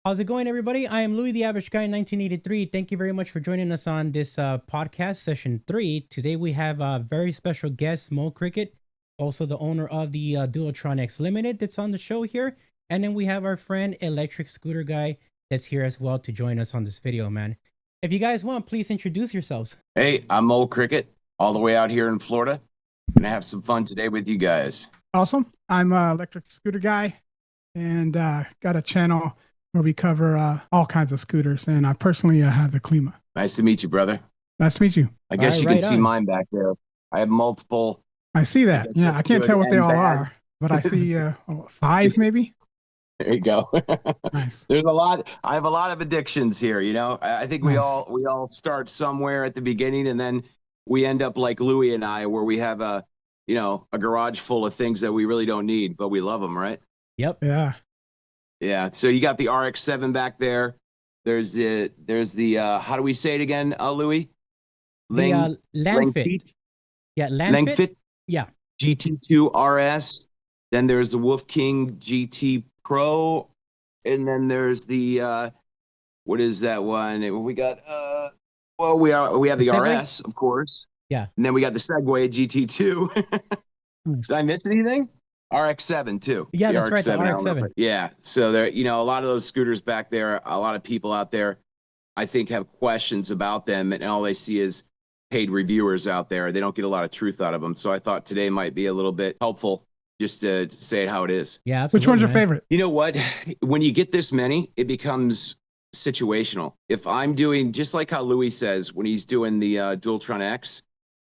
How's it going, everybody? I am Louis, the average guy in 1983. Thank you very much for joining us on this podcast session 3. Today we have a very special guest, molecricket, also the owner of the Dualtron X Limited that's on the show here. And then we have our friend, Electric Scooter Guy, that's here as well to join us on this video, man. If you guys want, please introduce yourselves. Hey, I'm molecricket, all the way out here in Florida. Gonna have some fun today with you guys. Awesome. I'm Electric Scooter Guy and got a channel where we cover all kinds of scooters. And I personally have the Klima. Nice to meet you, brother. Nice to meet you. I guess you can see mine back there. I have multiple. I see that. Yeah, I can't tell what they all are, but I see 5 maybe. There you go. Nice. There's a lot. I have a lot of addictions here. You know, I think we all start somewhere at the beginning, and then we end up like Louis and I, where we have a garage full of things that we really don't need, but we love them, right? Yep. Yeah. Yeah. So you got the RX-7 back there. There's the how do we say it again, Louis? Landfit. Yeah, Langfit. Yeah. GT2 RS. Then there's the Wolf King GT Pro, and then there's the what is that one? We got we have the RS, of course. Yeah. And then we got the Segway GT2. Did I miss anything? RX-7 too. Yeah, the that's right. The RX-7. Yeah. So there, a lot of those scooters back there, a lot of people out there, I think, have questions about them, and all they see is paid reviewers out there. They don't get a lot of truth out of them. So I thought today might be a little bit helpful just to say it how it is. Yeah, absolutely. Which one's your favorite? You know what? When you get this many, it becomes situational. If I'm doing, just like how Louis says when he's doing the Dualtron X,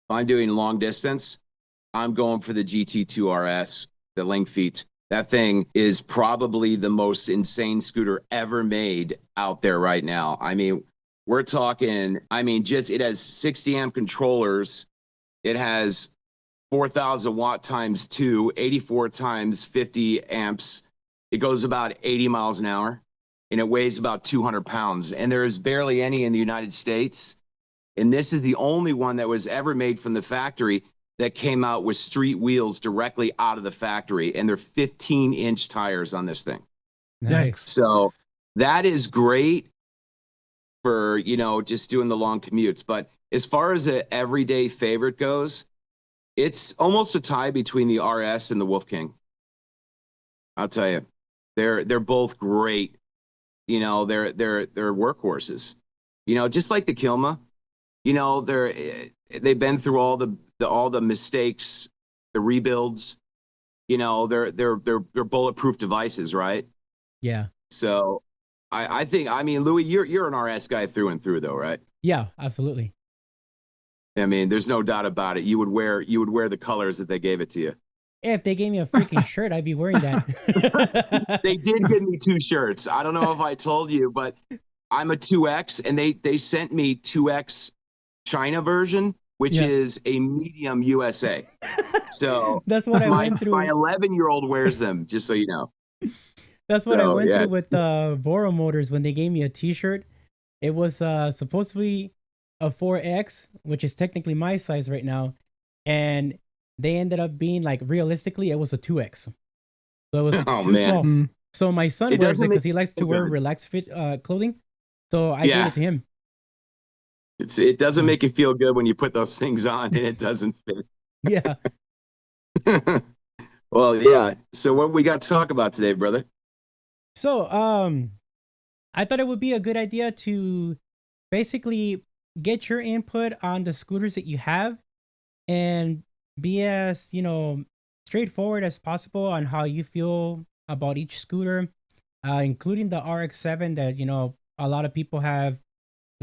if I'm doing long distance, I'm going for the GT2 RS, the link feet. That thing is probably the most insane scooter ever made out there right now. I mean, we're talking, just it has 60 amp controllers. It has 4,000 watt times 2, 84 times 50 amps. It goes about 80 miles an hour, and it weighs about 200 pounds. And there is barely any in the United States. And this is the only one that was ever made from the factory that came out with street wheels directly out of the factory. And they're 15-inch tires on this thing. Nice. So that is great for, just doing the long commutes. But as far as an everyday favorite goes, it's almost a tie between the RS and the Wolf King. I'll tell you, they're both great. They're workhorses. Just like the Kilma. They've been through all the mistakes, the rebuilds. They're bulletproof devices, right? Yeah. So I think, Louis, you're an RS guy through and through, though, right? Yeah, absolutely. There's no doubt about it. You would wear the colors that they gave it to you. If they gave me a freaking shirt, I'd be wearing that. They did give me 2 shirts. I don't know if I told you, but I'm a 2X, and they sent me 2X China version, which is a medium USA. So that's what I went through. My 11-year-old wears them, just so you know. That's what I went through with Voro Motors when they gave me a T-shirt. It was supposed to be a 4X, which is technically my size right now, and they ended up being like, realistically, it was a 2X. So it was too small. So my son wears it because he likes to wear relaxed fit clothing. So I gave it to him. It doesn't make you feel good when you put those things on and it doesn't fit. Yeah. Well, yeah. So what we got to talk about today, brother? So I thought it would be a good idea to basically get your input on the scooters that you have and be as, straightforward as possible on how you feel about each scooter, including the RX-7 that, a lot of people have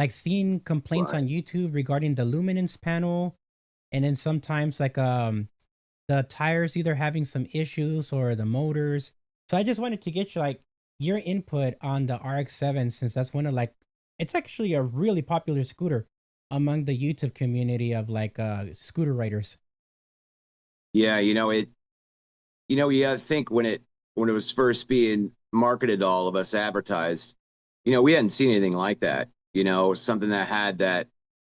seen complaints on YouTube regarding the luminance panel. And then sometimes the tires either having some issues or the motors. So I just wanted to get your input on the RX-7, since that's one of it's actually a really popular scooter among the YouTube community of scooter riders. Yeah, you gotta think when it was first being marketed to all of us, advertised, we hadn't seen anything like that. Something that had that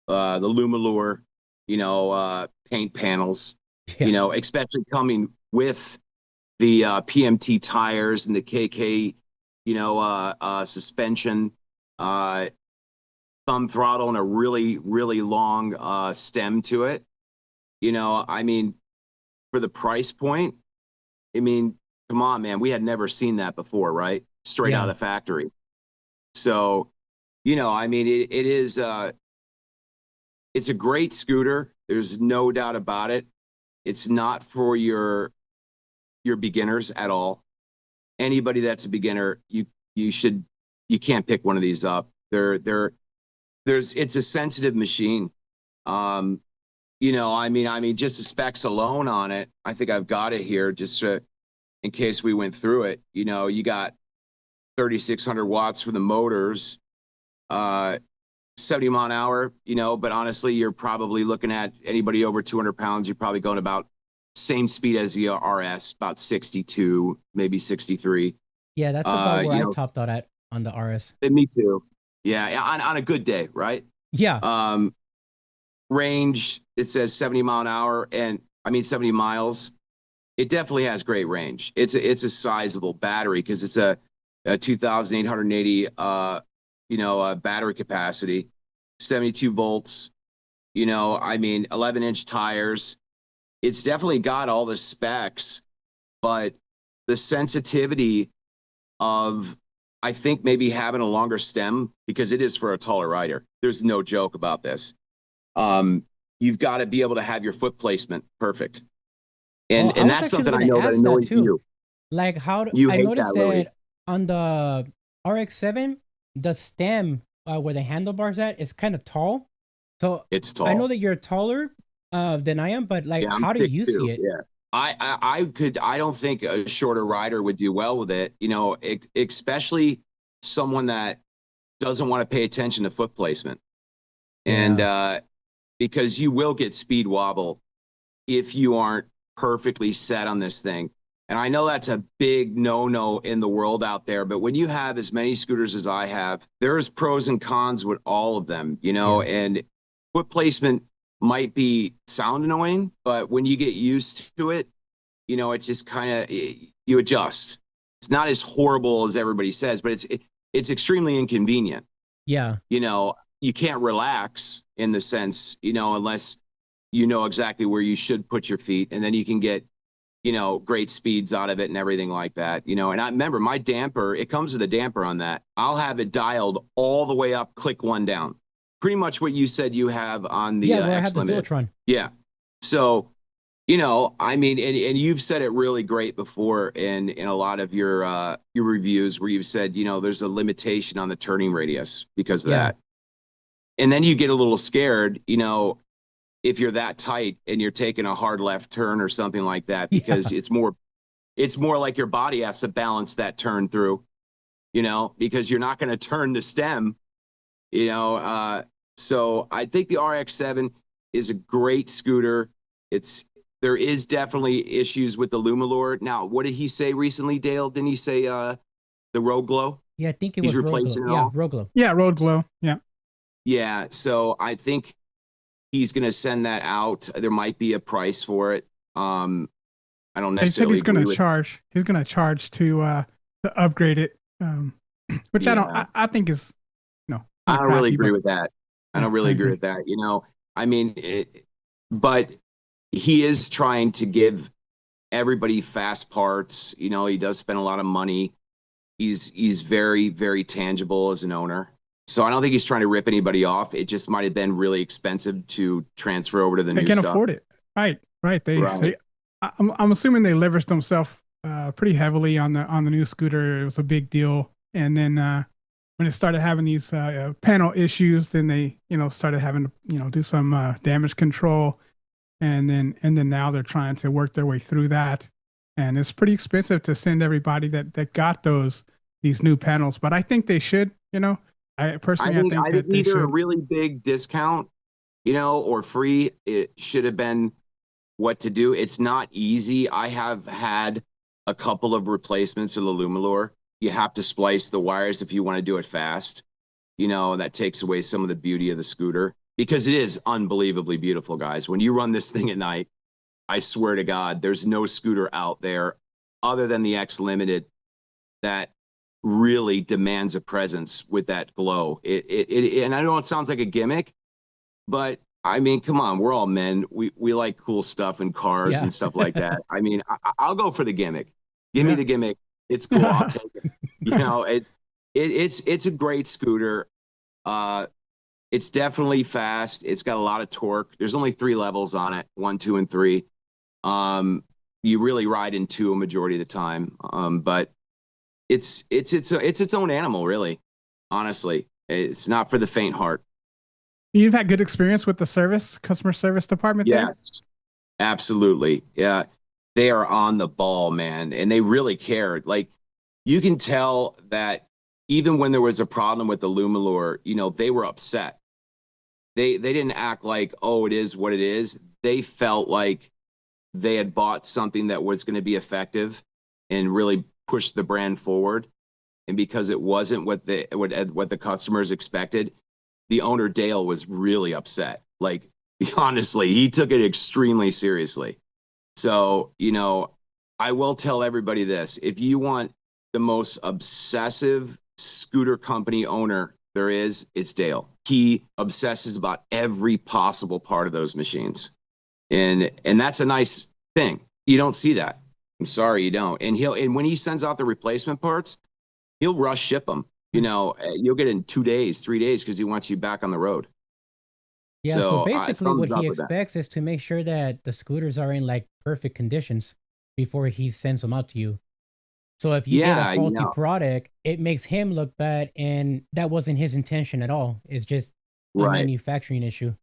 the Lumalure, paint panels, especially coming with the PMT tires and the KK, suspension, thumb throttle, and a really, really long stem to it. I mean, for the price point, I mean, come on, man, we had never seen that before, right? Straight out Yeah. of the factory. So, I mean, it is, it's a great scooter. There's no doubt about it. It's not for your beginners at all. Anybody that's a beginner, you can't pick one of these up. It's a sensitive machine. I mean, just the specs alone on it, I think I've got it here just in case we went through it. You got 3,600 watts for the motors, 70 mile an hour, but honestly, you're probably looking at anybody over 200 pounds. You're probably going about same speed as the RS, about 62, maybe 63. Yeah, that's about where I topped out at on the RS. Me too. Yeah, on a good day, right? Yeah. Range, it says 70 mile an hour, and I mean 70 miles. It definitely has great range. It's a sizable battery because it's a 2,880 battery capacity, 72 volts. I mean 11-inch tires. It's definitely got all the specs, but the sensitivity of, I think, maybe having a longer stem, because it is for a taller rider. There's no joke about this. You've got to be able to have your foot placement perfect. And that's something I know that annoys you. Like, how you I hate noticed that on the RX-7, the stem where the handlebars at is kind of tall. So it's tall. I know that you're taller than I am, but like, how do you see it? Yeah. I don't think a shorter rider would do well with it, especially someone that doesn't want to pay attention to foot placement. And because you will get speed wobble if you aren't perfectly set on this thing. And I know that's a big no-no in the world out there, but when you have as many scooters as I have, there's pros and cons with all of them, and foot placement might sound annoying, but when you get used to it, it's just kind of, you adjust. It's not as horrible as everybody says, but it's extremely inconvenient. Yeah. You can't relax in the sense, unless you know exactly where you should put your feet, and then you can get, great speeds out of it and everything like that. And I remember my damper, it comes with a damper on that. I'll have it dialed all the way up, click one down. Pretty much what you said you have on the where I have the X-Limited. Dualtron. Yeah. So, I mean, and you've said it really great before in a lot of your reviews where you've said, there's a limitation on the turning radius because of that. And then you get a little scared, if you're that tight and you're taking a hard left turn or something like that, because it's more like your body has to balance that turn through, because you're not going to turn the stem, so I think the RX-7 is a great scooter. There is definitely issues with the Lumalure. Now, what did he say recently, Dale? Didn't he say the Road Glow? Yeah, I think it was Road Glow. Yeah, Road Glow. Yeah, Road Glow. Yeah. Yeah, so I think he's going to send that out. There might be a price for it. I don't necessarily. He said he's going to charge. He's going to charge to upgrade it, which I think is, I don't really agree with that. I don't really agree with that. I mean, but he is trying to give everybody fast parts. He does spend a lot of money. He's very, very tangible as an owner. So I don't think he's trying to rip anybody off. It just might have been really expensive to transfer over to the new stuff. They can't afford it. Right. I'm assuming they leveraged themselves pretty heavily on the new scooter. It was a big deal. And then when it started having these panel issues, then they started having to do some damage control, and then now they're trying to work their way through that. And it's pretty expensive to send everybody that got these new panels. But I think they should. I think that they either should. A really big discount, or free. It should have been what to do. It's not easy. I have had a couple of replacements of the Lumalure. You have to splice the wires if you want to do it fast. That takes away some of the beauty of the scooter, because it is unbelievably beautiful, guys. When you run this thing at night, I swear to God, there's no scooter out there other than the X Limited that really demands a presence with that glow. And I know it sounds like a gimmick, but I mean, come on, we're all men. We like cool stuff and cars and stuff like that. I mean, I'll go for the gimmick. Give me the gimmick. It's cool. I'll take it. You know, it's a great scooter. It's definitely fast. It's got a lot of torque. There's only 3 levels on it, 1, 2, and 3. You really ride in 2 a majority of the time. But it's its own animal, really. Honestly, it's not for the faint heart. You've had good experience with the customer service department there? Yes, absolutely. Yeah, they are on the ball, man, and they really cared. Like, you can tell that even when there was a problem with the Lumalure, you know, they were upset. They didn't act like, oh, it is what it is. They felt like they had bought something that was going to be effective and really push the brand forward. And because it wasn't what the customers expected, the owner Dale was really upset. Like, honestly, he took it extremely seriously. So, you know, I will tell everybody this: if you want the most obsessive scooter company owner there is, it's Dale. He obsesses about every possible part of those machines. And that's a nice thing. You don't see that. I'm sorry, you don't. And when he sends out the replacement parts, he'll rush ship them. You know, you'll get it in 2 days, 3 days, because he wants you back on the road. Yeah, so basically what he expects is to make sure that the scooters are in like perfect conditions before he sends them out to you. So if you get a faulty product, it makes him look bad, and that wasn't his intention at all. It's just a manufacturing issue.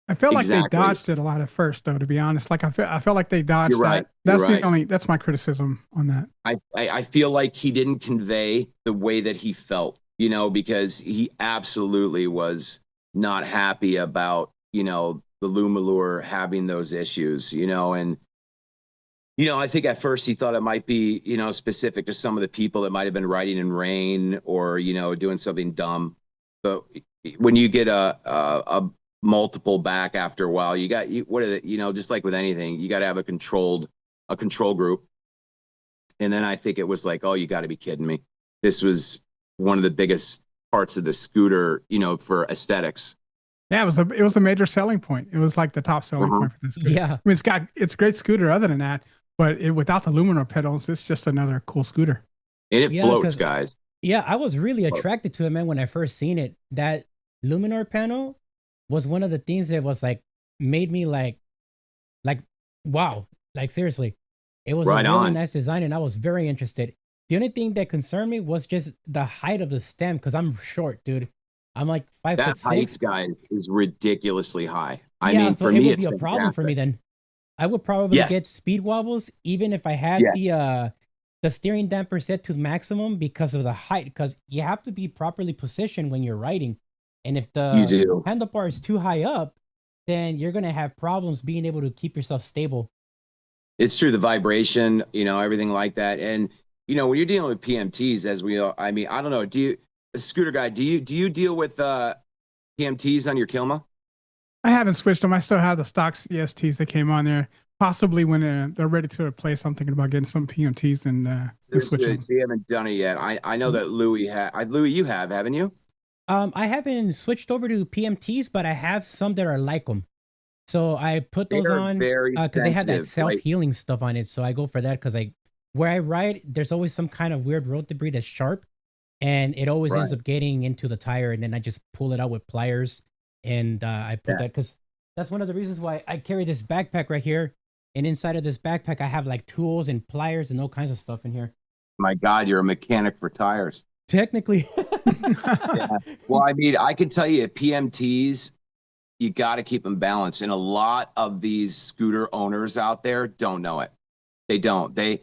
I felt like they dodged it a lot at first, though. To be honest, like I felt like they dodged that. That's my criticism on that. I feel like he didn't convey the way that he felt, you know, because he absolutely was not happy about, you know, the Lumalure having those issues, you know, and you know, I think at first he thought it might be, you know, specific to some of the people that might have been riding in rain or, you know, doing something dumb. But when you get a multiple back after a while, you know, just like with anything, you got to have a control group. And then I think it was like, oh, you got to be kidding me. This was one of the biggest parts of the scooter, you know, for aesthetics. Yeah, it was a major selling point. It was like the top selling point for this scooter. Yeah. I mean, it's a great scooter other than that, but without the Luminor pedals, it's just another cool scooter. And it floats, guys. Yeah, I was really attracted to it, man, when I first seen it. That Luminor panel was one of the things that was like made me like wow, like seriously. It was a really nice design, and I was very interested. The only thing that concerned me was just the height of the stem, because I'm short, dude. I'm like 5'6". That height, guys, is ridiculously high. I mean, for me, it's a problem for me then. I would probably get speed wobbles even if I had the steering damper set to maximum because of the height, because you have to be properly positioned when you're riding. And if the handlebar is too high up, then you're going to have problems being able to keep yourself stable. It's true. The vibration, you know, everything like that. And, you know, when you're dealing with PMTs, I mean, I don't know. Scooter guy, do you deal with PMTs on your Kilma? I haven't switched them. I still have the stock CSTs that came on there. Possibly when they're ready to replace, I'm thinking about getting some PMTs and switching. So you haven't done it yet. I know that Louis you have, haven't you? I haven't switched over to PMTs, but I have some that are like them. So I put those on because they had that self-healing stuff on it. So I go for that because where I ride, there's always some kind of weird road debris that's sharp, and it always ends up getting into the tire, and then I just pull it out with pliers, and I put that because that's one of the reasons why I carry this backpack right here. And inside of this backpack, I have like tools and pliers and all kinds of stuff in here. My God, you're a mechanic for tires. Technically. Well, I mean, I can tell you PMTs, you got to keep them balanced. And a lot of these scooter owners out there don't know it. They don't. They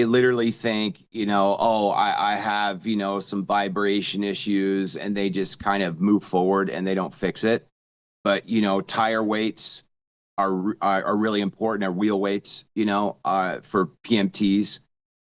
literally think, you know, oh, I have, you know, some vibration issues, and they just kind of move forward and they don't fix it. But, you know, tire weights are really important, or wheel weights, you know, for PMTs.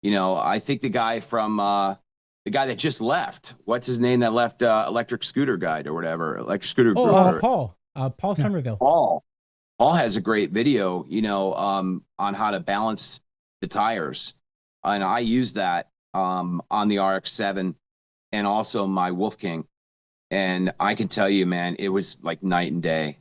You know, I think the guy that just left, what's his name that left Electric Scooter Guide or whatever, Electric Scooter Group. Paul Somerville. Paul has a great video, you know, on how to balance the tires. And I use that on the RX-7 and also my Wolf King. And I can tell you, man, it was like night and day.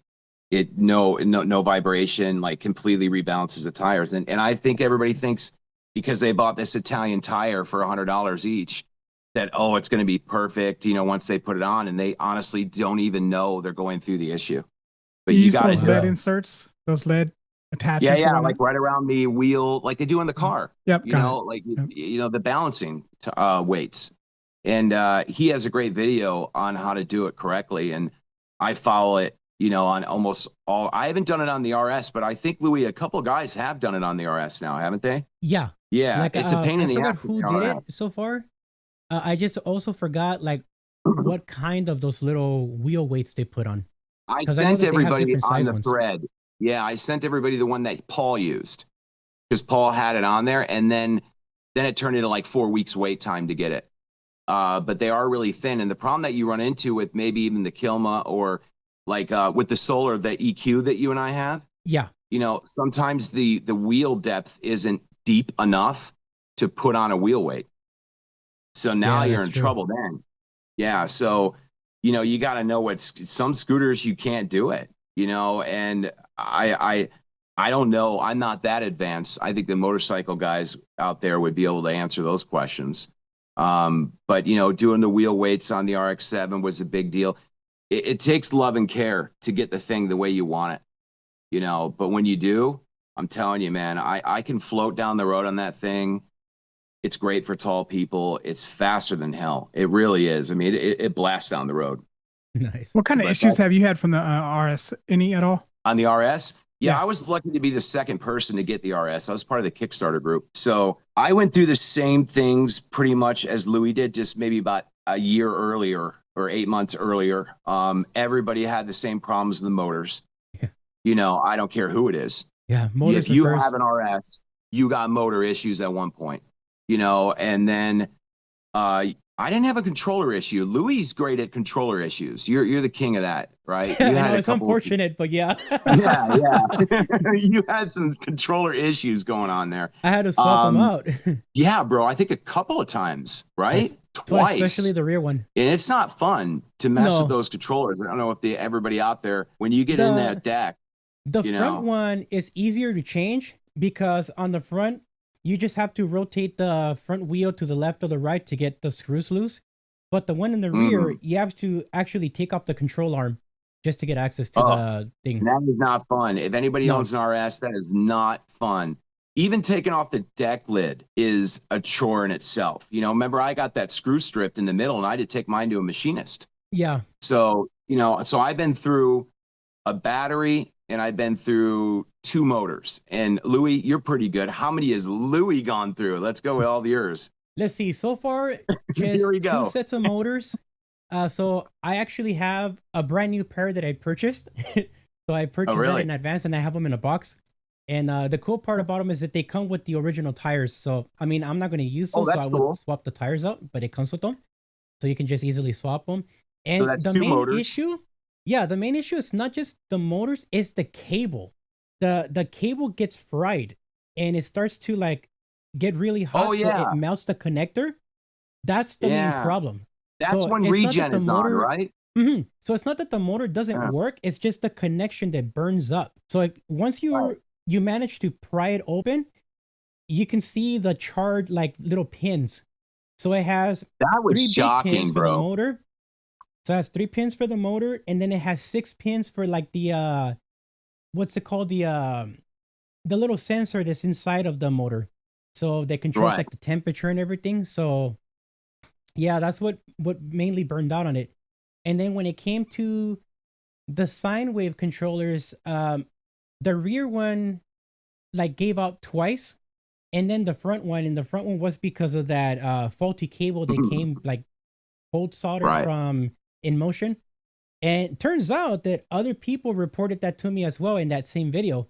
It no vibration, like completely rebalances the tires. And I think everybody thinks because they bought this Italian tire for $100 each that, oh, it's going to be perfect, once they put it on, and they honestly don't even know they're going through the issue. But you got those lead inserts, those lead attachments. Yeah, like right around the wheel, like they do in the car. Yep. The balancing weights. And he has a great video on how to do it correctly. And I follow it, on almost all. I haven't done it on the RS, but I think, Louis, a couple of guys have done it on the RS now, haven't they? Yeah. Yeah. Like, it's a pain in the ass. Who did it so far? I just also forgot like what kind of those little wheel weights they put on. I sent everybody on the thread. Yeah, I sent everybody the one that Paul used because Paul had it on there, and then it turned into like 4 weeks wait time to get it. But they are really thin, and the problem that you run into with maybe even the Kilma or like with the Solar, the EQ that you and I have. Yeah. Sometimes the wheel depth isn't deep enough to put on a wheel weight. So now you're in trouble then. Yeah. So, you got to know some scooters you can't do it, and I don't know. I'm not that advanced. I think the motorcycle guys out there would be able to answer those questions. But doing the wheel weights on the RX-7 was a big deal. It takes love and care to get the thing the way you want it, but when you do, I'm telling you, man, I can float down the road on that thing. It's great for tall people. It's faster than hell. It really is. I mean, it blasts down the road. Nice. What kind of issues have you had from the RS? Any at all? On the RS? Yeah, I was lucky to be the second person to get the RS. I was part of the Kickstarter group. So I went through the same things pretty much as Louis did, just maybe about a year earlier or 8 months earlier. Everybody had the same problems with the motors. Yeah. I don't care who it is. Yeah, motors. If you have an RS, you got motor issues at one point. And then I didn't have a controller issue. Louis is great at controller issues. You're the king of that, right? You had it's unfortunate, but yeah. yeah. You had some controller issues going on there. I had to swap them out. Yeah, bro. I think a couple of times, right? Twice. Especially the rear one. And it's not fun to mess with those controllers. I don't know if everybody out there, when you get in that deck. The front one is easier to change because on the front, you just have to rotate the front wheel to the left or the right to get the screws loose. But the one in the rear, you have to actually take off the control arm just to get access to the thing. That is not fun. If anybody owns an RS, that is not fun. Even taking off the deck lid is a chore in itself. Remember I got that screw stripped in the middle and I had to take mine to a machinist. Yeah. So, so I've been through a battery and I've been through 2 motors. And Louis, you're pretty good. How many has Louis gone through? Let's go with all yours. Let's see. So far, just 2 sets of motors. So I actually have a brand new pair that I purchased. So I purchased that in advance and I have them in a box. And the cool part about them is that they come with the original tires. So, I mean, I'm not going to use those, so I will swap the tires out, but it comes with them. So you can just easily swap them. And so that's the 2 main motors. issue, the main issue is not just the motors, it's the cable. The cable gets fried and it starts to like get really hot. So it melts the connector. That's the main problem. That's when regen is on, right? Mm-hmm. So it's not that the motor doesn't work. It's just the connection that burns up. So once you manage to pry it open, you can see the charred like little pins. So it has 3 big pins for the motor. So it has 3 pins for the motor, and then it has 6 pins for like the what's it called? The little sensor that's inside of the motor. So they controls like the temperature and everything. So yeah, that's what mainly burned out on it. And then when it came to the sine wave controllers, the rear one like gave out twice, and then the front one was because of that faulty cable that came like cold soldered from InMotion. And it turns out that other people reported that to me as well in that same video,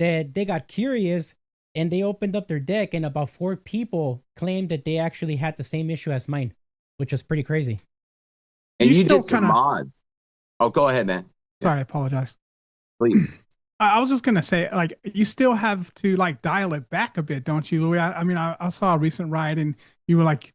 that they got curious and they opened up their deck and about 4 people claimed that they actually had the same issue as mine, which was pretty crazy. And you did some mods. Oh, go ahead, man. Sorry, I apologize. Please. I was just going to say, like, you still have to like dial it back a bit, don't you, Louis? I mean, I saw a recent ride and you were like,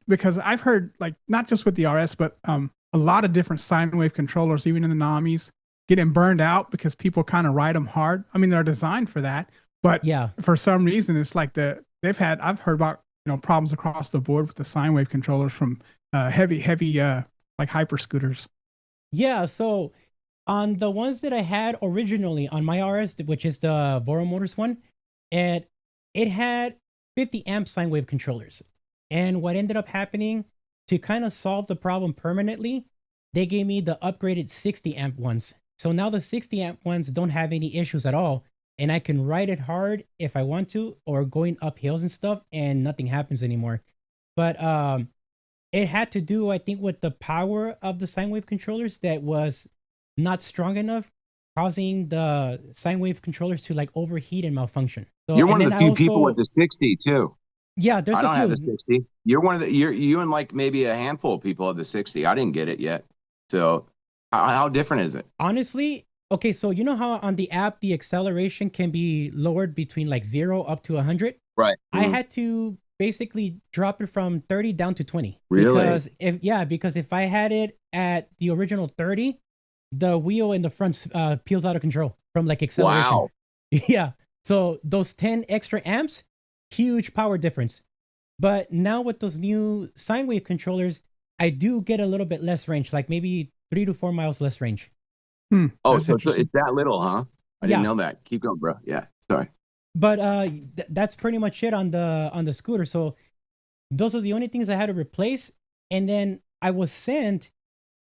because I've heard like not just with the RS, but a lot of different sine wave controllers, even in the Namis, getting burned out because people kind of ride them hard. I mean, they're designed for that, but Yeah. for some reason, it's like I've heard about problems across the board with the sine wave controllers from heavy like hyper scooters. Yeah, so on the ones that I had originally on my RS, which is the Voro Motors one, and it had 50 amp sine wave controllers. And what ended up happening to kind of solve the problem permanently, they gave me the upgraded 60 amp ones. So now the 60 amp ones don't have any issues at all. And I can ride it hard if I want to, or going up hills and stuff, and nothing happens anymore. But it had to do, I think, with the power of the sine wave controllers that was not strong enough, causing the sine wave controllers to like overheat and malfunction. So, You're one of the few people with the 60 too. Yeah, there's I don't a few. have the 60. You're one of the you and like maybe a handful of people have the 60. I didn't get it yet. So how different is it? Honestly, okay, so you know how on the app the acceleration can be lowered between like 0 up to 100? Right. I had to basically drop it from 30 down to 20. Really? Because if I had it at the original 30, the wheel in the front peels out of control from like acceleration. Wow. Yeah. So those 10 extra amps, huge power difference. But now with those new sine wave controllers, I do get a little bit less range, like maybe 3 to 4 miles less range. Oh, so it's that little, huh? I didn't know that. Keep going, bro. Yeah. Sorry. But that's pretty much it on the scooter. So those are the only things I had to replace. And then I was sent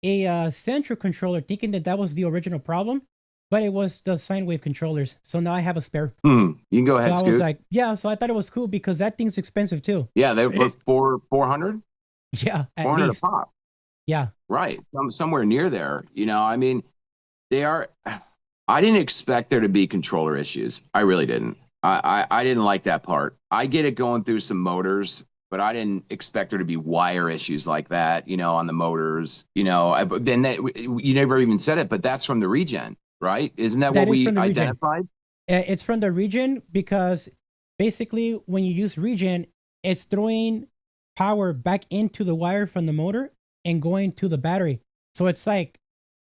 a central controller, thinking that was the original problem, but it was the sine wave controllers. So now I have a spare. You can go ahead. So I was like, yeah. So I thought it was cool because that thing's expensive too. Yeah, they were 400. Yeah, at 400 least. a pop. Yeah. Right. Somewhere near there. I mean, they are. I didn't expect there to be controller issues. I really didn't. I didn't like that part. I get it going through some motors, but I didn't expect there to be wire issues like that, on the motors. Then you never even said it, but that's from the regen, right? Isn't that what we identified? It's from the regen because basically when you use regen, it's throwing power back into the wire from the motor and going to the battery. So it's like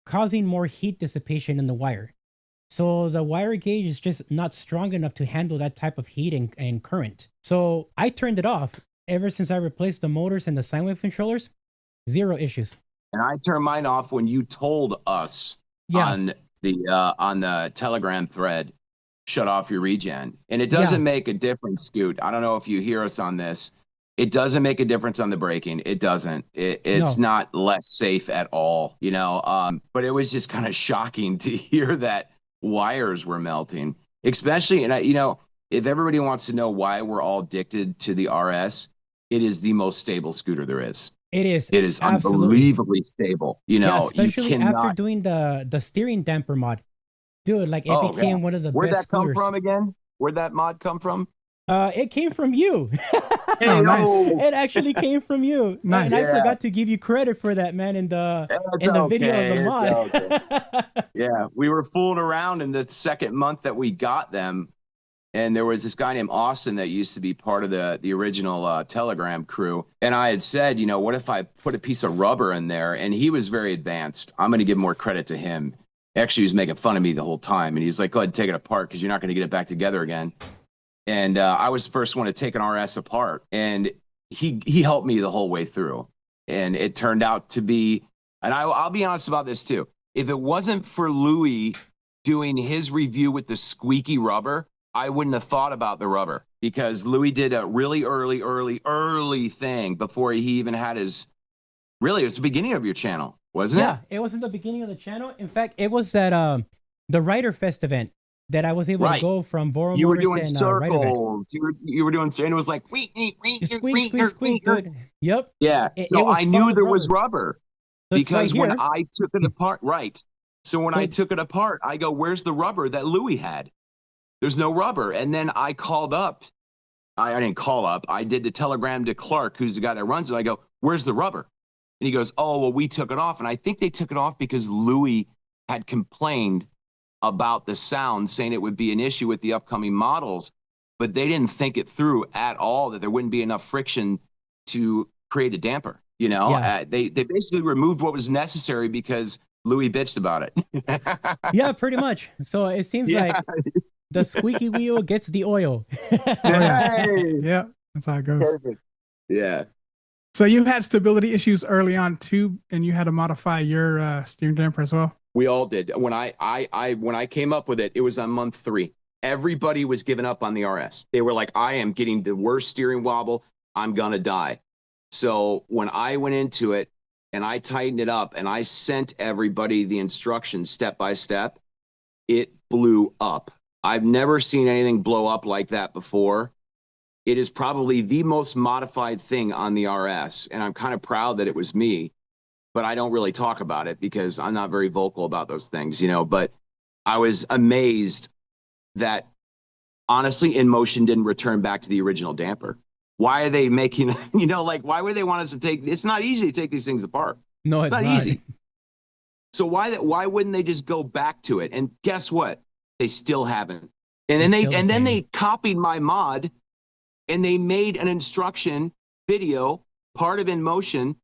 causing more heat dissipation in the wire. So the wire gauge is just not strong enough to handle that type of heat and current. So I turned it off. Ever since I replaced the motors and the sine wave controllers, 0 issues. And I turned mine off when you told us on the Telegram thread, shut off your regen. And it doesn't make a difference, Scoot. I don't know if you hear us on this. It doesn't make a difference on the braking. It doesn't. It's not less safe at all, but it was just kind of shocking to hear that wires were melting, especially, and if everybody wants to know why we're all addicted to the RS, it is the most stable scooter there is. It is. It is unbelievably stable. Especially after doing the steering damper mod. Dude, like it became one of the Where'd best that scooters. come from again? Where'd that mod come from? It came from you. Oh, nice. It actually came from you. Nice. And I forgot to give you credit for that, man, in the video of the mod. Yeah, we were fooling around in the second month that we got them. And there was this guy named Austin that used to be part of the original Telegram crew. And I had said, what if I put a piece of rubber in there? And he was very advanced. I'm going to give more credit to him. Actually, he was making fun of me the whole time. And he's like, go ahead and take it apart because you're not going to get it back together again. And I was the first one to take an RS apart. And he helped me the whole way through. And it turned out to be, and I'll be honest about this too. If it wasn't for Louis doing his review with the squeaky rubber, I wouldn't have thought about the rubber because Louis did a really early thing before he even had his, it was the beginning of your channel, wasn't it? Yeah, it was in the beginning of the channel. In fact, it was at the Rider Fest event that I was able to go from Voro You were Motors doing and circles. You were doing, and it was like, squeak, dude. Yep. Yeah. So I knew there was rubber because when I took it apart, So when I took it apart, I go, where's the rubber that Louis had? There's no rubber. And then I called up. I didn't call up. I did the telegram to Clark, who's the guy that runs it. I go, where's the rubber? And he goes, oh, well, we took it off. And I think they took it off because Louis had complained about the sound, saying it would be an issue with the upcoming models. But they didn't think it through at all, that there wouldn't be enough friction to create a damper. You know, Yeah. they basically removed what was necessary because Louis bitched about it. Yeah, pretty much. So it seems Yeah. like the squeaky wheel gets the oil. Oh, yeah. Hey, Yeah, that's how it goes. perfect. Yeah. So you had stability issues early on too, and you had to modify your steering damper as well. We all did. When I came up with it, it was on month 3. Everybody was giving up on the RS. They were like, I am getting the worst steering wobble. I'm gonna die. So when I went into it and I tightened it up and I sent everybody the instructions step by step, it blew up. I've never seen anything blow up like that before. It is probably the most modified thing on the RS, and I'm kind of proud that it was me, but I don't really talk about it because I'm not very vocal about those things, you know. But I was amazed that honestly, InMotion didn't return back to the original damper. Why are they making, you know, like, why would they want us to take, it's not easy to take these things apart. No, it's not easy. So why wouldn't they just go back to it? And guess what? They still haven't. And then they copied my mod and they made an instruction video, part of InMotion,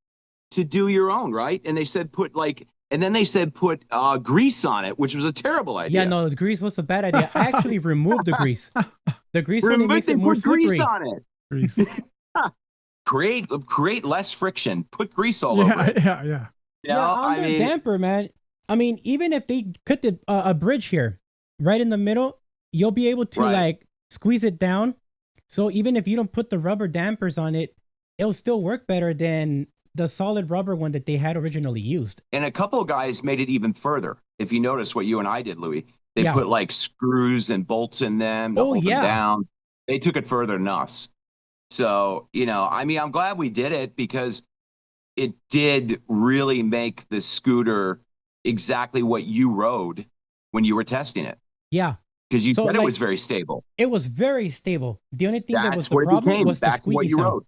to do your own, right? And they said put grease on it, which was a terrible idea. Yeah, no, the grease was a bad idea. I actually removed the grease. The grease only makes it more put slippery. Grease on it. Grease. create less friction. Put grease all over it. Yeah. You know, Yeah, on the damper, man. I mean, even if they cut a bridge here, right in the middle, you'll be able to like squeeze it down. So even if you don't put the rubber dampers on it, it'll still work better than the solid rubber one that they had originally used. And a couple of guys made it even further. If you notice what you and I did, Louis, they put like screws and bolts in them to hold them down. They took it further than us. So, you know, I mean, I'm glad we did it because it did really make the scooter exactly what you rode when you were testing it. Yeah. Because you said it was very stable. It was very stable. The only thing that was the problem was the squeaky sound.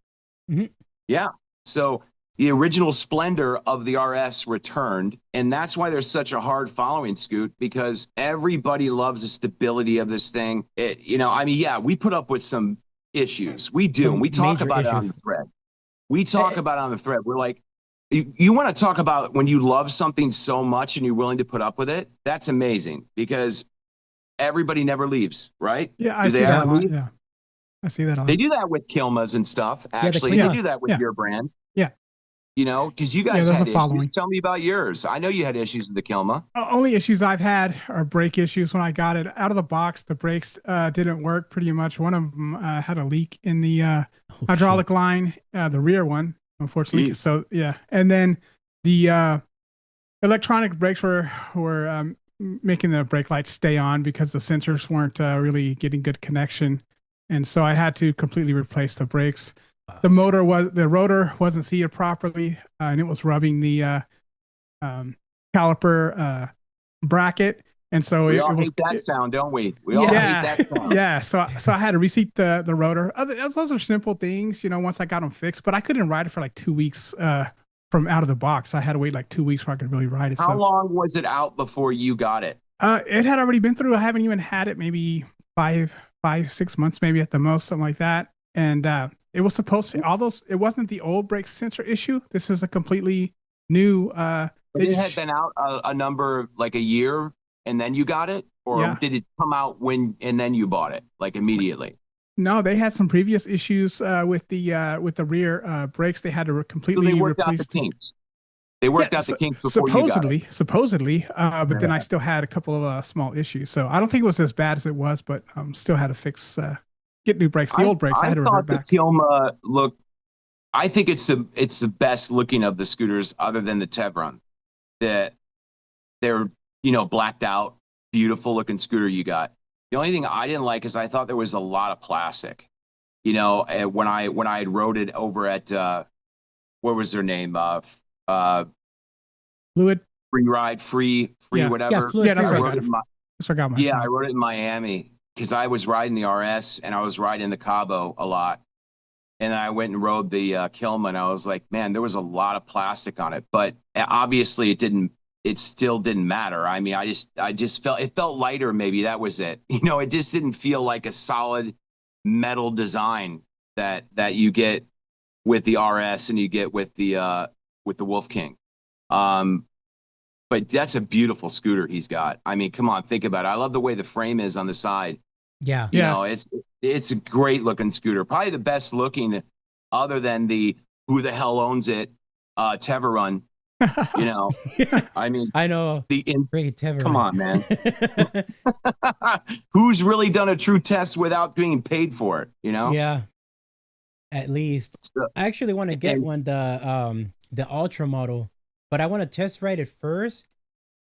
Mm-hmm. Yeah. So the original splendor of the RS returned, and that's why there's such a hard following, Scoot, because everybody loves the stability of this thing. You know, I mean, yeah, we put up with some issues. We do. And we talk about it on the thread. We talk about it on the thread. We're like, you want to talk about when you love something so much and you're willing to put up with it? That's amazing because everybody never leaves, right? Yeah, I see that a lot. Yeah, I see that a lot. They do that with Kilmas and stuff. Actually, they do that with your brand. Yeah. You know, because you guys had issues. Tell me about yours. I know you had issues with the Kilma. Only issues I've had are brake issues. When I got it out of the box, the brakes didn't work pretty much. One of them had a leak in the hydraulic line, the rear one, unfortunately. So, yeah. And then the electronic brakes were making the brake lights stay on because the sensors weren't really getting good connection. And so I had to completely replace the brakes. The rotor wasn't seated properly, and it was rubbing the caliper bracket, and so we all hate that sound, don't we? We all hate that sound. Yeah, so I had to reseat the rotor. Those are simple things, you know. Once I got them fixed, but I couldn't ride it for like 2 weeks from out of the box. I had to wait like 2 weeks before I could really ride it. How long was it out before you got it? It had already been through. I haven't even had it maybe 6 months, maybe at the most, something like that, and. It was supposed to, it wasn't the old brake sensor issue. This is a completely new. It had been out a number, like a year, and then you got it? Or did it come out and then you bought it, like immediately? No, they had some previous issues with the rear brakes. They had to completely replace the kinks. They worked out the kinks before supposedly, but then I still had a couple of small issues. So I don't think it was as bad as it was, but still had to fix. Get new brakes. The old brakes, I had to revert back. The Kilma I think it's the best looking of the scooters, other than the Tevron. That they're blacked out, beautiful looking scooter you got. The only thing I didn't like is I thought there was a lot of plastic. You know, when I had rode it over at what was their name? Fluid. Free ride, free whatever. Yeah, Fluid. I rode it in Miami. Because I was riding the RS and I was riding the Cabo a lot. And then I went and rode the Kilma, and I was like, man, there was a lot of plastic on it. But obviously it still didn't matter. I mean, I just felt lighter, maybe. That was it. You know, it just didn't feel like a solid metal design that you get with the RS and you get with the Wolf King. But that's a beautiful scooter he's got. I mean, come on, think about it. I love the way the frame is on the side. Yeah. You know, it's a great looking scooter. Probably the best looking other than the who the hell owns it, Teverun. You know, I mean, I know. Come on, man. Who's really done a true test without being paid for it? You know? Yeah. At least. I actually want to get one, the Ultra model, but I want to test ride it first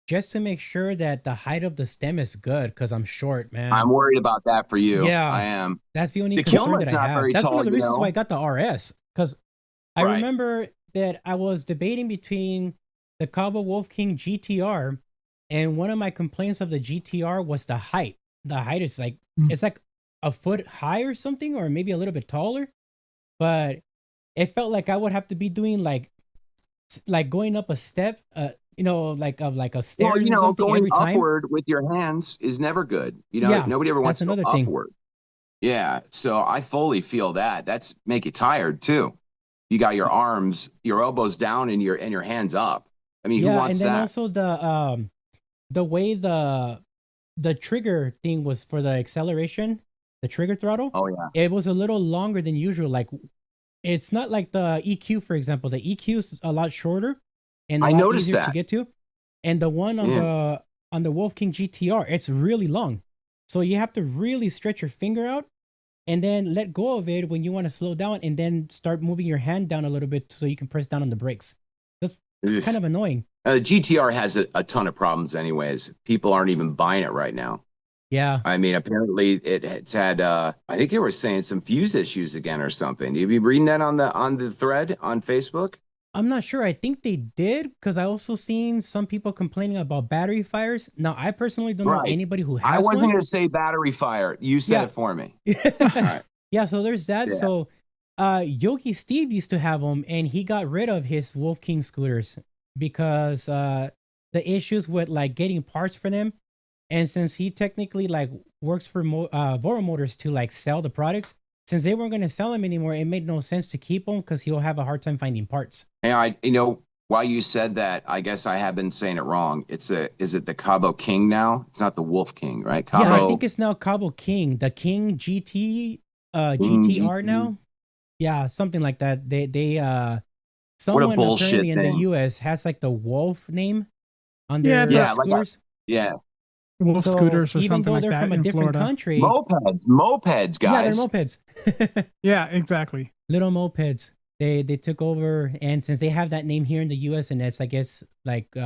just to make sure that the height of the stem is good, because I'm short, man. I'm worried about that for you. Yeah. I am. That's the only concern that I have. That's tall, one of the reasons why I got the RS, because I Right. remember that I was debating between the Cabo Wolf King GTR, and one of my complaints of the GTR was the height. The height is like, it's like a foot high or something, or maybe a little bit taller, but it felt like I would have to be doing like going up a step, you know, like a stairs Well, you know, or something going every time. upward with your hands is never good. You know, Yeah, nobody ever wants that's to go another thing. upward. Yeah, so I fully feel that. That's make you tired too. You got your arms, your elbows down, and your hands up. I mean, who wants and then that? also the way the trigger thing was for the acceleration, the trigger throttle. Oh yeah, It was a little longer than usual. Like, it's not like the EQ, for example. The EQ is a lot shorter and a lot easier to get to. And the one on the Wolf King GTR, it's really long. So you have to really stretch your finger out and then let go of it when you want to slow down, and then start moving your hand down a little bit so you can press down on the brakes. That's kind of annoying. GTR has a ton of problems anyways. People aren't even buying it right now. Yeah. I mean, apparently it's had, I think they were saying some fuse issues again or something. Have you been reading that on the thread on Facebook? I'm not sure. I think they did, because I also seen some people complaining about battery fires. Now, I personally don't know anybody who has one. I wasn't going to say battery fire. You said it for me. All right. Yeah, so there's that. Yeah. So Yogi Steve used to have them, and he got rid of his Wolf King scooters because the issues with like getting parts for them. And since he technically like works for Voro Motors to like sell the products, since they weren't going to sell them anymore, it made no sense to keep them because he'll have a hard time finding parts. And you know, while you said that, I guess I have been saying it wrong. Is it the Cabo King now? It's not the Wolf King, right? Cabo... Yeah, I think it's now Cabo King, the King GTR now. Yeah, something like that. They someone apparently in the US has like the Wolf name on their scooters. Wolf scooters or even something like that. Even though they're from a different country. Mopeds, guys. Yeah, they're mopeds. Yeah, exactly. Little mopeds. They took over, and since they have that name here in the US, and it's, I guess, like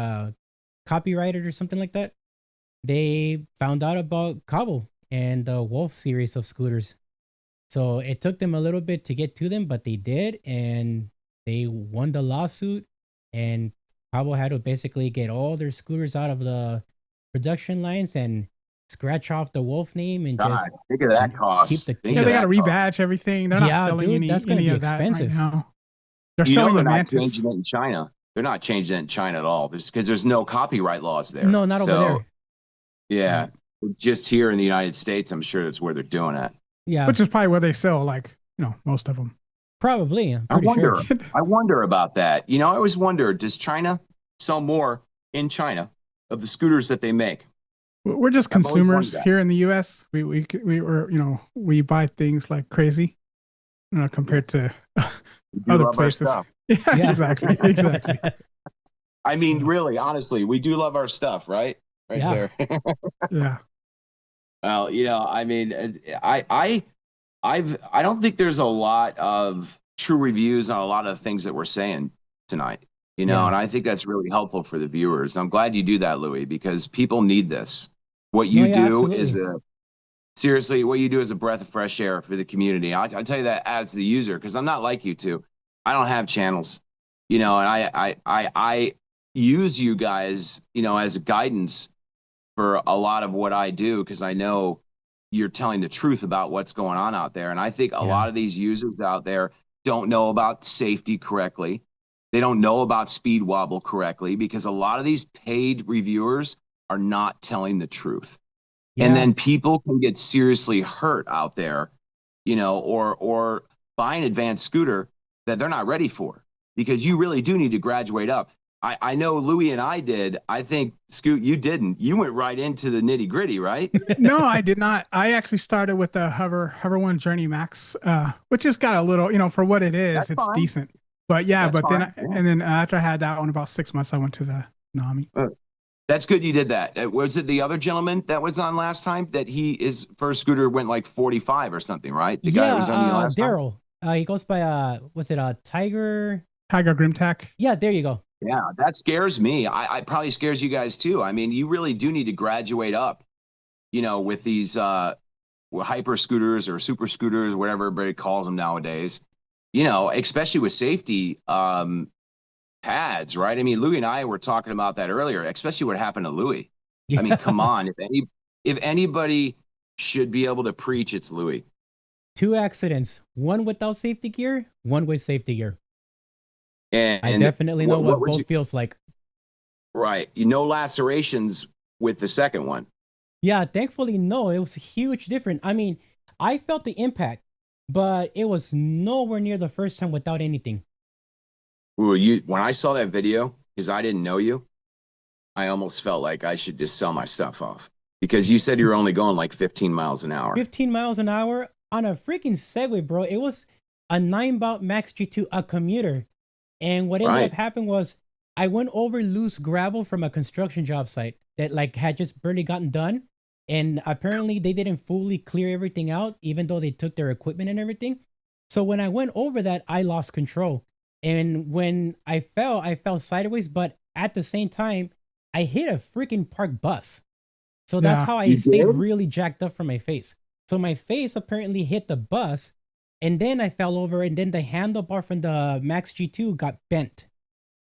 copyrighted or something like that, they found out about Cabo and the Wolf series of scooters. So it took them a little bit to get to them, but they did, and they won the lawsuit, and Cabo had to basically get all their scooters out of the production lines and scratch off the Wolf name and just think of that cost. Keep the they got to rebadge everything. They're not selling that's gonna any be of that expensive. right now. They're selling the Mantis. Not changing it in China. They're not changing it in China at all. Because there's no copyright laws there. No, not over there. Yeah, just here in the United States, I'm sure that's where they're doing it. Yeah, which is probably where they sell, like, you know, most of them. Probably. I wonder about that. You know, I always wonder, does China sell more in China of the scooters that they make? We're just consumers here in the U.S. We buy things like crazy, you know, compared to other places. Yeah, exactly. I mean, really, honestly, we do love our stuff, right? There. Yeah. Well, you know, I mean, I don't think there's a lot of true reviews on a lot of the things that we're saying tonight. You know, and I think that's really helpful for the viewers. I'm glad you do that, Louis, because people need this. What you do is seriously, what you do is a breath of fresh air for the community. I'll tell you that as the user, because I'm not like you two. I don't have channels, you know, and I use you guys, you know, as a guidance for a lot of what I do, because I know you're telling the truth about what's going on out there. And I think a lot of these users out there don't know about safety correctly. They don't know about speed wobble correctly, because a lot of these paid reviewers are not telling the truth. And then people can get seriously hurt out there, you know, or buy an advanced scooter that they're not ready for, because you really do need to graduate up. I know Louis and I did. I think, Scoot, you didn't. You went right into the nitty gritty, right? No, I did not. I actually started with the Hover One Journey Max, which has got a little, for what it is, That's it's fine. decent. But yeah, That's but fine. then after I had that one about 6 months, I went to the Nami. That's good you did that. Was it the other gentleman that was on last time that his first scooter went like 45 or something, right? The guy who was on you last time? Daryl. He goes by was it Tiger Grimtack? Yeah, there you go. Yeah, that scares me. I probably scares you guys too. I mean, you really do need to graduate up, with these hyper scooters or super scooters, whatever everybody calls them nowadays. Especially with safety pads, right? I mean, Louis and I were talking about that earlier, especially what happened to Louis. Yeah. I mean, come on. If anybody should be able to preach, it's Louis. 2 accidents, one without safety gear, one with safety gear. And I definitely know what both feels like. Right. Lacerations with the second one. Yeah, thankfully, no. It was a huge difference. I mean, I felt the impact, but it was nowhere near the first time without anything. When I saw that video, because I didn't know you, I almost felt like I should just sell my stuff off, because you said you were only going like 15 miles an hour. 15 miles an hour on a freaking Segway, bro. It was a 9-bout Max G2, a commuter. And what ended up happening was I went over loose gravel from a construction job site that had just barely gotten done. And apparently they didn't fully clear everything out, even though they took their equipment and everything. So when I went over that, I lost control. And when I fell sideways, but at the same time, I hit a freaking parked bus. So that's how I stayed really jacked up from my face. So my face apparently hit the bus, and then I fell over, and then the handlebar from the Max G2 got bent.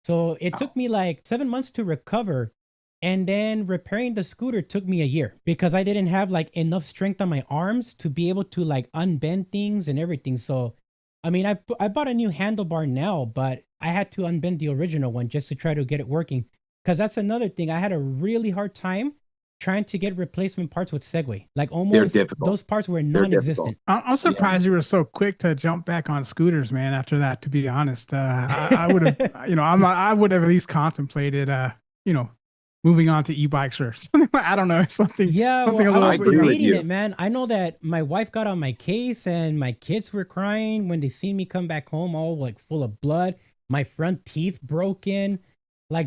So it took me like 7 months to recover. And then repairing the scooter took me a year, because I didn't have enough strength on my arms to be able to unbend things and everything. So, I mean, I bought a new handlebar now, but I had to unbend the original one just to try to get it working. Because that's another thing. I had a really hard time trying to get replacement parts with Segway. Almost those parts were non-existent. I'm surprised you were so quick to jump back on scooters, man. After that, to be honest, I would have, I would have at least contemplated, moving on to e-bikes or something. I don't know, something. Yeah, something I was debating it, man. I know that my wife got on my case, and my kids were crying when they see me come back home all full of blood. My front teeth broken.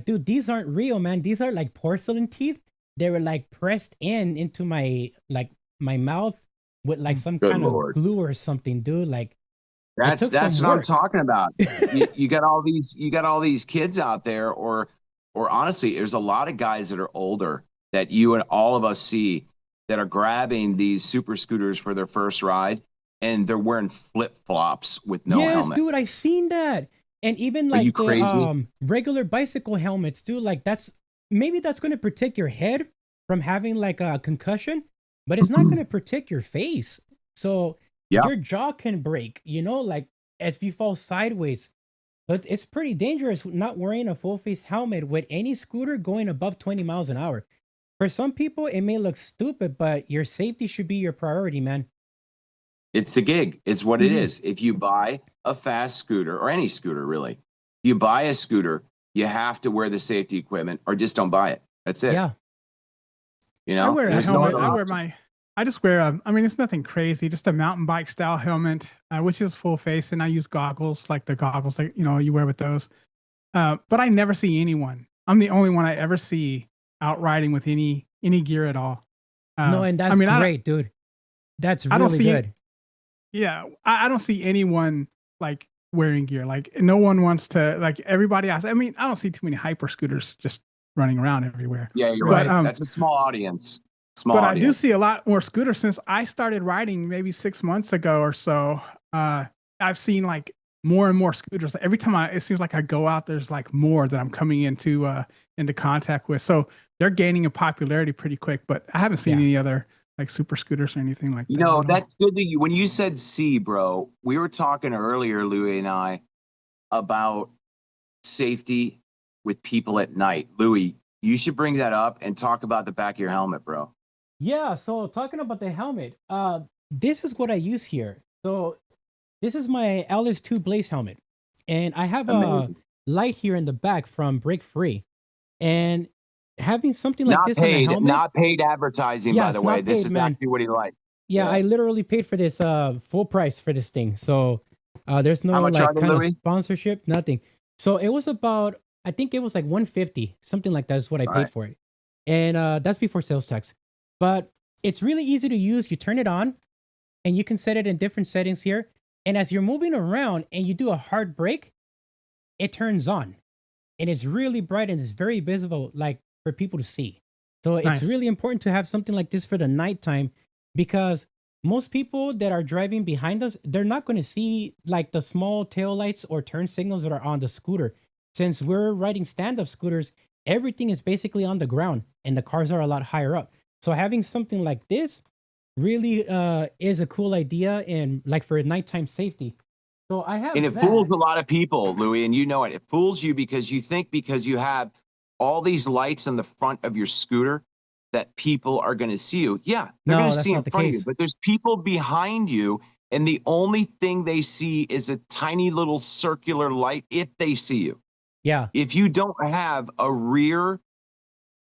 Dude, these aren't real, man. These are porcelain teeth. They were pressed into my my mouth with some kind of glue or something, dude. That's what I'm talking about. you got all these kids out there, or honestly, there's a lot of guys that are older that you and all of us see that are grabbing these super scooters for their first ride, and they're wearing flip flops with no helmet. Yes, dude, I seen that. And even the regular bicycle helmets, dude. Maybe that's going to protect your head from having a concussion, but it's not going to protect your face. So your jaw can break, as you fall sideways. But it's pretty dangerous not wearing a full face helmet with any scooter going above 20 miles an hour. For some people, it may look stupid, but your safety should be your priority, man. It's a gig. It's what it is. If you buy a fast scooter, or any scooter really, you buy a scooter, you have to wear the safety equipment, or just don't buy it. That's it. Yeah. I wear a helmet. I just wear it's nothing crazy, just a mountain bike style helmet, which is full face, and I use goggles, like the goggles you wear with those. But I never see anyone. I'm the only one I ever see out riding with any gear at all. No, and that's great, dude. That's really good. Yeah, I don't see anyone wearing gear. No one wants to, everybody else. I don't see too many hyper scooters just running around everywhere. Yeah, you're right. That's a small audience. I do see a lot more scooters since I started riding maybe 6 months ago or so. I've seen more and more scooters. Every time it seems like I go out, there's more that I'm coming into contact with. So they're gaining in popularity pretty quick, but I haven't seen any other super scooters or anything like that. That's good that when you said C, bro, we were talking earlier, Louis and I, about safety with people at night. Louis, you should bring that up and talk about the back of your helmet, bro. Yeah, so talking about the helmet, this is what I use here. So this is my LS2 Blaze helmet. and I have a Amazing. light here in the back from Break Free, and having something like Not this on a paid, helmet. not paid advertising, by the Yes, way. not This paid, is man. actually what he liked. Yeah, I literally paid for this full price for this thing. So there's How no much are like they, kind of Louis? sponsorship, nothing. So it was about, I think it was like 150, something like that is what I All paid right. for it. And that's before sales tax. But it's really easy to use. You turn it on and you can set it in different settings here. And as you're moving around and you do a hard brake, it turns on. And it's really bright and it's very visible, like for people to see. So it's Nice. really important to have something like this for the nighttime, because most people that are driving behind us, they're not going to see like the small tail lights or turn signals that are on the scooter. Since we're riding stand-up scooters, everything is basically on the ground and the cars are a lot higher up. So having something like this really is a cool idea, and like for nighttime safety. So I have And it fools a lot of people, Louis, and you know it. It fools you because you think because you have all these lights on the front of your scooter that people are going to see you. Yeah, they're going No, to that's see in not the front of you, case. but there's people behind you, and the only thing they see is a tiny little circular light if they see you. Yeah. If you don't have a rear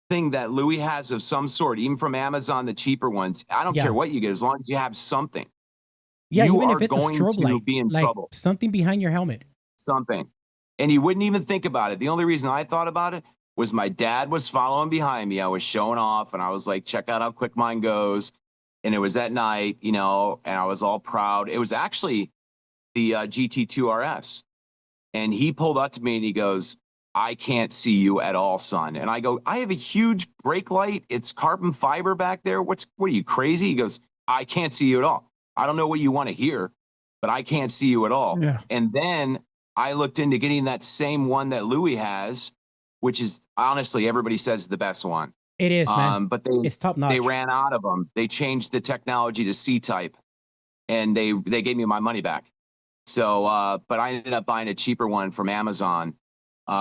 thing that Louis has of some sort, even from Amazon, the cheaper ones, I don't care what you get, as long as you have something, Yeah, you even are if it's a going strobe to light, be in like trouble. something behind your helmet. Something. And you wouldn't even think about it. The only reason I thought about it was my dad was following behind me. I was showing off and I was like, check out how quick mine goes. And it was at night, you know, and I was all proud. It was actually the GT2 RS. And he pulled up to me and he goes, I can't see you at all, son. And I go, I have a huge brake light. It's carbon fiber back there. What are you, crazy? He goes, I can't see you at all. I don't know what you want to hear, but I can't see you at all. Yeah. And then I looked into getting that same one that Louis has, which is honestly, everybody says the best one. It is, man. But It's top notch. they ran out of them. They changed the technology to C-type, and they gave me my money back. So, but I ended up buying a cheaper one from Amazon,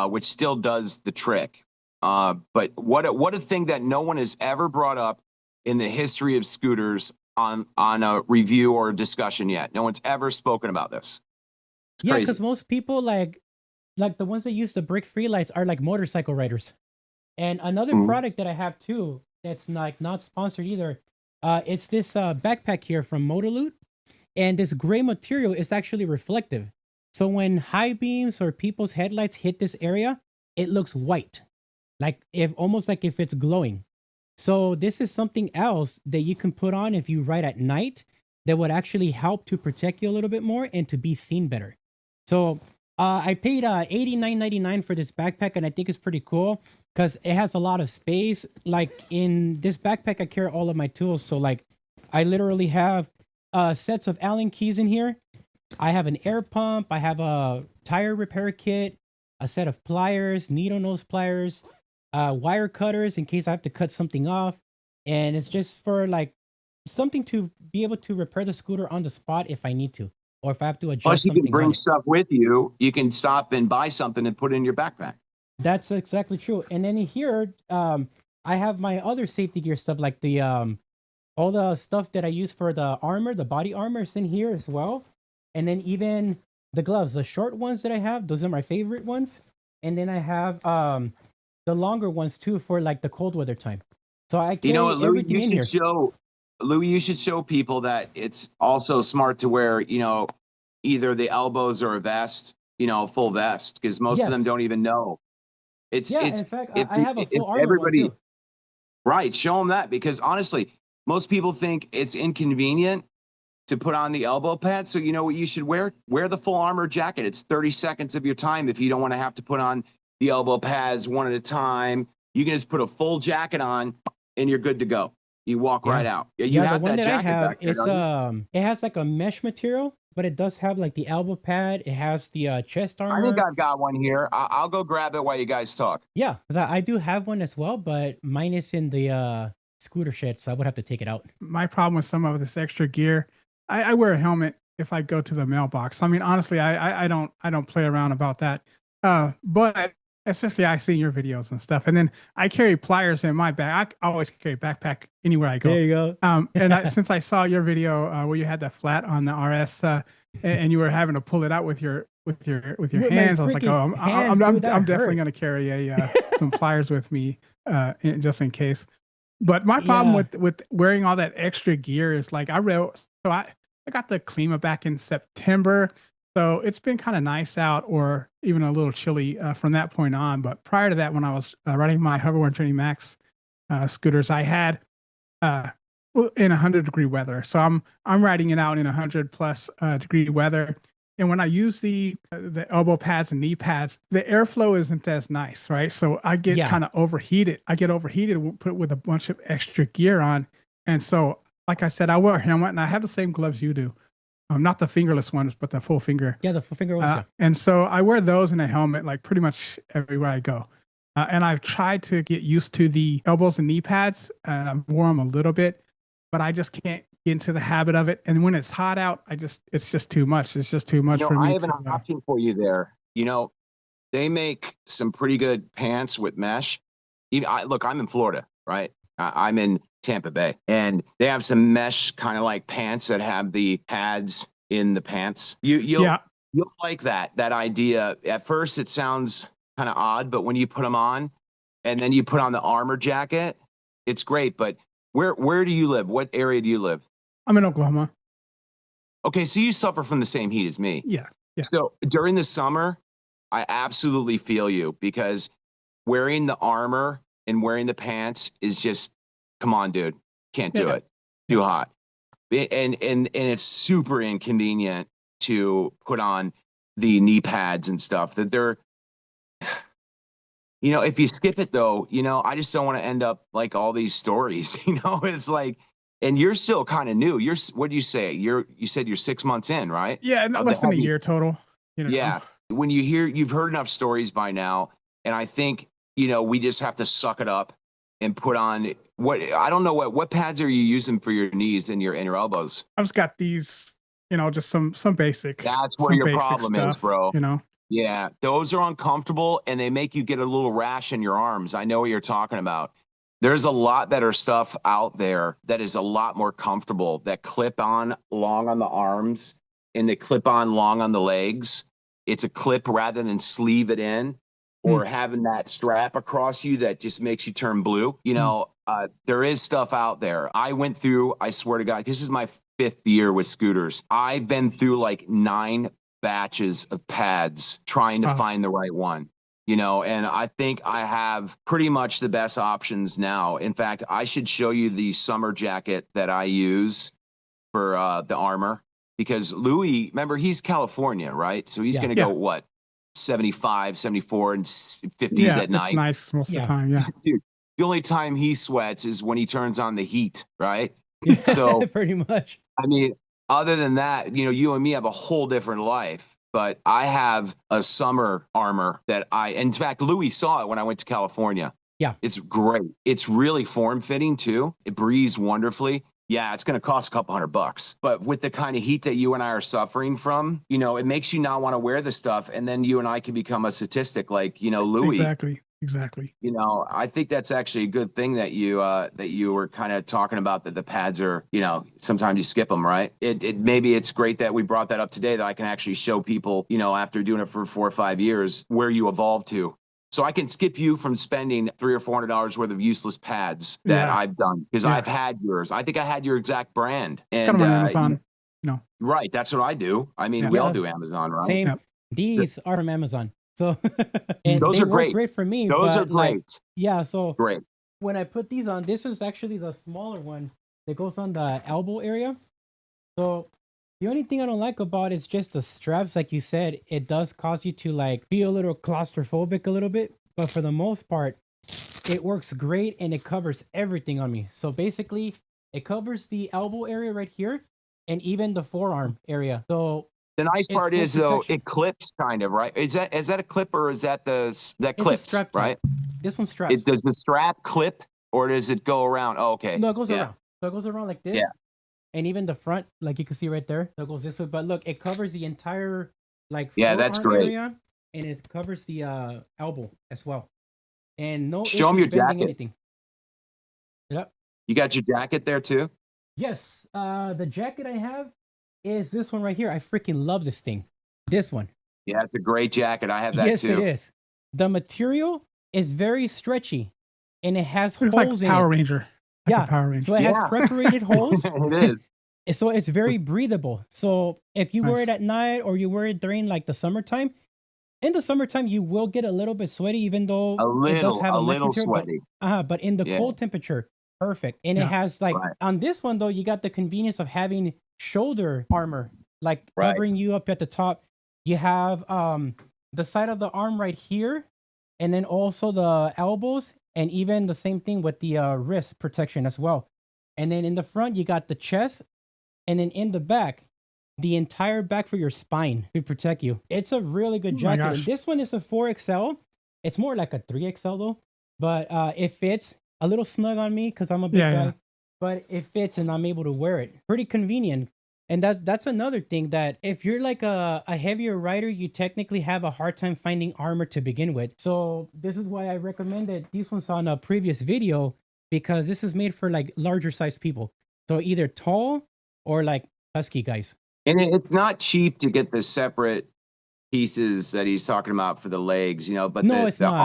which still does the trick. But what a thing that no one has ever brought up in the history of scooters on a review or discussion yet. No one's ever spoken about this. It's Yeah, crazy. because most people like the ones that use the brick free lights are like motorcycle riders. And another product that I have too, that's like not sponsored either, it's this backpack here from Motoloot. And this gray material is actually reflective. So when high beams or people's headlights hit this area, it looks white, like if almost like if it's glowing. So this is something else that you can put on if you ride at night that would actually help to protect you a little bit more and to be seen better. So I paid $89.99 for this backpack, and I think it's pretty cool because it has a lot of space. Like in this backpack, I carry all of my tools. So like I literally have sets of Allen keys in here. I have an air pump. I have a tire repair kit, a set of pliers, needle nose pliers, wire cutters in case I have to cut something off. And it's just for like something to be able to repair the scooter on the spot if I need to, or if I have to adjust Plus, you something can bring on it. stuff with you. You can stop and buy something and put it in your backpack. That's exactly true. And then here, I have my other safety gear stuff, like the all the stuff that I use for the armor, the body armor is in here as well. And then even the gloves, the short ones that I have, those are my favorite ones. And then I have the longer ones too for like the cold weather time. So I carry Louis, everything in here. Louis, you should show people that it's also smart to wear, either the elbows or a vest, full vest, because most of them don't even know. In fact, I have a full armor everybody, one too. Right, show them that, because honestly, most people think it's inconvenient to put on the elbow pad. So you know what you should wear? Wear the full armor jacket. It's 30 seconds of your time if you don't want to have to put on the elbow pads one at a time. You can just put a full jacket on and you're good to go. You walk right out. You have the one that that I jacket have back there, is don't you? it has like a mesh material, but it does have like the elbow pad. It has the chest I armor. think I've got one here. I'll go grab it while you guys talk. Yeah, because I do have one as well, but mine is in the scooter shed, so I would have to take it out. My problem with some of this extra gear, I wear a helmet if I go to the mailbox. I mean, honestly, I don't play around about that. But especially I see your videos and stuff, and then I carry pliers in my bag. I always carry a backpack anywhere I go. There you go. And since I saw your video where you had the flat on the RS, and you were having to pull it out with your with your With my hands. I was like, freaking oh, hands, dude, that I'm definitely hurt. gonna carry some pliers with me, just in case. But my problem Yeah. with wearing all that extra gear is like I got the Klima back in September, so it's been kind of nice out, or even a little chilly from that point on. But prior to that, when I was riding my Hover 120 Max scooters, I had uh, in 100-degree weather. So I'm riding it out in 100 plus degree weather. And when I use the elbow pads and knee pads, the airflow isn't as nice, right? So I get Yeah. kind of overheated. I get overheated put with a bunch of extra gear on. And so, like I said, I wear a helmet and I have the same gloves you do. Not the fingerless ones, but the full finger. Yeah, the full finger ones. Yeah. And so I wear those in a helmet like pretty much everywhere I go. And I've tried to get used to the elbows and knee pads, and I've worn them a little bit, but I just can't get into the habit of it. And when it's hot out, it's just too much. It's just too much for I me have an to. option for you there. They make some pretty good pants with mesh. Look, I'm in Florida, right? I'm in Tampa Bay, and they have some mesh kind of like pants that have the pads in the pants. You'll like that idea. At first, it sounds kind of odd, but when you put them on, and then you put on the armor jacket, it's great. But where do you live? What area do you live? I'm in Oklahoma. Okay, so you suffer from the same heat as me. Yeah. So during the summer, I absolutely feel you, because wearing the armor and wearing the pants is just, come on, dude, can't do it. Too hot. And it's super inconvenient to put on the knee pads and stuff that they're, if you skip it though, I just don't want to end up like all these stories, it's like, and you're still kind of new. What do you say? You said you're 6 months in, right? Yeah, not less than a year total. Yeah. When you've heard enough stories by now, and I think, we just have to suck it up and put on I don't know what pads are you using for your knees and your elbows? I've just got these, just some basic. That's where your problem is, bro. You know. Yeah, those are uncomfortable and they make you get a little rash in your arms. I know what you're talking about. There's a lot better stuff out there that is a lot more comfortable, that clip on long on the arms and they clip on long on the legs. It's a clip rather than sleeve it in or having that strap across you that just makes you turn blue. There is stuff out there. I swear to God, this is my 5th year with scooters. I've been through like 9 batches of pads trying to find the right one, and I think I have pretty much the best options now. In fact, I should show you the summer jacket that I use for the armor, because Louis, remember, he's California, right? So he's going to go what, 75, 74 and 50s at night. It's nice most of the time. Yeah. Dude, the only time he sweats is when he turns on the heat, right? So pretty much. I mean, other than that, you and me have a whole different life. But I have a summer armor that in fact, Louis saw it when I went to California. Yeah. It's great. It's really form-fitting too. It breathes wonderfully. Yeah, it's going to cost a couple $100, but with the kind of heat that you and I are suffering from, it makes you not want to wear the stuff. And then you and I can become a statistic like, Louis. Exactly. I think that's actually a good thing that you were kind of talking about, that the pads are, sometimes you skip them, right? Maybe it's great that we brought that up today, that I can actually show people, after doing it for 4 or 5 years, where you evolved to. So I can skip you from spending $300 or $400 worth of useless pads that I've done, because I've had yours. I think I had your exact brand. And got them on Amazon. Right, that's what I do. I mean, we all do Amazon, right? Same. Yep. These are from Amazon. So and those they are work great for me. Those but are great. So great. When I put these on, this is actually the smaller one that goes on the elbow area. So the only thing I don't like about it is just the straps. Like you said, it does cause you to like be a little claustrophobic a little bit. But for the most part, it works great and it covers everything on me. So basically, it covers the elbow area right here and even the forearm area. So the nice part is though, it clips kind of, right? Is that a clip, or is that that clips, strap right? This one straps. Does the strap clip or does it go around? Oh, okay. No, it goes around. So it goes around like this. Yeah. And even the front, like you can see right there, that goes this way. But look, it covers the entire that's great. area, and it covers the elbow as well. And no show them your jacket. Anything. Yep. You got your jacket there too? Yes. The jacket I have is this one right here. I freaking love this thing. This one. Yeah, it's a great jacket. I have that Yes, too. it is. The material is very stretchy, and it has It's holes like Power in it. Ranger. Like Yeah, a Power Ranger. so it has perforated holes. It is. So it's very breathable. So if you wear it Nice. at night or you wear it during like the summertime, in the summertime you will get a little bit sweaty, even though it does have A a mesh little material. sweaty. But in the Yeah. cold temperature, perfect. And it Yeah. has like Right. on this one though, you got the convenience of having shoulder armor, like Right. covering you up at the top. You have the side of the arm right here, and then also the elbows, and even the same thing with the wrist protection as well. And then in the front, you got the chest, and then in the back, the entire back for your spine to protect you. It's a really good Oh my jacket. And gosh. this one is a 4XL. It's more like a 3XL though, but it fits a little snug on me because I'm a big Yeah, guy. yeah. But it fits and I'm able to wear it. Pretty convenient. And that's another thing, that if you're like a heavier rider, you technically have a hard time finding armor to begin with. So this is why I recommended these ones on a previous video, because this is made for like larger sized people. So either tall or like husky guys. And it's not cheap to get the separate pieces that he's talking about for the legs, you know, but No, it's the not.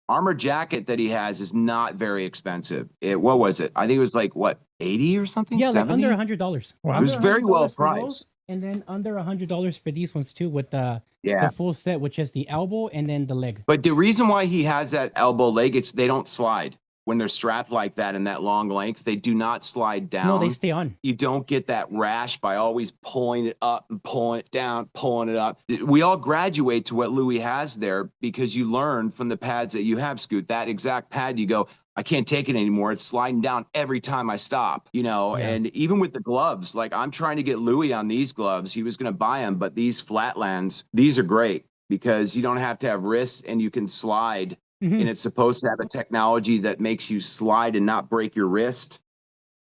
armor jacket that he has is not very expensive. What was it? I think it was like what, 80 or something? Yeah, like 70? under $100. Wow. It was Under very well $100 for those, priced. and then under $100 for these ones too, with the Yeah. full set, which is the elbow and then the leg. But the reason why he has that elbow leg, they don't slide. When they're strapped like that in that long length, they do not slide down. No, they stay on. You don't get that rash by always pulling it up and pulling it down, pulling it up. We all graduate to what Louis has there because you learn from the pads that you have, Scoot. That exact pad, you go, I can't take it anymore. It's sliding down every time I stop, you know. Yeah. And even with the gloves, like I'm trying to get Louis on these gloves. He was going to buy them, but these Flatlands, these are great because you don't have to have wrists and you can slide. And it's supposed to have a technology that makes you slide and not break your wrist,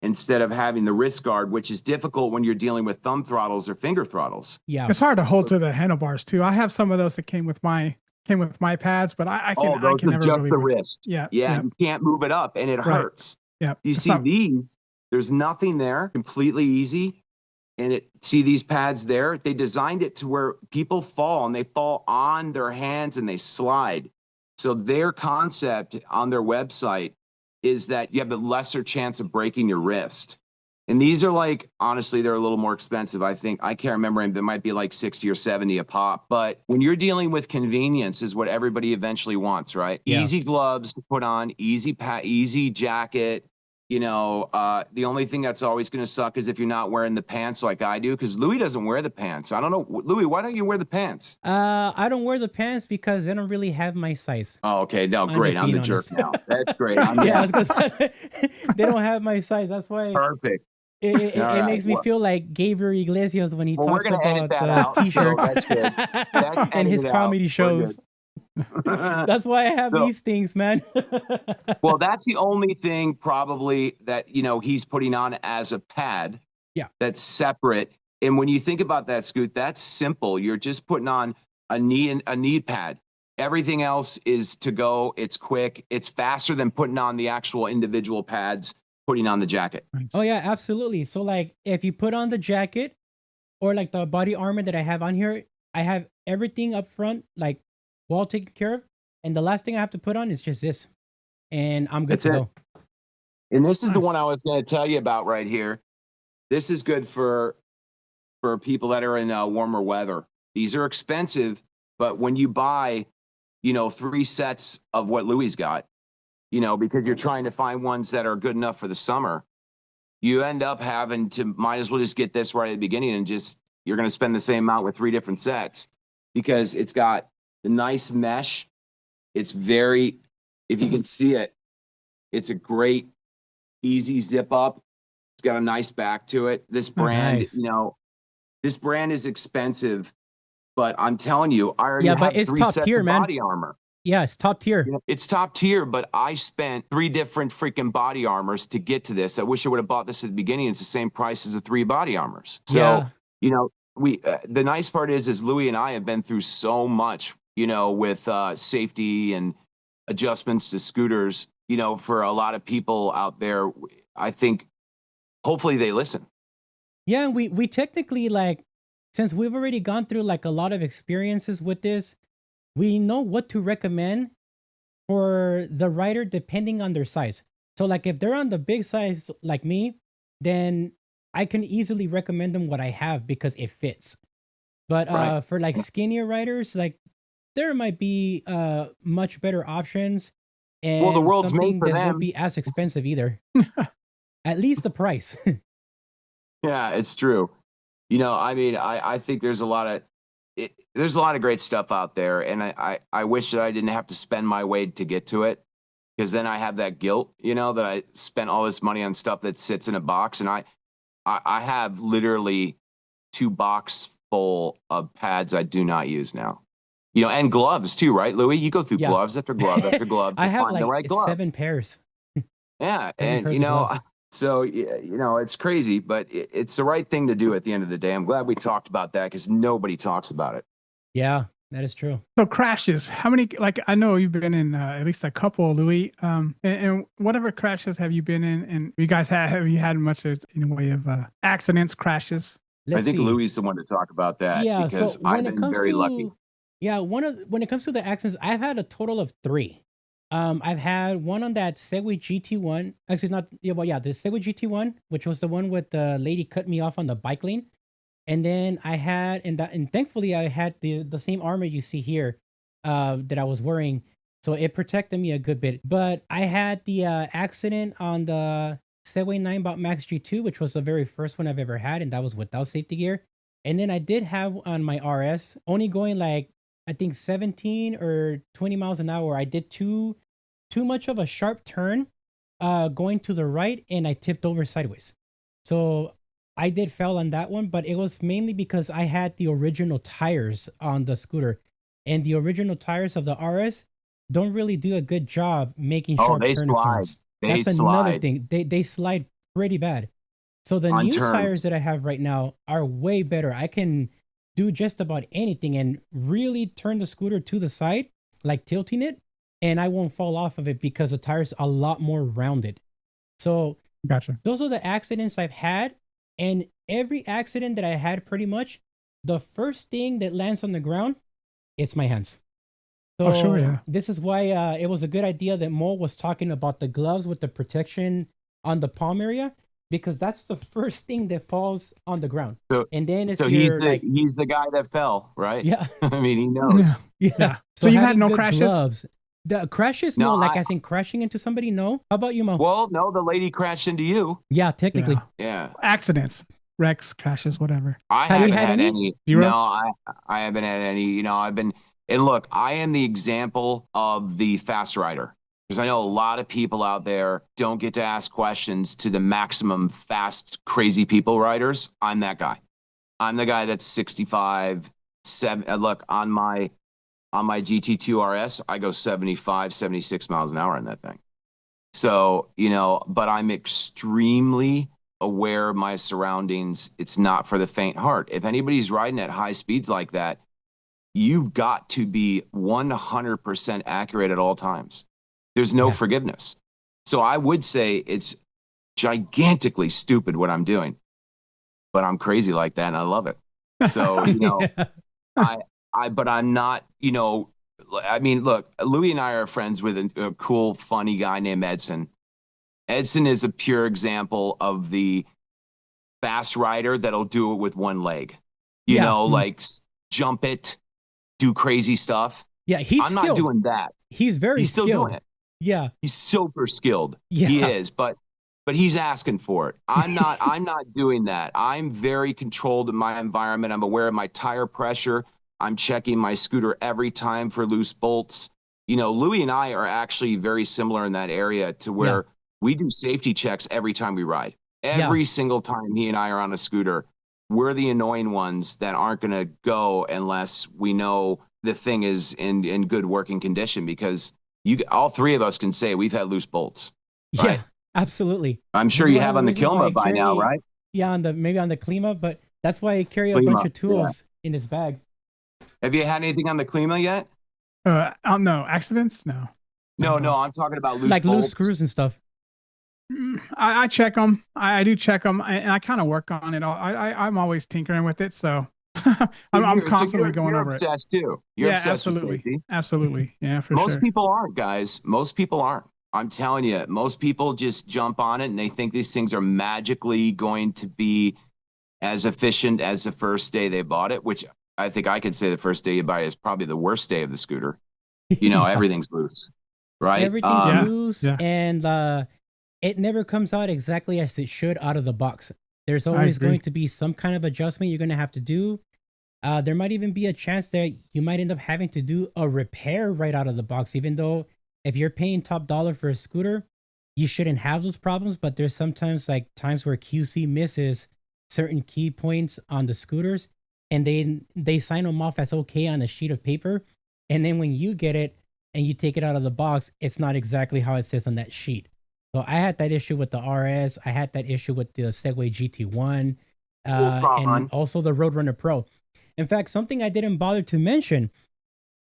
instead of having the wrist guard, which is difficult when you're dealing with thumb throttles or finger throttles. Yeah. It's hard to hold to the handlebars too. I have some of those that came with my pads, but I can never just really the wrist. Yeah. You can't move it up and it hurts. Yeah. You see these, there's nothing there, completely easy. And see these pads there, they designed it to where people fall and they fall on their hands and they slide. So their concept on their website is that you have a lesser chance of breaking your wrist. And these are like, honestly, they're a little more expensive. I think, I can't remember, they might be like 60 or 70 a pop. But when you're dealing with convenience is what everybody eventually wants, right? Yeah. Easy gloves to put on, easy jacket. You know, the only thing that's always going to suck is if you're not wearing the pants like I do, because Louis doesn't wear the pants. I don't know. Louis, why don't you wear the pants? I don't wear the pants because they don't really have my size. Oh, okay. No, great. I'm the jerk now. That's great. Yeah, they don't have my size. That's why. Perfect. It makes me feel like Gabriel Iglesias when he talks about the t-shirts and his comedy shows. That's why I have these things, man. Well, that's the only thing probably that, you know, he's putting on as a pad. Yeah. That's separate. And when you think about that, Scoot, that's simple. You're just putting on a knee pad. Everything else is to go. It's quick. It's faster than putting on the actual individual pads, putting on the jacket. Oh yeah, absolutely. So like if you put on the jacket or like the body armor that I have on here, I have everything up front, like well taken care of. And the last thing I have to put on is just this. And I'm good to go. And this is the one I was going to tell you about right here. This is good for people that are in warmer weather. These are expensive, but when you buy, you know, 3 sets of what Louis got, you know, because you're trying to find ones that are good enough for the summer, you end up having to, might as well just get this right at the beginning and just, you're going to spend the same amount with 3 different sets because it's got the nice mesh. It's very, if you can see it, it's a great, easy zip up. It's got a nice back to it. This brand, you know, this brand is expensive, but I'm telling you, I already have it's 3 top sets tier, of man. body armor. Yeah, it's top tier. You know, it's top tier, but I spent 3 different freaking body armors to get to this. I wish I would have bought this at the beginning. It's the same price as the 3 body armors. So, you know, the nice part is Louis and I have been through so much, you know, with safety and adjustments to scooters, you know, for a lot of people out there. I think hopefully they listen. Yeah, we technically like since we've already gone through like a lot of experiences with this, we know what to recommend for the rider depending on their size. So like if they're on the big size like me, then I can easily recommend them what I have because it fits. But for like skinnier riders, like there might be much better options and Well, the world's made something for that them. won't be as expensive either. At least the price. Yeah, it's true. You know, I mean, I think there's a lot of great stuff out there, and I wish that I didn't have to spend my way to get to it, because then I have that guilt, you know, that I spent all this money on stuff that sits in a box, and I have literally 2 box full of pads I do not use now. You know, and gloves too, right, Louis? You go through Yeah. gloves after glove after glove to I have find like the right glove. 7 pairs. Yeah, 7 and pairs you of know, gloves. so you know, it's crazy, but it's the right thing to do at the end of the day. I'm glad we talked about that because nobody talks about it. Yeah, that is true. So crashes, how many, like, I know you've been in at least a couple, Louis, and whatever crashes have you been in, and you guys have you had much in the way of accidents, crashes? I think See. Louis is the one to talk about that Yeah, because so I've when it been comes very lucky. to when it comes to the accidents, I've had a total of 3. I've had one on that Segway GT1. Actually, not yeah, well, yeah, the Segway GT1, which was the one with the lady cut me off on the bike lane. And then I had, and thankfully I had the same armor you see here, that I was wearing, so it protected me a good bit. But I had the accident on the Segway 9bot Max G2, which was the very first one I've ever had, and that was without safety gear. And then I did have on my RS, only going like I think 17 or 20 miles an hour. I did too much of a sharp turn, going to the right, and I tipped over sideways. So I did fell on that one, but it was mainly because I had the original tires on the scooter, and the original tires of the RS don't really do a good job making sharp they turn slide. corners. They That's another slide thing. They slide pretty bad. So the on new turns. tires that I have right now are way better. I can do just about anything and really turn the scooter to the side, like tilting it, and I won't fall off of it because the tire's a lot more rounded. So Gotcha. those are the accidents I've had. And every accident that I had, pretty much, the first thing that lands on the ground, it's my hands. So Oh, sure, yeah. this is why it was a good idea that Mo was talking about the gloves with the protection on the palm area, because that's the first thing that falls on the ground. So, and then it's so he's the guy that fell, right? Yeah. I mean, he knows. Yeah. So you had having no good crashes? gloves. The crashes, No, no, like as in crashing into somebody, no. How about you, Mo? Well, no, the lady crashed into you. Yeah, technically. Yeah. Accidents, wrecks, crashes, whatever. I Have you haven't had had any? any. Zero? No, I haven't had any. You know, and look, I am the example of the fast rider, because I know a lot of people out there don't get to ask questions to the maximum fast, crazy people riders. I'm that guy. I'm the guy that's 65, 7. Look, on my GT2 RS, I go 75, 76 miles an hour in that thing. So, you know, but I'm extremely aware of my surroundings. It's not for the faint heart. If anybody's riding at high speeds like that, you've got to be 100% accurate at all times. There's no forgiveness. So I would say it's gigantically stupid what I'm doing, but I'm crazy like that and I love it. So, you know, but I'm not, you know, I mean, look, Louis and I are friends with a cool, funny guy named Edson. Edson is a pure example of the fast rider that'll do it with one leg. You know, like jump it, do crazy stuff. Yeah, I'm not doing that. He's still skilled. doing it. Yeah. He's super skilled. Yeah. He is, but he's asking for it. I'm not doing that. I'm very controlled in my environment. I'm aware of my tire pressure. I'm checking my scooter every time for loose bolts. You know, Louis and I are actually very similar in that area, to where we do safety checks every time we ride. Every single time he and I are on a scooter, we're the annoying ones that aren't going to go unless we know the thing is in good working condition, because all 3 of us can say we've had loose bolts. Right? Yeah, absolutely. I'm sure you have on the Kilma by now, right? Yeah, maybe on the Klima, but that's why I carry a bunch of tools in his bag. Have you had anything on the Klima yet? No accidents. No. No, I'm talking about loose like bolts. loose screws and stuff. I check them. I do check them, and I kind of work on it. I'm always tinkering with it. So I'm constantly going you're over it. obsessed too. You're Yeah, obsessed with absolutely. safety. Absolutely. Yeah, for Most sure. people aren't, guys. Most people aren't. I'm telling you, most people just jump on it and they think these things are magically going to be as efficient as the first day they bought it, which I think I could say the first day you buy it is probably the worst day of the scooter. You know, Yeah. everything's loose, right? Everything's Yeah. loose, Yeah. and it never comes out exactly as it should out of the box. There's I always agree. going to be some kind of adjustment you're going to have to do. There might even be a chance that you might end up having to do a repair right out of the box, even though if you're paying top dollar for a scooter, you shouldn't have those problems. But there's sometimes like times where QC misses certain key points on the scooters, and they sign them off as okay on a sheet of paper, and then when you get it and you take it out of the box, it's not exactly how it says on that sheet. So I had that issue with the RS. I had that issue with the Segway GT1, and also the Roadrunner Pro. In fact, something I didn't bother to mention,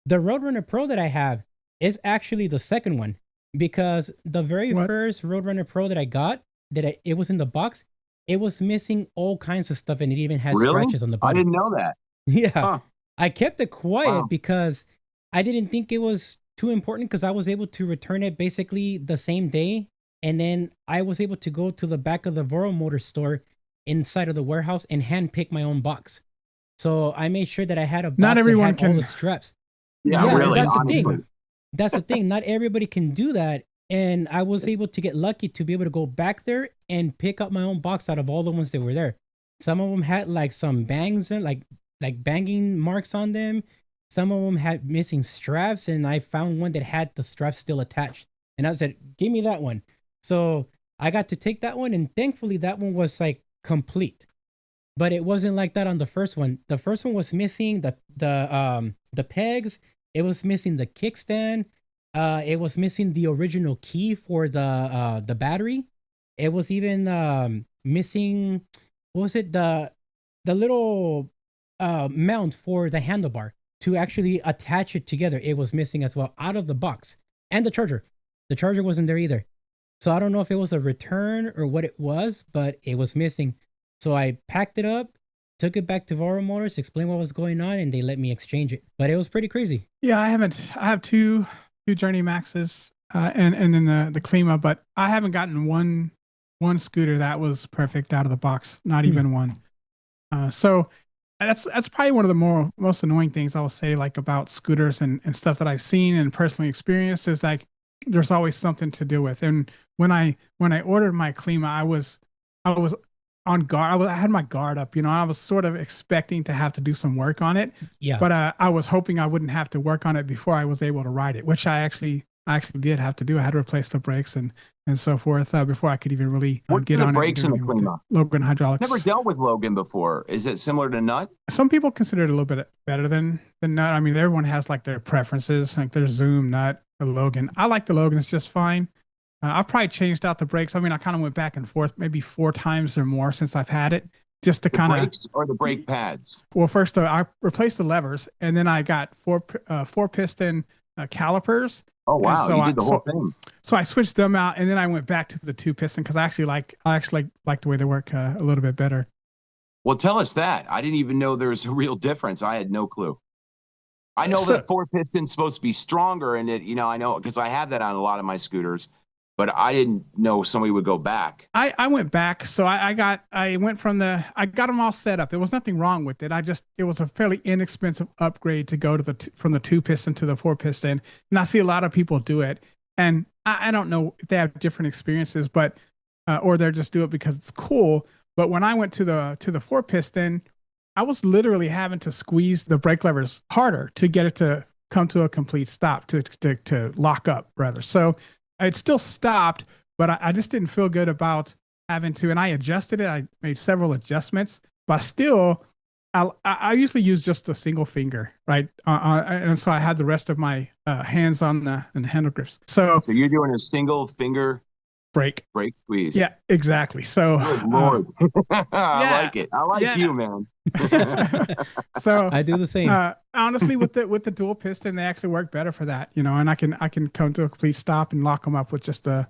the Roadrunner Pro that I have is actually the second one, because the very first Roadrunner Pro that I got, it was in the box, it was missing all kinds of stuff, and it even has scratches on the bottom. I didn't know that. Yeah. Huh. I kept it quiet because I didn't think it was too important, because I was able to return it basically the same day. And then I was able to go to the back of the Voro Motor store inside of the warehouse and hand pick my own box. So I made sure that I had a box Not everyone that had can. all the straps. Yeah, really. That's Honestly. the thing. That's the thing. Not everybody can do that. And I was able to get lucky to be able to go back there and pick up my own box out of all the ones that were there. Some of them had like some bangs and like banging marks on them. Some of them had missing straps, and I found one that had the straps still attached. And I said, "Give me that one." So I got to take that one, and thankfully that one was like complete. But it wasn't like that on the first one. The first one was missing the pegs. It was missing the kickstand. It was missing the original key for the battery. It was even missing, what was it, the little mount for the handlebar to actually attach it together. It was missing as well out of the box. And the charger. The charger wasn't there either. So I don't know if it was a return or what it was, but it was missing. So I packed it up, took it back to Voro Motors, explained what was going on, and they let me exchange it. But it was pretty crazy. Yeah, I have two Journey Maxes and then the Klima, but I haven't gotten one scooter that was perfect out of the box, not even one. So that's probably one of the most annoying things I will say, like, about scooters and stuff that I've seen and personally experienced, is like there's always something to deal with. And when I ordered my Klima, I was on guard. I had my guard up, I was sort of expecting to have to do some work on it. Yeah. But I was hoping I wouldn't have to work on it before I was able to ride it, which I actually did have to do. I had to replace the brakes and so forth before I could even really get on it. What brakes in the Klima? Logan Hydraulics. Never dealt with Logan before. Is it similar to Nut? Some people consider it a little bit better than Nut. I mean, everyone has like their preferences, like their Zoom, Nut, the Logan. I like the Logan. It's just fine. I've probably changed out the brakes. I mean, I kind of went back and forth maybe 4 times or more since I've had it, just to kind of. Brakes or the brake pads? Well, first I replaced the levers, and then I got four piston calipers. Oh wow! So you did the whole thing. So I switched them out, and then I went back to the 2 piston because I actually like the way they work a little bit better. Well, tell us that. I didn't even know there was a real difference. I had no clue. I know that 4 piston's supposed to be stronger, and I know because I have that on a lot of my scooters. But I didn't know somebody would go back. I went back, so I got them all set up. There was nothing wrong with it. It was a fairly inexpensive upgrade to go to from the 2 piston to the 4 piston, and I see a lot of people do it. And I don't know if they have different experiences, but or they just do it because it's cool. But when I went to the 4 piston, I was literally having to squeeze the brake levers harder to get it to come to a complete stop, to lock up rather. So it still stopped, but I just didn't feel good about having to, and I adjusted it. I made several adjustments, but still, I usually use just a single finger, right? And so I had the rest of my hands on the handle grips. So you're doing a single finger brake squeeze. Yeah, exactly. So good Lord. I like it. I like you, man. So I do the same. Honestly, with the dual piston, they actually work better for that, and I can come to a complete stop and lock them up with just a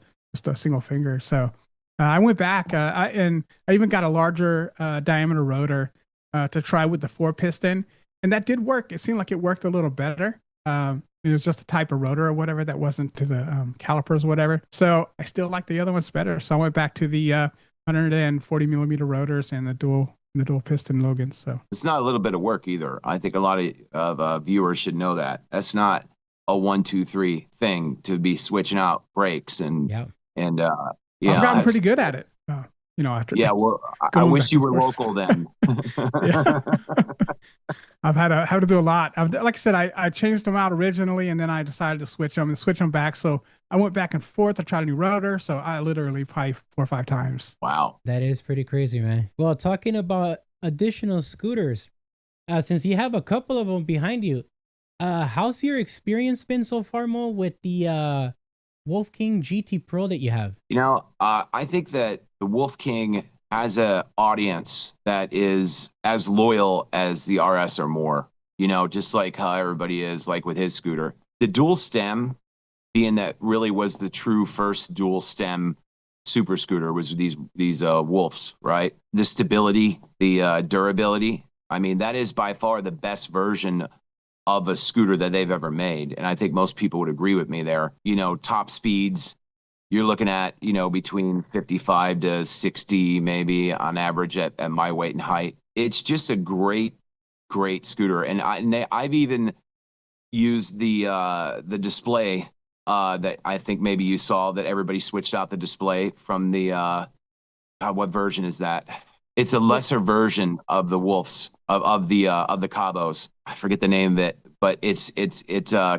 single finger. So I went back and I even got a larger diameter rotor to try with the 4-piston, and that did work. It seemed like it worked a little better. It was just a type of rotor or whatever that wasn't to the calipers or whatever. So I still like the other ones better. So I went back to the 140 millimeter rotors and the dual piston Logans. So it's not a little bit of work either. I think a lot of viewers should know that that's not a 1, 2, 3 thing to be switching out brakes and Yeah. Yeah, I've gotten pretty good at it. After well, I wish you were local then. Yeah. I've had to do a lot. Like I said, I changed them out originally, and then I decided to switch them back. So I went back and forth. I tried a new rotor. So I literally probably 4 or 5 times. Wow, that is pretty crazy, man. Well, talking about additional scooters, since you have a couple of them behind you, how's your experience been so far, Mo, with the Wolf King GT Pro that you have? I think that the Wolf King has a audience that is as loyal as the RS or more, just like how everybody is like with his scooter. The dual stem being that really was the true first dual stem super scooter was these Wolves, right? The stability, the durability. I mean, that is by far the best version of a scooter that they've ever made. And I think most people would agree with me there. Top speeds, you're looking at, between 55 to 60, maybe on average at my weight and height. It's just a great, great scooter. And I've even used the display that I think maybe you saw that everybody switched out the display from the, what version is that? It's a lesser version of the Wolves of the Cabos. I forget the name of it, but it's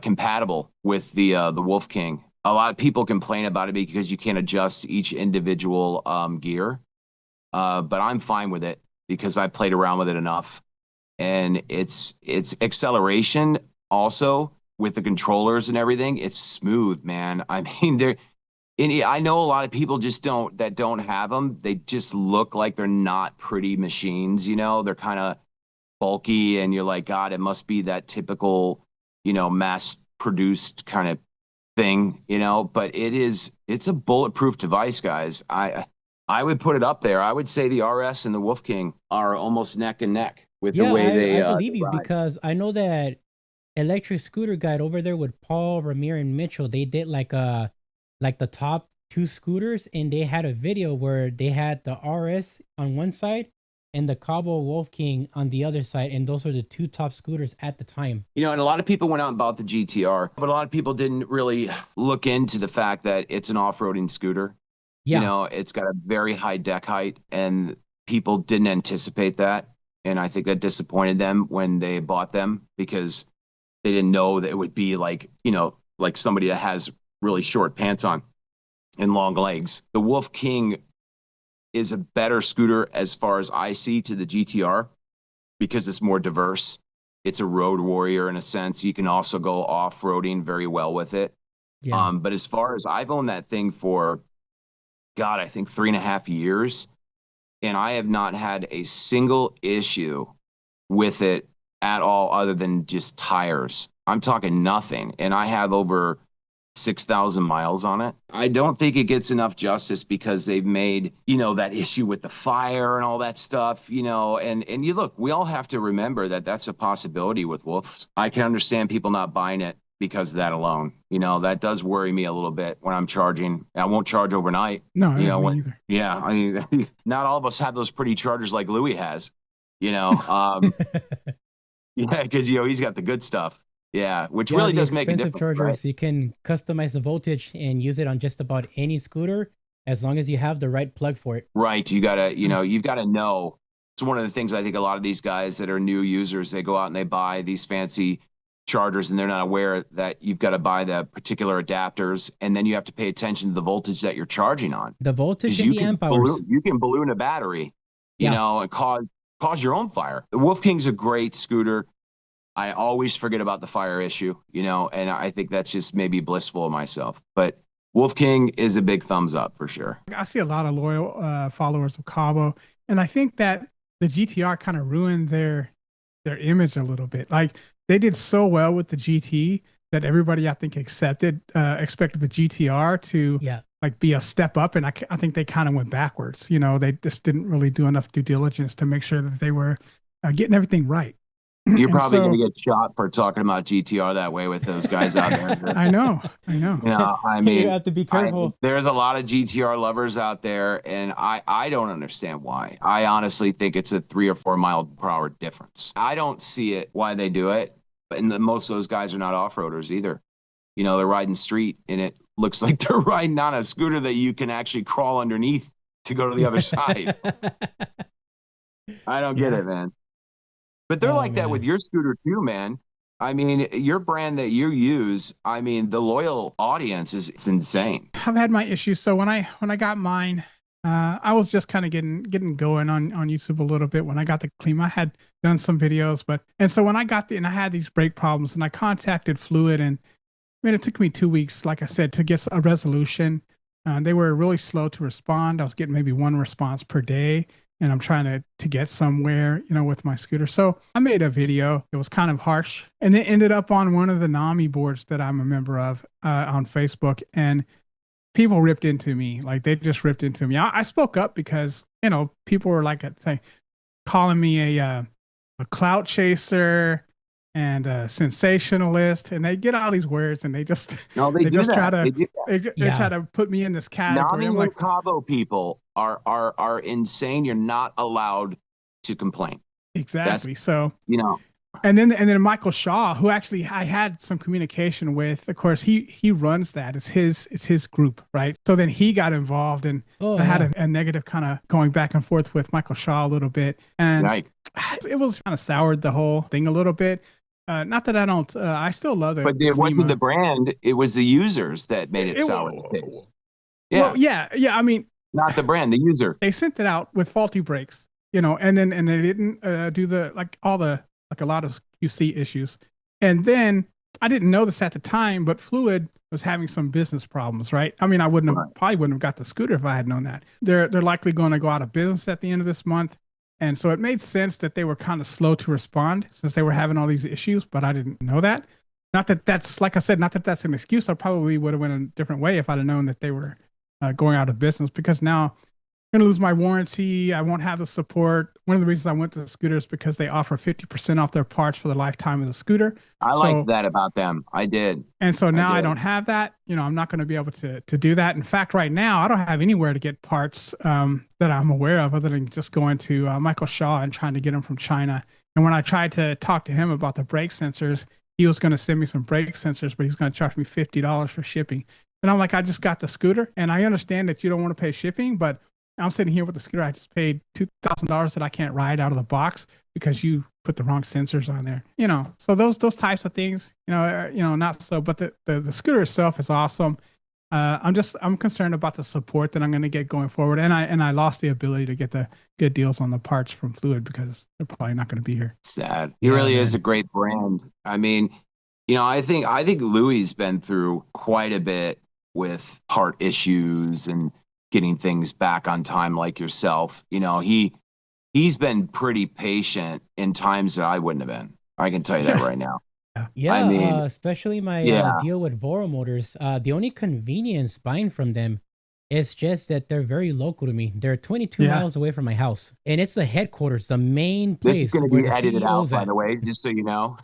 compatible with the Wolf King. A lot of people complain about it because you can't adjust each individual gear, but I'm fine with it because I played around with it enough, and it's acceleration also with the controllers and everything. It's smooth, man. I mean, I know a lot of people just don't have them. They just look like they're not pretty machines. They're kind of bulky, and you're like, God, it must be that typical, mass produced kind of thing, but it's a bulletproof device, guys. I would put it up there. I would say the RS and the Wolf King are almost neck and neck with the way they I believe you ride. Because I know that Electric Scooter Guide over there with Paul, Ramir, and Mitchell, they did like the top 2 scooters, and they had a video where they had the RS on one side and the Cabo Wolf King on the other side, and those were the 2 top scooters at the time. And a lot of people went out and bought the GTR, but a lot of people didn't really look into the fact that it's an off-roading scooter. Yeah. It's got a very high deck height, and people didn't anticipate that. And I think that disappointed them when they bought them because they didn't know that it would be like somebody that has really short pants on and long legs. The Wolf King is a better scooter as far as I see to the GTR because it's more diverse. It's a road warrior in a sense. You can also go off-roading very well with it. Yeah. But as far as I've owned that thing for, God, I think 3.5 years, and I have not had a single issue with it at all other than just tires. I'm talking nothing. And I have over 6,000 miles on it. I don't think it gets enough justice because they've made, that issue with the fire and all that stuff, and you look, we all have to remember that that's a possibility with Wolves. I can understand people not buying it because of that alone. That does worry me a little bit when I'm charging. I won't charge overnight. No, yeah. I mean, not all of us have those pretty chargers like Louis has, yeah, because, he's got the good stuff. Yeah, which really does make a difference. Chargers, right? You can customize the voltage and use it on just about any scooter as long as you have the right plug for it. Right. You gotta, you've got to know. It's one of the things I think a lot of these guys that are new users, they go out and they buy these fancy chargers and they're not aware that you've got to buy the particular adapters, and then you have to pay attention to the voltage that you're charging on. The voltage and the amp hours. You can balloon a battery, and cause your own fire. The Wolf King's a great scooter. I always forget about the fire issue, and I think that's just maybe blissful of myself. But Wolf King is a big thumbs up for sure. I see a lot of loyal followers of Cabo, and I think that the GTR kind of ruined their image a little bit. Like, they did so well with the GT that everybody, I think, expected the GTR to be a step up, and I think they kind of went backwards. They just didn't really do enough due diligence to make sure that they were getting everything right. You're probably going to get shot for talking about GTR that way with those guys out there. I know. You know, I mean, you have to be careful. There's a lot of GTR lovers out there, and I don't understand why. I honestly think it's a 3 or 4 mile per hour difference. I don't see it why they do it, and most of those guys are not off-roaders either. You know, they're riding street, and it looks like they're riding on a scooter that you can actually crawl underneath to go to the other side. I don't get it, man. But they're like that with your scooter too, man. I mean, your brand that you use, I mean, the loyal audience it's insane. I've had my issues. So when I got mine, I was just kind of getting going on YouTube a little bit when I got the Clean. I had done some videos, and so when I got and I had these brake problems, and I contacted Fluid, and I mean, it took me 2 weeks, like I said, to get a resolution. They were really slow to respond. I was getting maybe 1 response per day. And I'm trying to get somewhere, you know, with my scooter. So I made a video. It was kind of harsh. And it ended up on one of the NAMI boards that I'm a member of on Facebook. And people ripped into me. Like, they just ripped into me. I spoke up because, you know, people were like, calling me a clout chaser and a sensationalist. And they get all these words, and they just, they try to put me in this category. NAMI and Cabo people are insane. You're not allowed to complain. Exactly. So, you know, and then Michael Shaw, who actually I had some communication with, of course, he runs that. It's his group, right? So then he got involved, and I had a negative kind of going back and forth with Michael Shaw a little bit. And it was kind of soured the whole thing a little bit. Not that I don't, I still love it. But it wasn't the brand, it was the users that made it sour the taste. Yeah. Well, yeah. I mean, not the brand, the user. They sent it out with faulty brakes, you know, and they didn't do a lot of QC issues. And then I didn't know this at the time, but Fluid was having some business problems, right? I mean, I probably wouldn't have got the scooter if I had known that. They're likely going to go out of business at the end of this month. And so it made sense that they were kind of slow to respond since they were having all these issues, but I didn't know that. Not that that's, like I said, not that that's an excuse. I probably would have went a different way if I'd have known that they were going out of business, because now I'm going to lose my warranty. I won't have the support. One of the reasons I went to the scooter is because they offer 50% off their parts for the lifetime of the scooter. I liked that about them. I did. And so now I don't have that. You know, I'm not going to be able to do that. In fact, right now, I don't have anywhere to get parts that I'm aware of other than just going to Michael Shaw and trying to get them from China. And when I tried to talk to him about the brake sensors, he was going to send me some brake sensors, but he's going to charge me $50 for shipping. And I'm like, I just got the scooter, and I understand that you don't want to pay shipping, but I'm sitting here with the scooter. I just paid $2,000 that I can't ride out of the box because you put the wrong sensors on there. You know, so those types of things, not so. But the scooter itself is awesome. I'm concerned about the support that I'm going to get going forward, and I lost the ability to get the good deals on the parts from Fluid because they're probably not going to be here. Sad. It really is a great brand. I mean, you know, I think Louis been through quite a bit with part issues and getting things back on time, like yourself. You know, he's been pretty patient in times that I wouldn't have been. I can tell you that right now. Yeah, I mean, especially my deal with Voro Motors. The only convenience buying from them is just that they're very local to me. They're 22 miles away from my house, and it's the headquarters, the main place. This is going to be edited out, by the way, just so you know.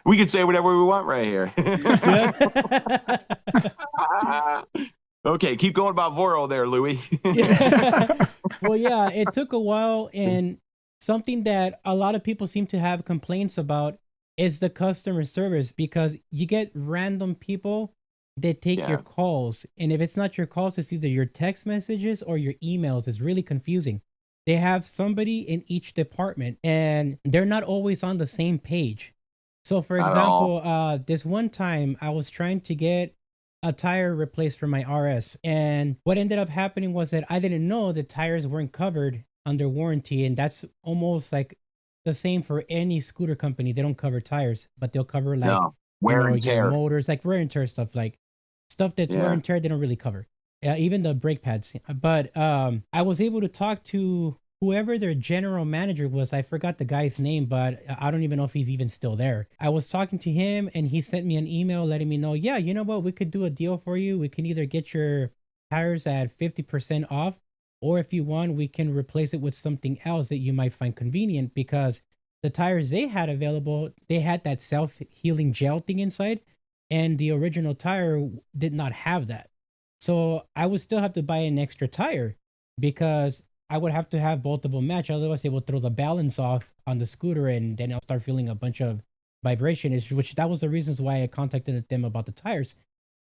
We can say whatever we want right here. Okay, keep going about Voro there, Louis. Well, yeah, it took a while, and something that a lot of people seem to have complaints about is the customer service, because you get random people that take your calls, and if it's not your calls, it's either your text messages or your emails. It's really confusing. They have somebody in each department, and they're not always on the same page. So, for example, this one time I was trying to get a tire replaced for my RS, and what ended up happening was that I didn't know the tires weren't covered under warranty, and that's almost like the same for any scooter company. They don't cover tires, but they'll cover like wear and tear motors, like wear and tear stuff, like stuff that's wear and tear. They don't really cover. Even the brake pads. But I was able to talk to whoever their general manager was. I forgot the guy's name, but I don't even know if he's even still there. I was talking to him, and he sent me an email letting me know, yeah, you know what, we could do a deal for you. We can either get your tires at 50% off, or if you want, we can replace it with something else that you might find convenient, because the tires they had available, they had that self-healing gel thing inside, and the original tire did not have that. So I would still have to buy an extra tire because I would have to have both of them match. Otherwise, it will throw the balance off on the scooter, and then I'll start feeling a bunch of vibration issues, which that was the reasons why I contacted them about the tires.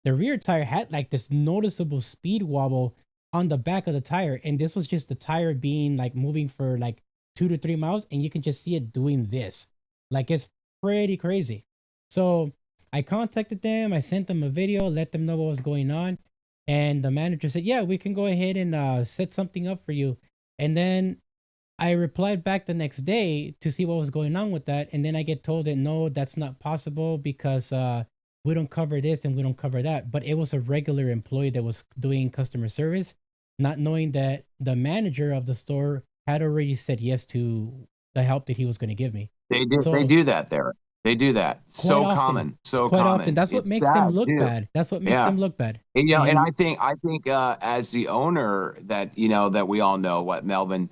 The rear tire had like this noticeable speed wobble on the back of the tire, and this was just the tire being like moving for like 2 to 3 miles, and you can just see it doing this. Like, it's pretty crazy. So I contacted them, I sent them a video, let them know what was going on, and the manager said, yeah, we can go ahead and set something up for you. And then I replied back the next day to see what was going on with that, and then I get told that no, that's not possible because we don't cover this and we don't cover that. But it was a regular employee that was doing customer service, not knowing that the manager of the store had already said yes to the help that he was going to give me. They do. So They do that there. They do that. So often, common. So quite common. often. That's what It's makes them sad look too. bad. That's what makes Yeah. them look bad. And, you know, and And I think as the owner that, you know, that we all know what Melvin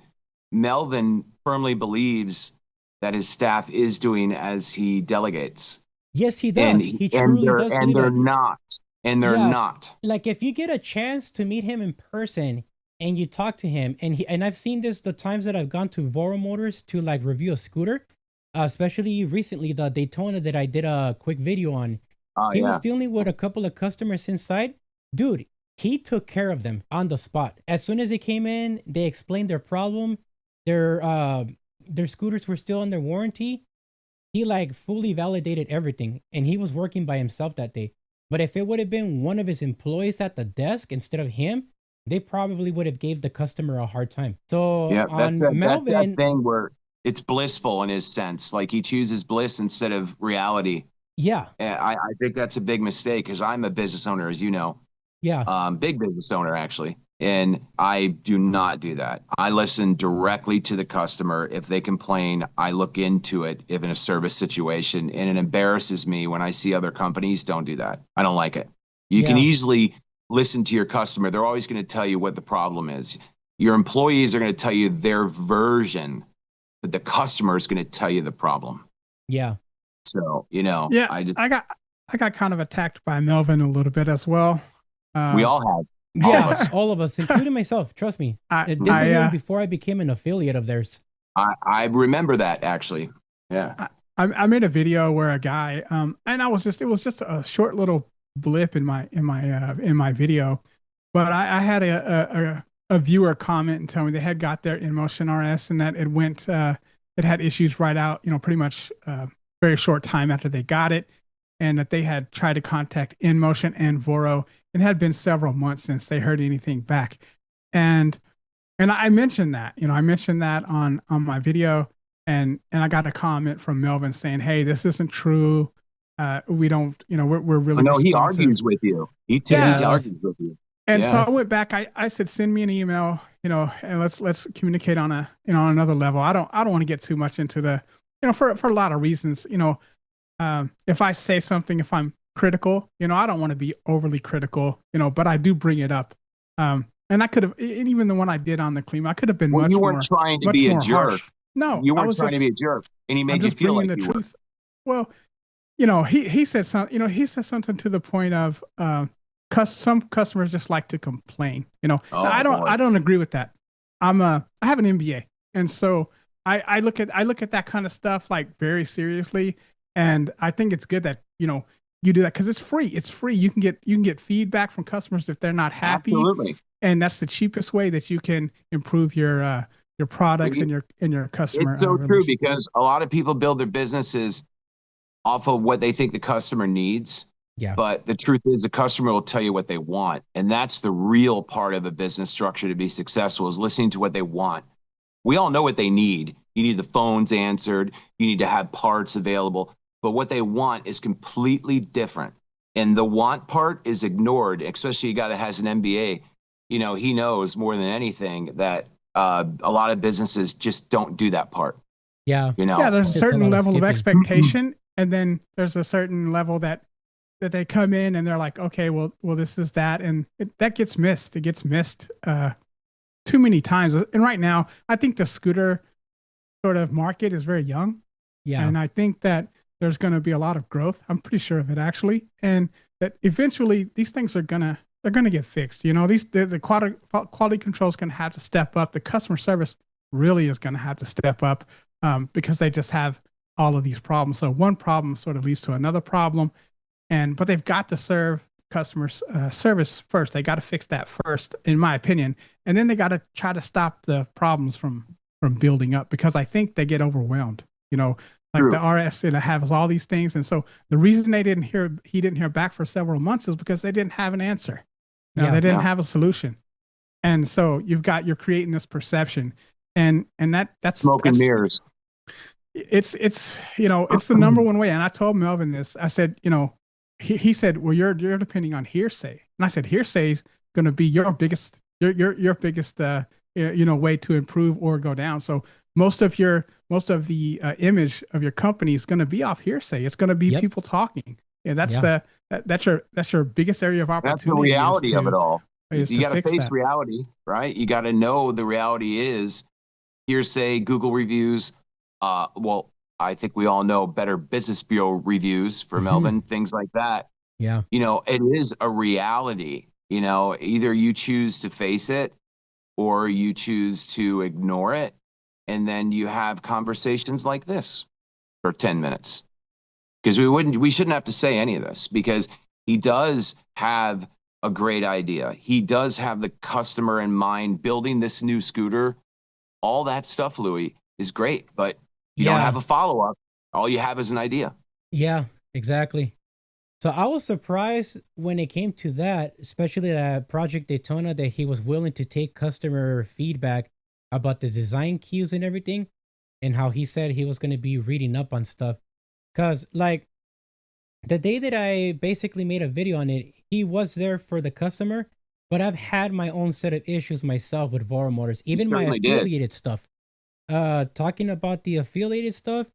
firmly believes that his staff is doing as he delegates. yes, he And does. He truly does and believe they're that. not. And they're Yeah, not. like if you get a chance to meet him in person and you talk to him, and I've seen this the times that I've gone to Voro Motors to like review a scooter, especially recently the Daytona that I did a quick video on. Oh He was yeah. dealing with a couple of customers inside. Dude, he took care of them on the spot. As soon as they came in, they explained their problem. Their scooters were still under warranty. He like fully validated everything, and he was working by himself that day. But if it would have been one of his employees at the desk instead of him, they probably would have gave the customer a hard time. So Yeah, on that's that Melvin, thing where it's blissful in his sense. Like he chooses bliss instead of reality. yeah, And I think that's a big mistake because I'm a business owner, as you know, yeah, big business owner actually. And I do not do that. I listen directly to the customer. If they complain, I look into it if in a service situation, and it embarrasses me when I see other companies don't do that. I don't like it. You can yeah, easily listen to your customer. They're always going to tell you what the problem is. Your employees are going to tell you their version, but the customer is going to tell you the problem. yeah. So, you know, Yeah, I I got kind of attacked by Melvin a little bit as well. we Uh, all have. Yeah, all of us, including myself. Trust me. I This was I even before I became an affiliate of theirs. I remember that actually. Yeah. I made a video where a guy and it was just a short little blip in my video, but I had a viewer comment and tell me they had got their InMotion RS and that it had issues right out, you know, pretty much very short time after they got it, and that they had tried to contact InMotion and Voro. It had been several months since they heard anything back, and I mentioned that, you know, I mentioned that on my video, and I got a comment from Melvin saying, "Hey, this isn't true. We don't, you know, we're really No, he responsive." argues with you. He Yeah, argues with you. and so Yeah. I went back. I said, "Send me an email, you know, and let's communicate on a, you know, on another level." I don't want to get too much into the, you know, for a lot of reasons, you know. If I say something, if I'm critical, you know, I don't want to be overly critical, you know, but I do bring it up. And I could have, and even the one I did on the clean, I could have been Well, much you more, weren't trying to much be a more jerk. harsh. No, You I weren't was trying to just, be a jerk, and he I'm made you just feel bringing like the you were. truth. Well, you know, he said something, you know, he said something to the point of, some customers just like to complain, you know. Oh boy. I don't agree with that. I have an MBA. And so I look at that kind of stuff like very seriously. And I think it's good that, you know, you do that because it's free. It's free. You can get feedback from customers if they're not happy. Absolutely. And that's the cheapest way that you can improve your products and your customer. It's so true because a lot of people build their businesses off of what they think the customer needs. Yeah. But the truth is the customer will tell you what they want. And that's the real part of a business structure to be successful, is listening to what they want. We all know what they need. You need the phones answered. You need to have parts available. But what they want is completely different. And the want part is ignored, especially a guy that has an MBA. You know, he knows more than anything that a lot of businesses just don't do that part. Yeah. You know, Yeah, there's a It's a certain lot of level of skipping. expectation, and then there's a certain level that they come in and they're like, okay, well, this is that, and that gets missed. It gets missed too many times. And right now, I think the scooter sort of market is very young. Yeah. And I think that there's going to be a lot of growth. I'm pretty sure of it actually. And that eventually these things are they're going to get fixed. You know, the quality control is going to have to step up. The customer service really is going to have to step up because they just have all of these problems. So one problem sort of leads to another problem. But they've got to serve customers service first. They got to fix that first, in my opinion. And then they got to try to stop the problems from building up, because I think they get overwhelmed. You know, like True. the RS, it has all these things. And so the reason he didn't hear back for several months is because they didn't have an answer. You know, they didn't have a solution. And so you're creating this perception, and that's smoke and mirrors. It's you know, it's the number one way. And I told Melvin this. I said, you know, he said, well, you're depending on hearsay. And I said, hearsay is going to be your biggest you know, way to improve or go down. So most of the image of your company is going to be off hearsay. It's going to be people talking. And that's your biggest area of opportunity. That's the reality of it all. You got to face that. reality, right? You got to know the reality is hearsay, Google reviews. Well, I think we all know Better Business Bureau reviews for Melvin, things like that. Yeah. You know, it is a reality. You know, either you choose to face it or you choose to ignore it. And then you have conversations like this for 10 minutes. Because we shouldn't have to say any of this, because he does have a great idea. He does have the customer in mind, building this new scooter. All that stuff, Louis, is great, but you don't have a follow-up. All you have is an idea. Yeah, exactly. So I was surprised when it came to that, especially that Project Daytona, that he was willing to take customer feedback about the design cues and everything, and how he said he was going to be reading up on stuff. Because, like, the day that I basically made a video on it, he was there for the customer, but I've had my own set of issues myself with Voro Motors, even my affiliated stuff. Talking about the affiliated stuff,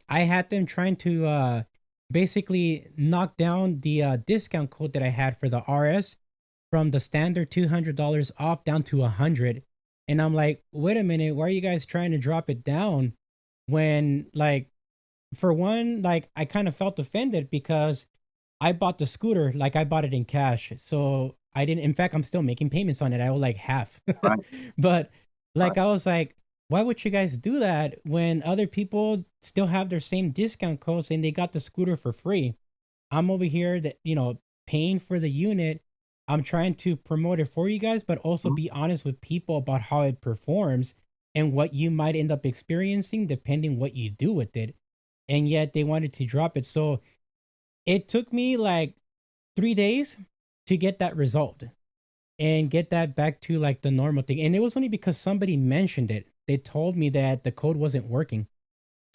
I had them trying to basically knock down the discount code that I had for the RS from the standard $200 off down to $100. And I'm like, wait a minute, why are you guys trying to drop it down when, like, for one, like, I kind of felt offended because I bought the scooter, like, I bought it in cash. So I didn't, in fact, I'm still making payments on it. I owe like half. Right. But like, I was like, why would you guys do that when other people still have their same discount codes and they got the scooter for free? I'm over here that, you know, paying for the unit. I'm trying to promote it for you guys, but also be honest with people about how it performs and what you might end up experiencing depending what you do with it. And yet they wanted to drop it. So it took me like 3 days to get that result and get that back to like the normal thing. And it was only because somebody mentioned it. They told me that the code wasn't working.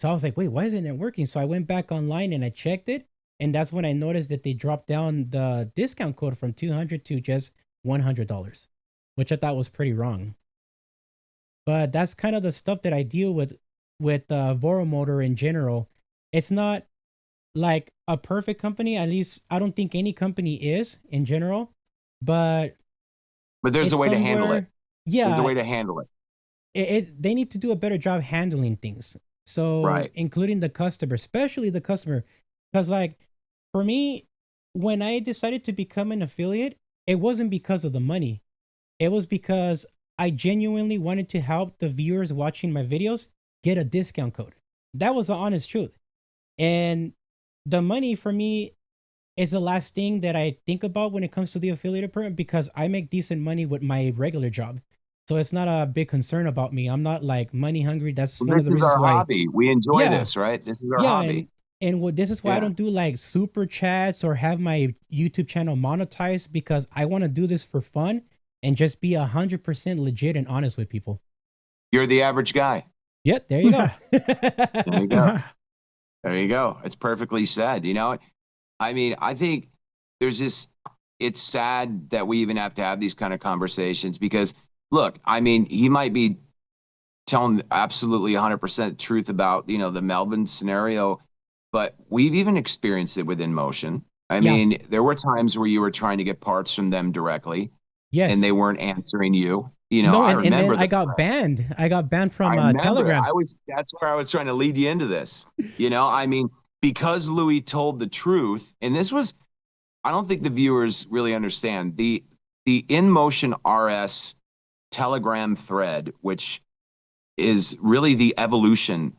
So I was like, wait, why isn't it working? So I went back online and I checked it. And that's when I noticed that they dropped down the discount code from $200 to just $100, which I thought was pretty wrong. But that's kind of the stuff that I deal with Voro Motor in general. It's not like a perfect company. At least I don't think any company is in general. But there's a way to handle it. Yeah. There's a way to handle it. They need to do a better job handling things. So including the customer, especially the customer. Because like for me, when I decided to become an affiliate, it wasn't because of the money. It was because I genuinely wanted to help the viewers watching my videos get a discount code. That was the honest truth. And the money for me is the last thing that I think about when it comes to the affiliate program, because I make decent money with my regular job. So it's not a big concern about me. I'm not like money hungry. That's one of the reasons why. This is our hobby. We enjoy this, right? This is our hobby. And this is why I don't do like super chats or have my YouTube channel monetized, because I want to do this for fun and just be 100% legit and honest with people. You're the average guy. Yep, there you go. There you go. There you go. It's perfectly said. You know, I mean, I think there's this, it's sad that we even have to have these kind of conversations because, look, I mean, he might be telling absolutely 100% truth about, you know, the Melvin scenario, but we've even experienced it with InMotion. I mean, there were times where you were trying to get parts from them directly. Yes. And they weren't answering you. No, I and then remember I got banned. I got banned from I remember. Telegram. That's where I was trying to lead you into this. I mean, because Louis told the truth, and this was, I don't think the viewers really understand the InMotion RS Telegram thread, which is really the evolution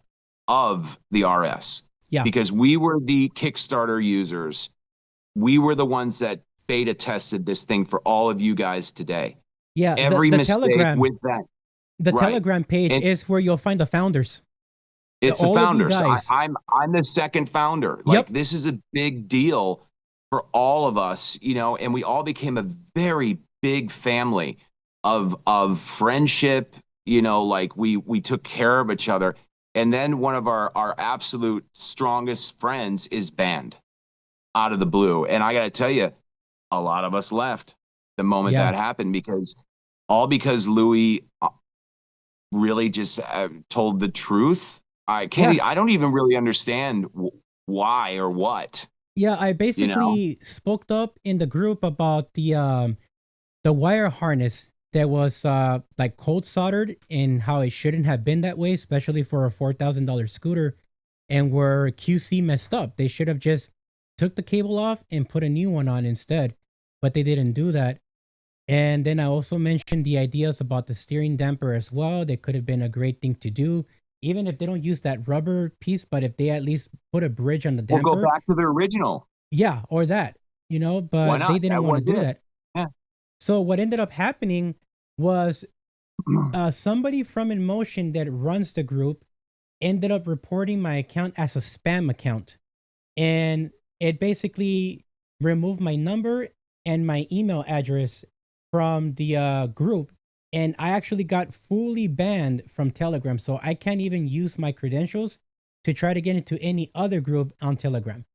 of the RS. Yeah. Because we were the Kickstarter users. We were the ones that beta tested this thing for all of you guys today. Yeah. Every the mistake Telegram with that. The Right. Telegram page And is where you'll find the founders. it's the All of you founders. guys. I'm the second founder. Like, this is a big deal for all of us, and we all became a very big family of friendship. Like we took care of each other. And then one of our absolute strongest friends is banned out of the blue. And I got to tell you, a lot of us left the moment that happened because Louis really just told the truth. I don't even really understand why or what. Yeah, I basically spoke up in the group about the wire harness that was like cold soldered and how it shouldn't have been that way, especially for a $4,000 scooter, and where QC messed up. They should have just took the cable off and put a new one on instead, but they didn't do that. And then I also mentioned the ideas about the steering damper as well. That could have been a great thing to do, even if they don't use that rubber piece, but if they at least put a bridge on the damper. We'll go back to the original. Yeah, or that, but they didn't want to do that. Yeah. So what ended up happening was somebody from InMotion that runs the group ended up reporting my account as a spam account. And it basically removed my number and my email address from the group. And I actually got fully banned from Telegram. So I can't even use my credentials to try to get into any other group on Telegram.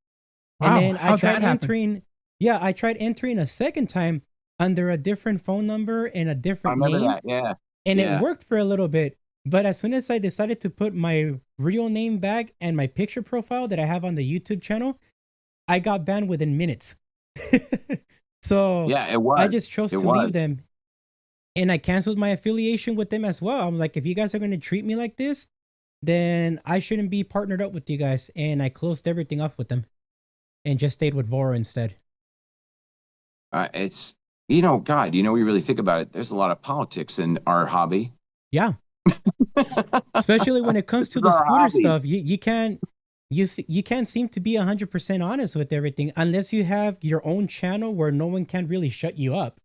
Wow, and then I tried entering. Yeah, I tried entering a second time under a different phone number and a different name. That, yeah. And it worked for a little bit. But as soon as I decided to put my real name back and my picture profile that I have on the YouTube channel, I got banned within minutes. So yeah, it was. I just chose to leave them. And I canceled my affiliation with them as well. I was like, if you guys are going to treat me like this, then I shouldn't be partnered up with you guys. And I closed everything off with them and just stayed with Vora instead. It's, God, you really think about it, there's a lot of politics in our hobby. Yeah. Especially when it comes to the scooter stuff. You can't seem to be 100% honest with everything unless you have your own channel where no one can really shut you up.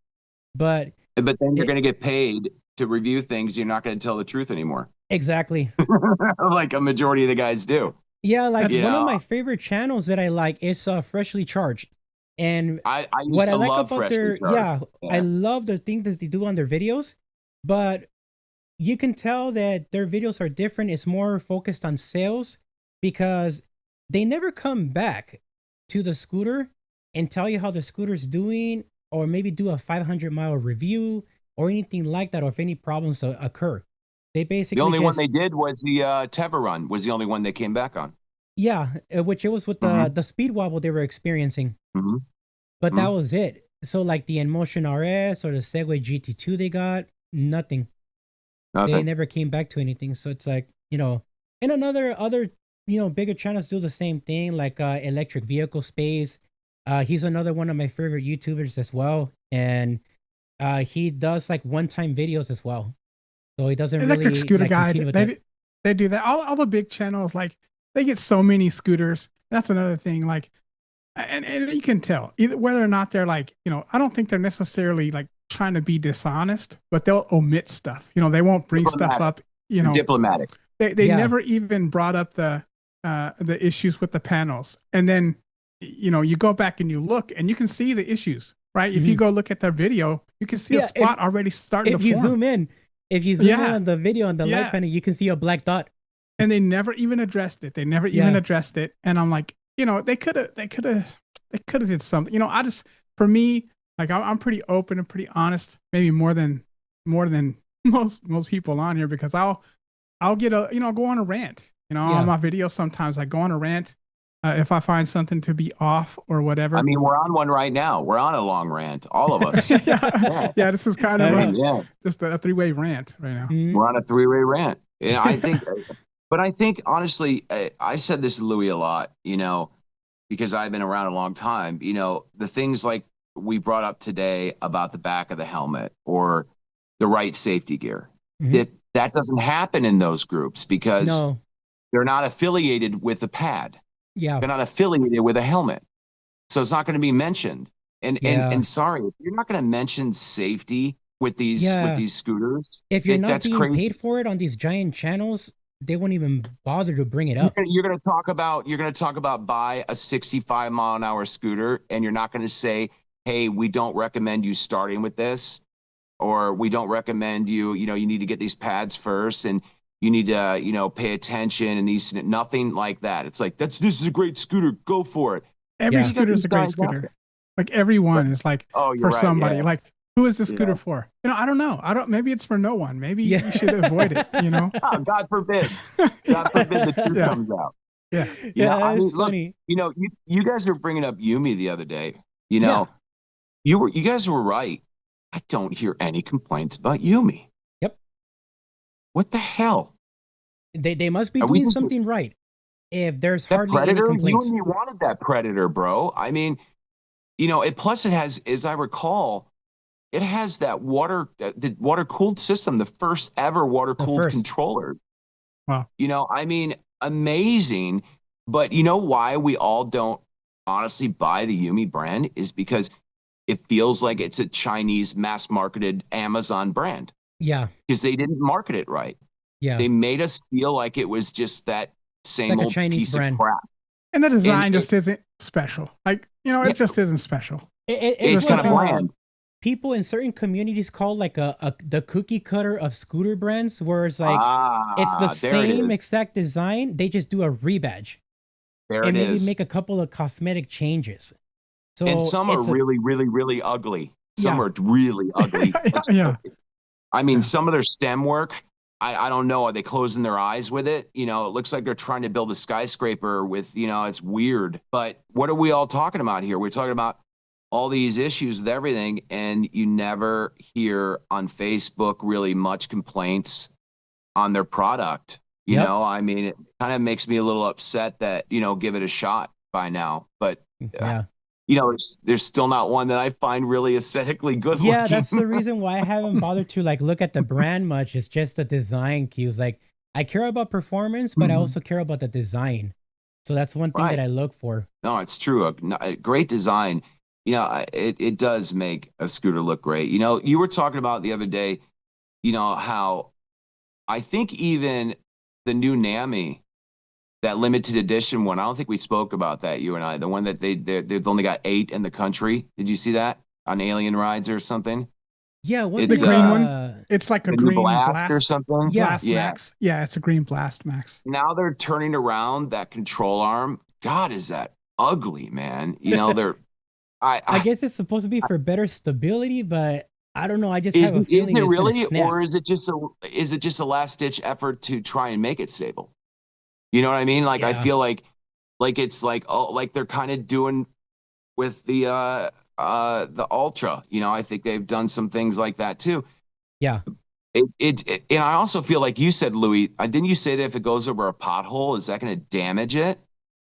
But then you're going to get paid to review things. You're not going to tell the truth anymore. Exactly. Like a majority of the guys do. Yeah, like one of my favorite channels that I like is Freshly Charged. And I used to love about their I love the things that they do on their videos, but you can tell that their videos are different. It's more focused on sales because they never come back to the scooter and tell you how the scooter's doing, or maybe do a 500-mile review or anything like that, or if any problems occur. They basically the only one they did was the Teva run was the only one they came back on. Yeah, which it was with the speed wobble they were experiencing. Mm-hmm. But that was it. So like the InMotion RS or the Segway GT2 they got, nothing. They never came back to anything. So it's like, and other bigger channels do the same thing, like Electric Vehicle Space. He's another one of my favorite YouTubers as well. And he does like one-time videos as well. So he doesn't Electric really Scooter Guide. They do that. All the big channels, like they get so many scooters. That's another thing. Like, and you can tell either whether or not they're like, I don't think they're necessarily like trying to be dishonest, but they'll omit stuff. They won't bring stuff up. Diplomatic. They never even brought up the issues with the panels. And then, you go back and you look and you can see the issues, right? If you go look at their video, you can see a spot already starting to form. If you zoom in on the video on the light panel, you can see a black dot. And they never even addressed it. And I'm like, they could have did something. For me, like I'm pretty open and pretty honest, maybe more than most people on here, because I'll get go on a rant. On my videos sometimes I go on a rant if I find something to be off or whatever. I mean, we're on one right now. We're on a long rant, all of us. Yeah, this is kind of just a three-way rant right now. We're on a three-way rant. And I think, but I think honestly, I said this to Louis a lot, because I've been around a long time, the things like we brought up today about the back of the helmet or the right safety gear, that doesn't happen in those groups because they're not affiliated with the pad. Yeah. They're not affiliated with a helmet. So it's not going to be mentioned. And sorry, if you're not going to mention safety with these scooters, if you're not being paid for it on these giant channels, they won't even bother to bring it up. You're going to talk about buy a 65 mile an hour scooter, and you're not going to say, hey, we don't recommend you starting with this, or we don't recommend you, you need to get these pads first, and you need to, pay attention, and nothing like that. It's like, this is a great scooter, go for it. Every scooter is a great scooter. Like everyone is like for somebody. Like, who is this scooter for? I don't know. Maybe it's for no one. Maybe you should avoid it, Oh, God forbid. God forbid the truth comes out. Yeah. It's funny. Look, you guys were bringing up Yumi the other day. You guys were right. I don't hear any complaints about Yumi. Yep. What the hell? They must be doing something right. If there's hardly any complaints. You wanted that Predator, bro. I mean, plus it has, as I recall, it has that the water-cooled system, the first ever water-cooled controller. Wow. I mean, amazing. But you know why we all don't honestly buy the Yumi brand is because it feels like it's a Chinese mass-marketed Amazon brand. Yeah. Because they didn't market it right. Yeah. They made us feel like it was just that same old Chinese piece brand. Of crap. And the design just isn't special. Like, it just isn't special. It's kind of bland. People in certain communities call like the cookie cutter of scooter brands, where it's like it's the same exact design. They just do a rebadge. And maybe make a couple of cosmetic changes. So and some are really, really, really ugly. Some are really ugly. I mean, some of their stem work, I don't know. Are they closing their eyes with it? It looks like they're trying to build a skyscraper with, it's weird. But what are we all talking about here? We're talking about all these issues with everything, and you never hear on Facebook really much complaints on their product. I mean, it kind of makes me a little upset that, give it a shot by now. But there's still not one that I find really aesthetically good looking. Yeah, that's the reason why I haven't bothered to look at the brand much. It's just the design cues. Like, I care about performance, but I also care about the design. So that's one thing that I look for. No, it's true. A great design. It does make a scooter look great. You were talking about the other day, how I think even the new NAMI, that limited edition one, I don't think we spoke about that, you and I. The one that they've only got 8 in the country. Did you see that on Alien Rides or something? Yeah, what's the green one? It's like a green blast or something. Blast Max. Yeah, it's a green Blast Max. Now they're turning around that control arm. God, is that ugly, man? They're. I guess it's supposed to be for better stability, but I don't know. I just have a feeling. Is it really, or is it just a last ditch effort to try and make it stable? You know what I mean? Like, I feel like it's like they're kind of doing with the Ultra. I think they've done some things like that too. Yeah. And I also feel like you said, Louis, didn't you say that if it goes over a pothole, is that going to damage it?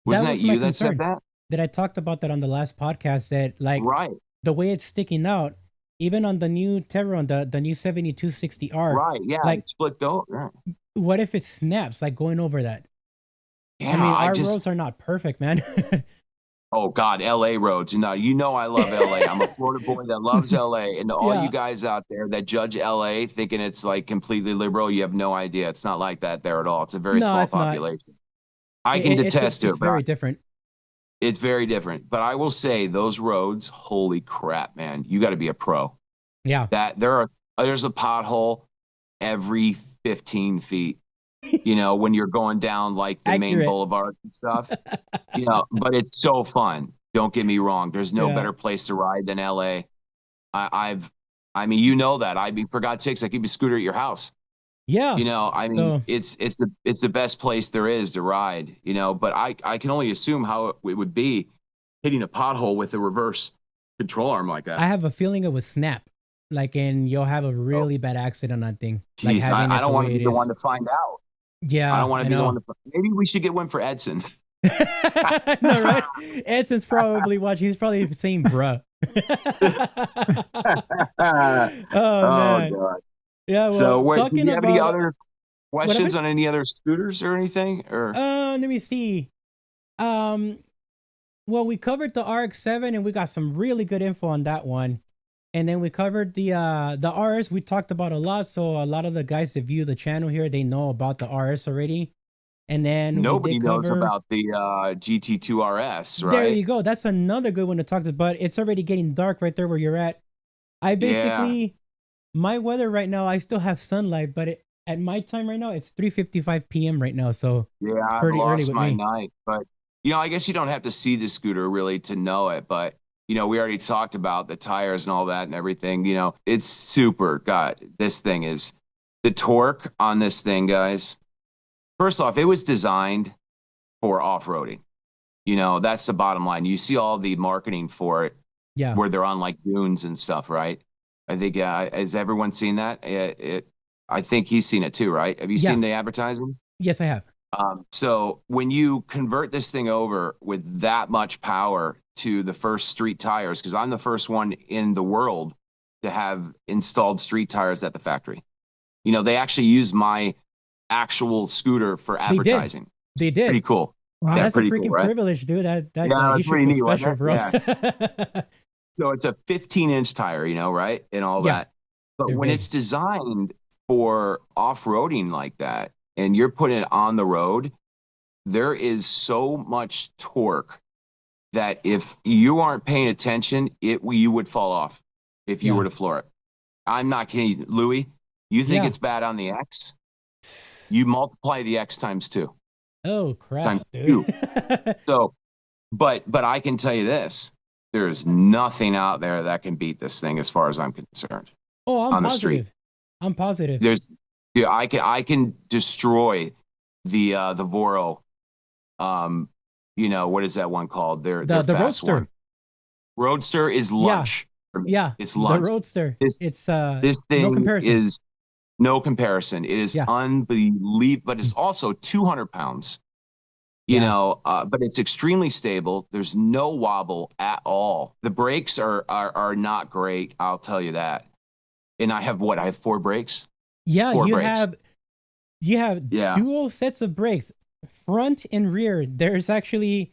Wasn't that you that said that? That I talked about that on the last podcast, that the way it's sticking out, even on the new Terron, the new 7260R. Right. Yeah. Like, split though. Right. What if it snaps, like going over that? Yeah, I mean, our roads are not perfect, man. Oh God, LA roads. I love LA. I'm a Florida boy that loves LA. And all you guys out there that judge LA thinking it's like completely liberal, you have no idea. It's not like that there at all. It's a very small population. I can detest to it. It's very different. It's very different. But I will say those roads, holy crap, man. You got to be a pro. Yeah. There's a pothole every 15 feet. When you're going down like the main boulevard and stuff, but it's so fun. Don't get me wrong. There's no better place to ride than LA. I mean, that. I mean, for God's sakes, I keep a scooter at your house. Yeah. You know, I mean, So it's the best place there is to ride, you know, but I can only assume how it would be hitting a pothole with a reverse control arm like I that. have a feeling it would snap. Like, and you'll have a Oh, really bad accident on that thing. Like geez, having I it don't the want to way be it the one is. to find out. I Yeah, don't want to I be the one know. to, maybe we should get one for Edson. No, right? Edson's probably watching. He's probably saying, "Bruh." Oh Oh man. God. Yeah. So Well, what, did talking you have any about other whatever. questions on any other scooters or anything? Or Let me see. Um, well, we covered the RX-7 and we got some really good info on that one. And then we covered the RS. We talked about a lot, so a lot of the guys that view the channel here, they know about the RS already. And then we nobody did knows cover. about the GT2 RS, There right? you go. That's another good one to talk to. But it's already getting dark right there where you're at. I Yeah. basically my weather right now. I still have sunlight, but at my time right now, it's 3:55 p.m. right now, so Yeah, it's I've pretty early lost with my me. night, but you know, I guess you don't have to see the scooter really to know it, but you know, we already talked about the tires and all that and everything. You know, it's super. God, this thing is the torque on this thing, guys. First off, it was designed for off-roading. You know, that's the bottom line. You see all the marketing for it Yeah. where they're on like dunes and stuff, right? I think, has everyone seen that? I think he's seen it too, right? Have you Yeah. seen the advertising? Yes, I have. So when you convert this thing over with that much power to the first street tires, because I'm the first one in the world to have installed street tires at the factory. You know, they actually use my actual scooter for They did. advertising. They Pretty did. cool. Yeah, Wow. That's a pretty cool, freaking right? privilege, dude. That Yeah, you that's should pretty feel neat, wasn't special, it? bro. Yeah. So it's a 15-inch tire, you know, right? And all Yeah, that. But they're when big. it's designed for off-roading like that, and you're putting it on the road, there is so much torque that if you aren't paying attention, you would fall off if you were Yeah. to floor it. I'm not kidding you. Louis, you think Yeah. it's bad on the X? You multiply the X times two, Oh times crap, dude. two. So, but I can tell you this, there's nothing out there that can beat this thing as far as I'm concerned Oh, I'm on the street. positive. I'm positive. There's, yeah, I can destroy the Voro. Um, you know, what is that one called? Their The fast one. Roadster. Roadster is Yeah. lunch for me. Yeah. It's The lunch. Roadster. This It's this no thing comparison. is no comparison. It is Yeah. unbelievable, but Mm. it's also 200 pounds. You Yeah. know, but it's extremely stable. There's no wobble at all. The brakes are not great. I'll tell you that. And I have what? I have four brakes. Yeah, Four brakes. you have Yeah, dual sets of brakes, front and rear. There's actually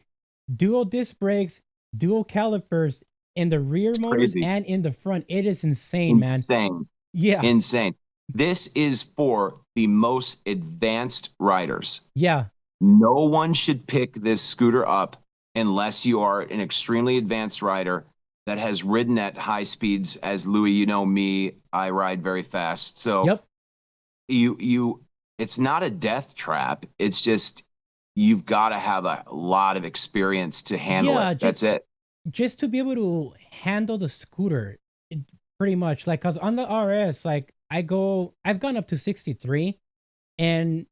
dual disc brakes, dual calipers in the rear it's motors crazy. and in the front. It is insane, man. Insane. Yeah. Insane. This is for the most advanced riders. Yeah. No one should pick this scooter up unless you are an extremely advanced rider that has ridden at high speeds. As Louis, you know me, I ride very fast. So Yep. it's not a death trap. It's just you've got to have a lot of experience to handle Yeah, it. That's it. just to be able to handle the scooter pretty much, like, cause on the RS, like, I've gone up to 63, and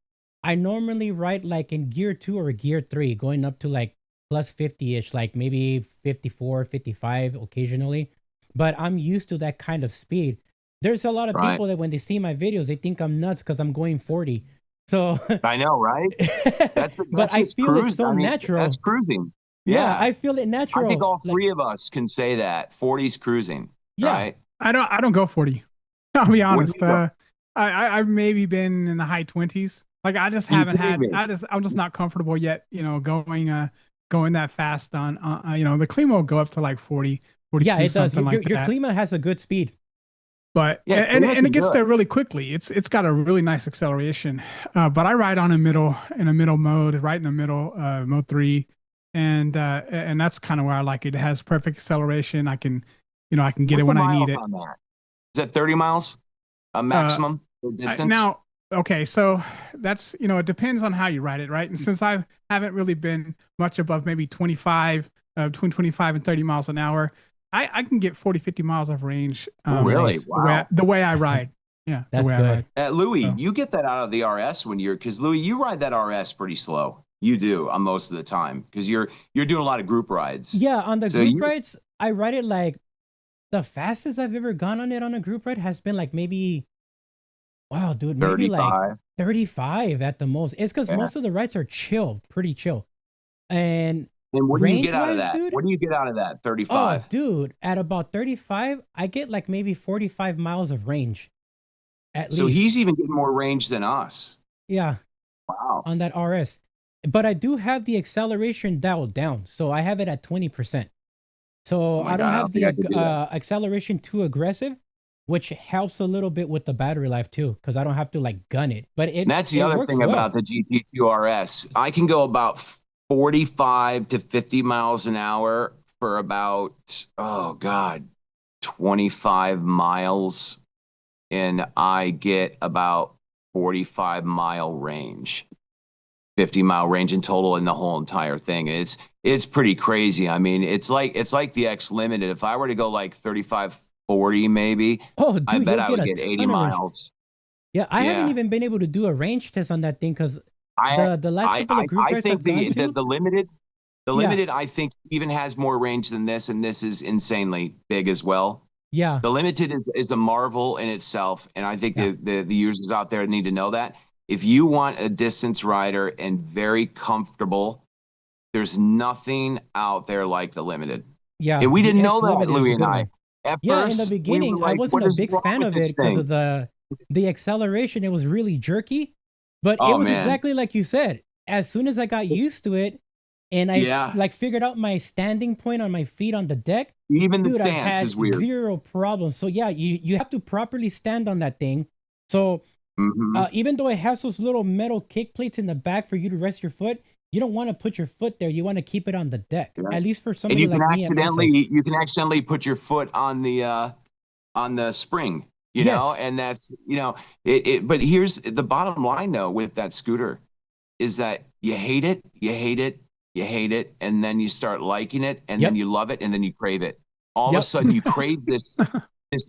I normally ride like in gear 2 or gear 3, going up to like plus 50ish, like maybe 54, 55 occasionally, but I'm used to that kind of speed. There's a lot of Right. people that when they see my videos, they think I'm nuts because I'm going 40. So I know, right? That's but I just feel it cruise. so I mean, that's natural. cruising. Yeah, Yeah. I feel it I think natural. all Like, three of us can say that 40's cruising, yeah. right? I don't go 40. I'll be What do honest. you go? I've maybe been in the high 20s. Like I just Are you haven't kidding had. me? I'm just not comfortable yet. Going that fast on. The Clima will go up to like 40, Yeah, 42, it does. something like Your that. Klima has a good speed. But Yeah, and Clima's it gets good. there really quickly. It's got a really nice acceleration. But I ride on a middle mode, right in the middle, mode 3, and that's kind of where I like it. It has perfect acceleration. I can get it What's the when I need miles it. on that? Is that 30 miles? A Uh, maximum distance? Now, okay, so that's it depends on how you ride it, right? And since I haven't really been much above maybe 25, between 25 and 30 miles an hour, I can get 40, 50 miles of range. Oh, really? Nice. Wow. The way I ride. Yeah, the That's way I good. ride. Louis, So. you get that out of the RS when you're, because Louis, you ride that RS pretty slow. You do on most of the time because you're doing a lot of group rides. Yeah, on the So group rides, I ride it like the fastest I've ever gone on it on a group ride has been like maybe, wow, dude, maybe like 35. 35 at the most. It's because Yeah. most of the rides are chill, pretty chill. And what do you get out of range-wise, that? dude? What do you get out of that? Oh, 35. dude, at about 35, I get like maybe 45 miles of range at So least. he's even getting more range than us. Yeah, Wow. on that RS. But I do have the acceleration dialed down. So I have it at 20%. So I don't have the acceleration too aggressive, which helps a little bit with the battery life too, because I don't have to like gun it. But And that's the other thing about the GT2 RS. I can go about 45 to 50 miles an hour for about, oh God, 25 miles. And I get about 45-mile range, 50-mile range in total in the whole entire thing. It's pretty crazy. I mean, it's like the X Limited. If I were to go like 35, 40 maybe, oh, dude, I bet you'll I get would a get 80 ton of range. miles. Yeah, I haven't even been able to do a range test on that thing because the last couple of group rides think I've gone to, the limited I think even has more range than this, and this is insanely big as well. yeah, The limited is a marvel in itself, and I think the users out there need to know that. If you want a distance rider and very comfortable, there's nothing out there like the limited. yeah, And we the didn't X know that, Limited is Louis a and good I. one. At Yeah, in the first, we were beginning, I like, wasn't what a is big wrong fan with of this it because thing? of the acceleration. It was really jerky, but it Oh, was man. exactly like you said. As soon as I got used to it, and I like figured out my standing point on my feet on the deck, Even the dude, I stance had is weird. zero problems. So yeah, you have to properly stand on that thing. So Mhm. even though it has those little metal kick plates in the back for you to rest your foot, you don't want to put your foot there. You want to keep it on the deck. Yeah. At least for And somebody like me at my size. you can accidentally put your foot on the spring, you know, Yes. and that's, you know, but here's the bottom line though with that scooter is that you hate it, you hate it, you hate it, and then you start liking it, and then you love it, and then you crave it. All of a sudden you crave this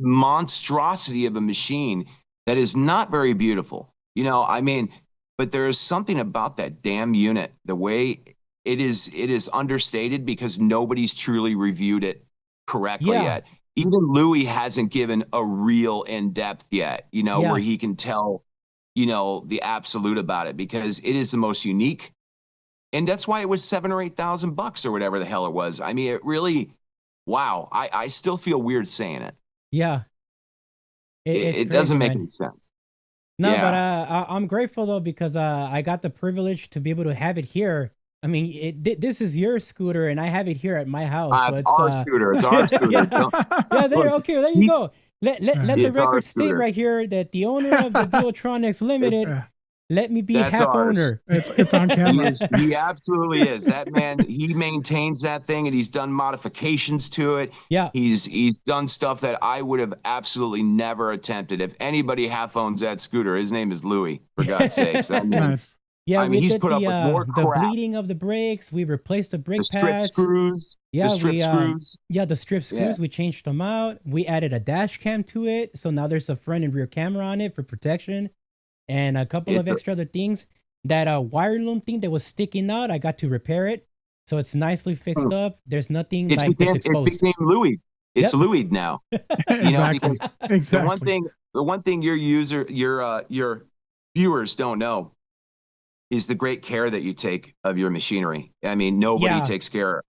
monstrosity of a machine that is not very beautiful. You know, I mean, but there is something about that damn unit, the way it is understated because nobody's truly reviewed it correctly yet. Even Louis hasn't given a real in-depth yet, you know, where he can tell, you know, the absolute about it because it is the most unique. And that's why it was $7,000 or $8,000 or whatever the hell it was. I mean, it really, wow. I still feel weird saying it. Yeah. It doesn't make any sense. No, but I'm grateful though because I got the privilege to be able to have it here. I mean, this is your scooter, and I have it here at my house. It's our scooter. It's our scooter. Yeah, there you go. Let the record state right here that the owner of the Dualtronics Limited let me be half owner. It's on camera. He absolutely is. That man, he maintains that thing and he's done modifications to it. Yeah. He's done stuff that I would have absolutely never attempted. If anybody half owns that scooter, his name is Louis, for God's sakes. I mean, nice. Yeah, I mean, he's put up with more crap. The bleeding of the brakes. We replaced the brake pads. The strip screws. Yeah, the strip screws. Yeah, the strip screws. We changed them out. We added a dash cam to it. So now there's a front and rear camera on it for protection. And a couple of extra other things. That wire loom thing that was sticking out, I got to repair it. So it's nicely fixed up. There's nothing that's exposed. It became Louis. It's Louis now. Exactly. Exactly. The one thing your viewers don't know is the great care that you take of your machinery. I mean, nobody takes care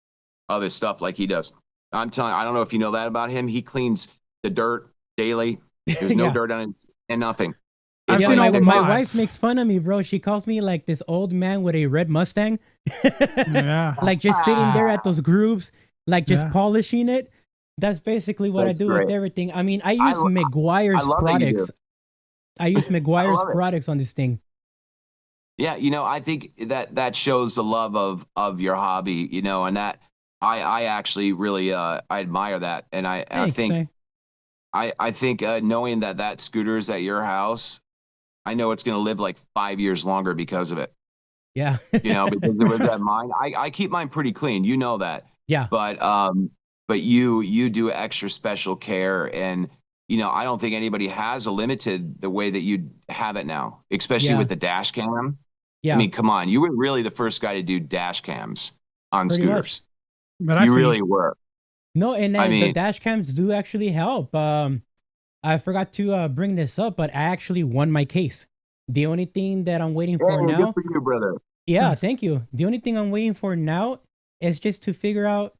of his stuff like he does. I'm telling you, I don't know if you know that about him. He cleans the dirt daily. There's no dirt on it and nothing. My wife makes fun of me, bro. She calls me like this old man with a red Mustang. Like just sitting there at those grooves, like just polishing it. That's basically what I do with everything. I mean, I use McGuire's products. I use McGuire's products on this thing. Yeah, you know, I think that shows the love of your hobby, you know, and that I actually really I admire that, and I think knowing that scooter is at your house, I know it's going to live like 5 years longer because of it. Yeah, you know, because it was at mine. I keep mine pretty clean, you know that. Yeah, but you do extra special care, and I don't think anybody has a limited the way that you have it now, especially with the dash cam. I mean, come on, you were really the first guy to do dash cams on pretty scooters. Much. But you really were. No, and then the dash cams do actually help. I forgot to bring this up, but I actually won my case. The only thing that I'm waiting for now. Good for you, brother. Yeah, thank you. The only thing I'm waiting for now is just to figure out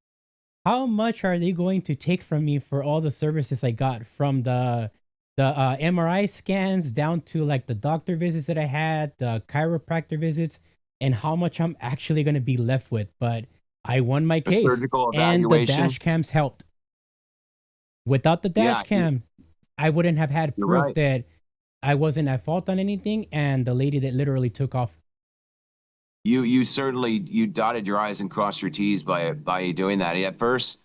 how much are they going to take from me for all the services I got, from the MRI scans down to like the doctor visits that I had, the chiropractor visits, and how much I'm actually going to be left with. But I won my case, surgical and the evaluation. dash cams helped. Without the dash cam, I wouldn't have had proof that I wasn't at fault on anything, and the lady that literally took off. You certainly dotted your I's and crossed your T's by doing that. At first,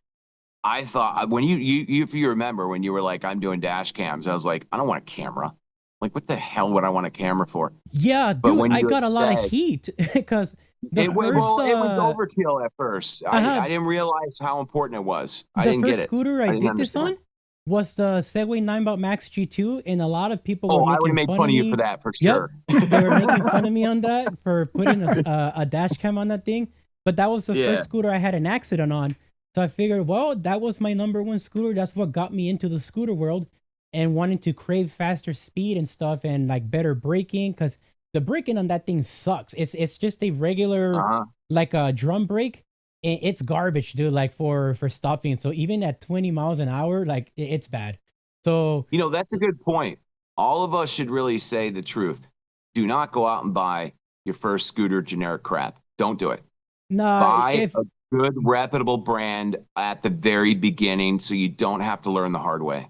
I thought, when if you remember when you were like, I'm doing dash cams, I was like, I don't want a camera. Like, what the hell would I want a camera for? Yeah, dude, I got a lot of heat because it was overkill at first. I didn't realize how important it was. I didn't get it. The first scooter I did this on was the Segway 9 Max G2, and a lot of people were making made fun of you for that, for sure. They were making fun of me on that for putting a dash cam on that thing. But that was the first scooter I had an accident on. So I figured, well, that was my #1 scooter. That's what got me into the scooter world and wanting to crave faster speed and stuff, and like better braking, because the braking on that thing sucks. It's just a regular like a drum brake. It's garbage, dude, like for stopping. So even at 20 miles an hour, like it's bad. So that's a good point. All of us should really say the truth. Do not go out and buy your first scooter generic crap. Don't do it. No, buy a good reputable brand at the very beginning, so you don't have to learn the hard way.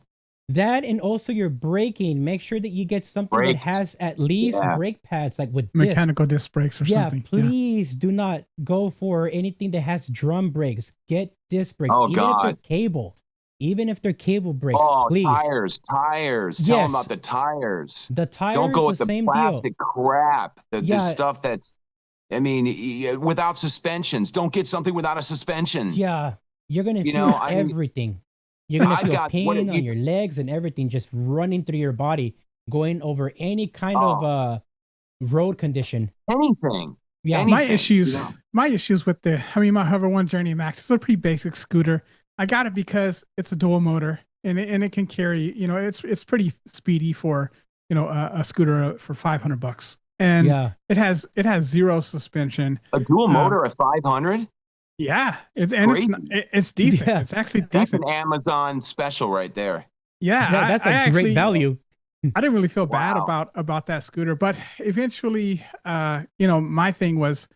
That, and also your braking. Make sure that you get something that has at least brake pads, like with mechanical disc brakes or something. Please do not go for anything that has drum brakes. Get disc brakes, even if they're cable brakes. Please. Tires. Tell them about the tires. The tires. Don't go with the plastic crap. The stuff that's, without suspensions. Don't get something without a suspension. Yeah, you're gonna feel everything. You're going to feel pain on your legs and everything just running through your body, going over any kind of road condition. Anything. Yeah. My issues with my Hover 1 Journey Max, it's a pretty basic scooter. I got it because it's a dual motor and it can carry, it's pretty speedy for, a scooter for $500. And it has zero suspension. A dual motor at 500? Yeah, it's decent. Yeah. It's actually decent. That's an Amazon special right there. Yeah, that's a great value. I didn't really feel bad about that scooter, but eventually, my thing was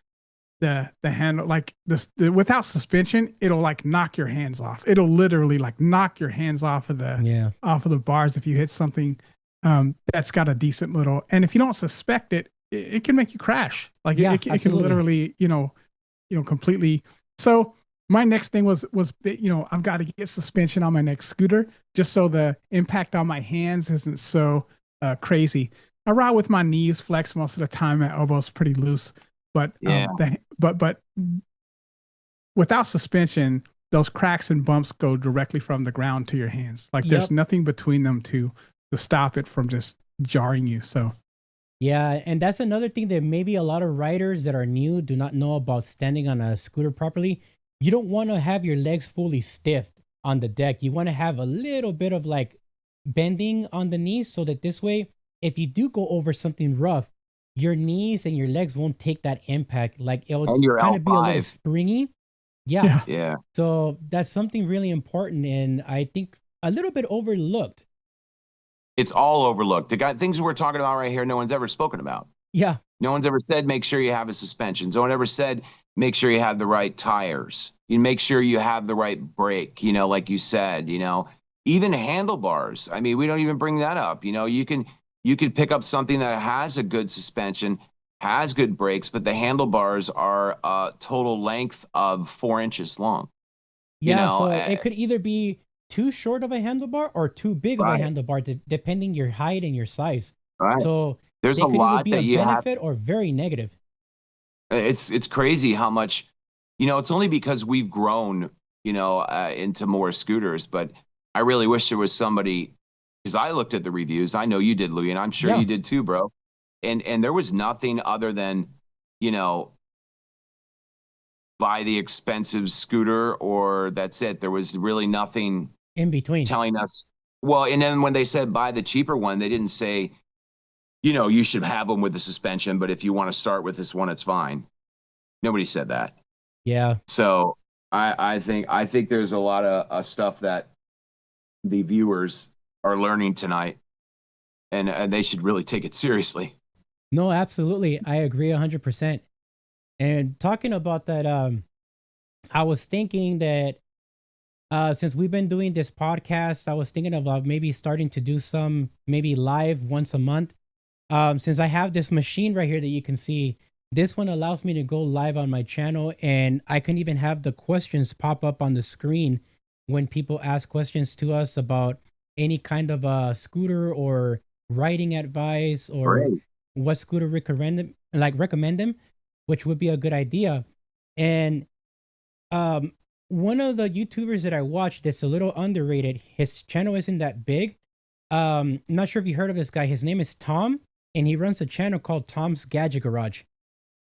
the handle, like without suspension, it'll like knock your hands off. It'll literally like knock your hands off of the bars if you hit something that's got a decent little. And if you don't suspect it, it can make you crash. Like it can literally, completely. So my next thing was I've got to get suspension on my next scooter just so the impact on my hands isn't so crazy. I ride with my knees flexed most of the time. My elbow's pretty loose, but but without suspension, those cracks and bumps go directly from the ground to your hands. Like there's nothing between them to stop it from just jarring you. So. Yeah, and that's another thing that maybe a lot of riders that are new do not know about standing on a scooter properly. You don't want to have your legs fully stiff on the deck. You want to have a little bit of like bending on the knees so that this way, if you do go over something rough, your knees and your legs won't take that impact. Like it'll kind of be a little springy. Yeah. So that's something really important, and I think a little bit overlooked. It's all overlooked. The things we're talking about right here, no one's ever spoken about. Yeah. No one's ever said, make sure you have a suspension. No one ever said, make sure you have the right tires. You make sure you have the right brake, like you said, even handlebars. I mean, we don't even bring that up. You can pick up something that has a good suspension, has good brakes, but the handlebars are a total length of 4 inches long. Yeah. So it could either be too short of a handlebar or too big of a handlebar, depending your height and your size. Right. So there's a lot that you benefit or very negative. It's crazy how much, it's only because we've grown, into more scooters, but I really wish there was somebody because I looked at the reviews. I know you did, Louis, and I'm sure you did too, bro. And there was nothing other than, you know, buy the expensive scooter or that's it. There was really nothing in between telling us. Well, and then when they said buy the cheaper one, they didn't say, you know, you should have them with the suspension, but if you want to start with this one, it's fine. Nobody said that. Yeah. So I think there's a lot of stuff that the viewers are learning tonight, and they should really take it seriously. No, absolutely. I agree 100%. And talking about that, I was thinking that since we've been doing this podcast, I was thinking about maybe starting to do some maybe live once a month. Since I have this machine right here that you can see, this one allows me to go live on my channel, and I can even have the questions pop up on the screen when people ask questions to us about any kind of scooter or riding advice or what scooter recommend them, which would be a good idea. And one of the YouTubers that I watch that's a little underrated, his channel isn't that big. Not sure if you heard of this guy. His name is Tom, and he runs a channel called Tom's Gadget Garage.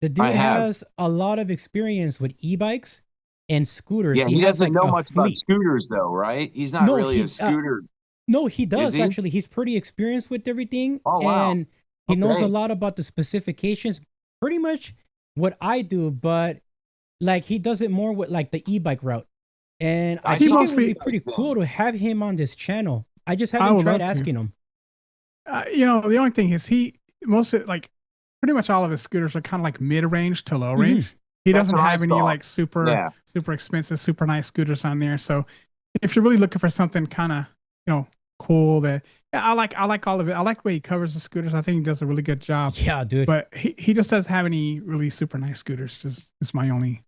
The dude has a lot of experience with e-bikes and scooters. Yeah, he doesn't know much about scooters, though, right? He's not really a scooter. No, he does, actually. He's pretty experienced with everything. Oh, wow. And he knows a lot about the specifications, pretty much what I do, but like he does it more with like the e-bike route. And I think it would be pretty cool to have him on this channel. I just haven't tried asking him. You know, the only thing is pretty much all of his scooters are kind of like mid-range to low range. He doesn't have any like super expensive, super nice scooters on there. So if you're really looking for something kind of, you know, cool, that I like all of it. I like the way he covers the scooters. I think he does a really good job. Yeah, dude. But he just doesn't have any really super nice scooters. Just it's my only.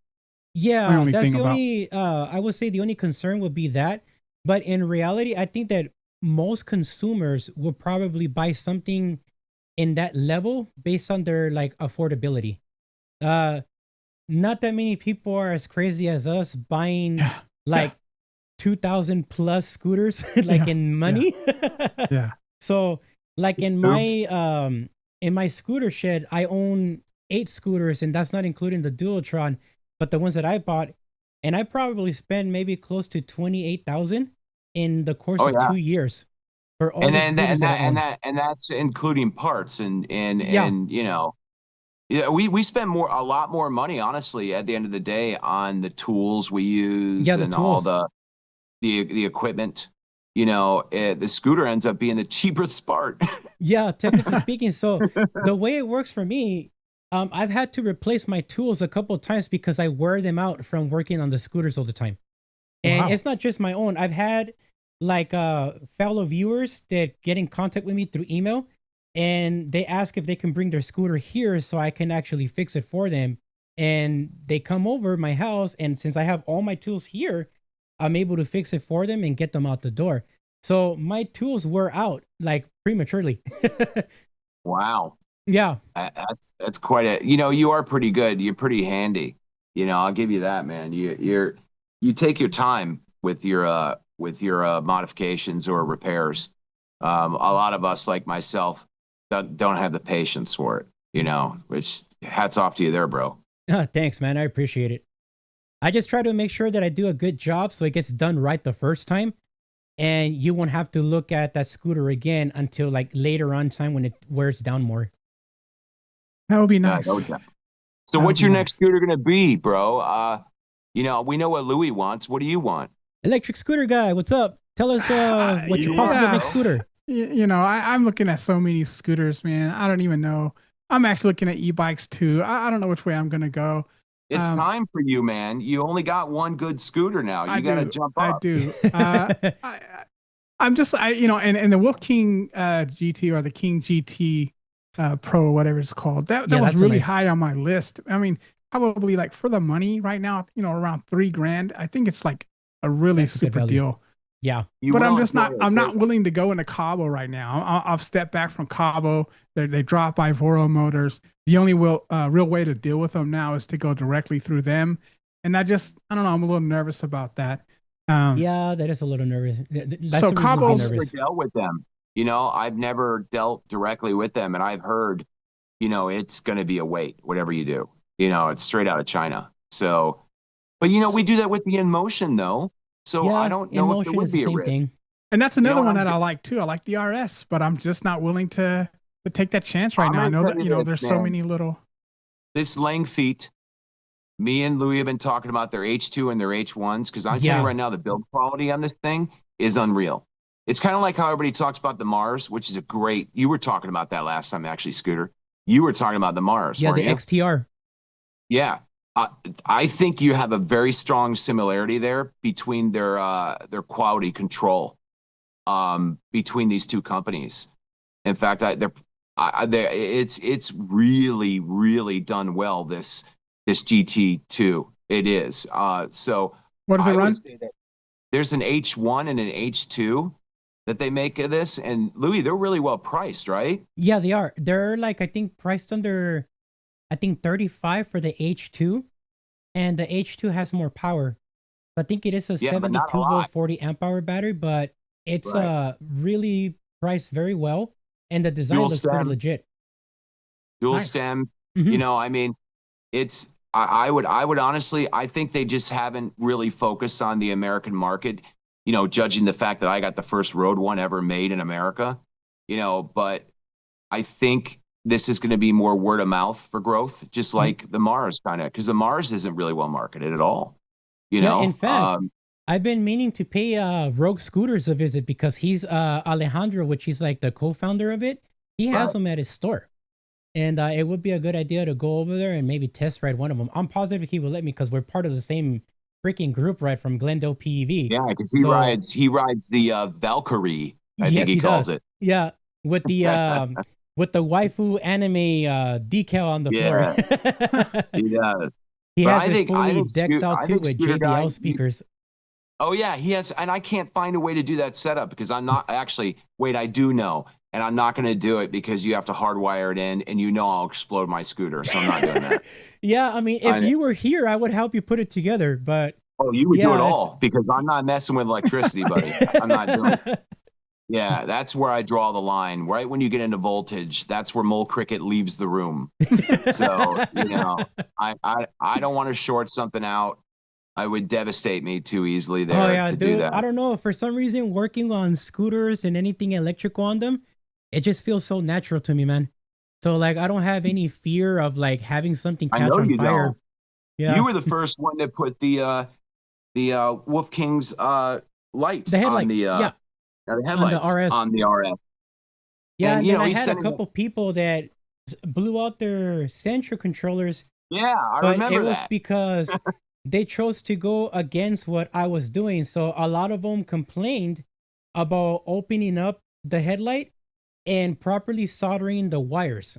Yeah, that's the only. I would say the only concern would be that. But in reality, I think that most consumers will probably buy something in that level based on their like affordability. Not that many people are as crazy as us buying like 2,000 plus scooters like in money. Yeah. So like in my scooter shed, I own 8 scooters, and that's not including the Dualtron, but the ones that I bought, and I probably spent maybe close to 28,000 in the course of 2 years. For all and that's including parts and you know, we spend a lot more money, honestly, at the end of the day on the tools we use and all the equipment. You know, the scooter ends up being the cheapest part. Yeah, technically speaking. So the way it works for me, I've had to replace my tools a couple of times because I wear them out from working on the scooters all the time. And it's not just my own. I've had like fellow viewers that get in contact with me through email, and they ask if they can bring their scooter here so I can actually fix it for them. And they come over my house, and since I have all my tools here, I'm able to fix it for them and get them out the door. So my tools were out like prematurely. Wow. Yeah. That's quite a, you know, you are pretty good. You're pretty handy. You know, I'll give you that, man. You take your time with your modifications or repairs. A lot of us, like myself, don't have the patience for it, you know, which hats off to you there, bro. Thanks, man. I appreciate it. I just try to make sure that I do a good job so it gets done right the first time, and you won't have to look at that scooter again until like later on time when it wears down more. That would be nice. So what's your next scooter going to be, bro? You know, we know what Louis wants. What do you want? Electric scooter guy, what's up? Tell us what your possible next scooter. You know, I'm looking at so many scooters, man. I don't even know. I'm actually looking at e-bikes too. I don't know which way I'm going to go. It's time for you, man. You only got one good scooter now. You got to jump up. I do. I'm just, you know, and the Wolf King GT or the King GT Pro or whatever it's called, that was really high on my list. I mean, probably like for the money right now, you know, around $3,000. I think it's like a really super deal. Yeah. But I'm not willing to go into Cabo right now. I've stepped back from Cabo. They drop by Voro Motors. The only real way to deal with them now is to go directly through them. And I don't know, I'm a little nervous about that. Yeah, that is a little nervous. So Cabo's dealt with them. You know, I've never dealt directly with them, and I've heard, you know, it's going to be a wait, whatever you do. You know, it's straight out of China. So, but you know, we do that with the InMotion though. So I Yeah, don't know if there InMotion would is the be a same risk. thing. And that's You know another what one I'm that I like too. I like the RS, but I'm just not willing to take that chance right I'm now. I going to know tell that, you you know, this, there's so man. many little. This Lang feet, me and Louis have been talking about their H2 and their H1s because I'm telling you Yeah. right now, the build quality on this thing is unreal. It's kind of like how everybody talks about the Mars, which is a great. You were talking about that last time, actually, Scooter. You were talking about the Mars, Yeah, weren't the you? XTR. Yeah. I think you have a very strong similarity there between their quality control between these two companies. In fact, it's really done well. This GT2, it is. So What does it I would run? say that there's an H1 and an H2 that they make of this, and Louis, they're really well priced, right? Yeah, they are. They're like, I think, priced under, I think, 35 for the H2, and the H2 has more power. I think it is a Yeah, but not a 72 volt lot. 40 amp hour battery, but it's Right. really priced very well, and the design Dual looks pretty stem, legit. dual Nice. stem. You Hmm. know, I mean, it's I would honestly, I think they just haven't really focused on the American market, you know, judging the fact that I got the first road one ever made in America, you know, but I think this is going to be more word of mouth for growth, just like the Mars kind of, because the Mars isn't really well marketed at all, you Yeah, in know. fact, I've been meaning to pay Rogue Scooters a visit because he's Alejandro, which he's like the co-founder of it. He has Right. them at his store. And it would be a good idea to go over there and maybe test ride one of them. I'm positive he will let me because we're part of the same freaking group, right, from Glendale PEV. Yeah, because So he rides the Valkyrie, I think yes, he he calls does. it. Yeah, with the waifu anime decal on the floor. Yeah, he does. He But has it fully decked out I too think with Scooter JBL guy, speakers. oh yeah, he has, and I can't find a way to do that setup because I'm not actually. Wait, I do know, and I'm not going to do it because you have to hardwire it in, and you know I'll explode my scooter, so I'm not doing that. Yeah, I mean, if I, you were here, I would help you put it together. But oh, you would do it yeah, it's all because I'm not messing with electricity, buddy. I'm not doing. Yeah, that's where I draw the line. Right when you get into voltage, that's where molecricket leaves the room. So you know, I don't want to short something out. I would devastate me too easily Oh there yeah, to do dude. I that. don't know. For some reason, working on scooters and anything electrical on them, it just feels so natural to me, man. So like, I don't have any fear of like having something I catch know on you fire. don't. You Yeah, were the first one to put the Wolf King's the lights on headlight. Yeah, the on the headlights RS. on the RS. Yeah, And and you then know, I he's had a sending couple people that blew out their Central controllers, yeah, I but it remember was that. because they chose to go against what I was doing. So a lot of them complained about opening up the headlight and properly soldering the wires.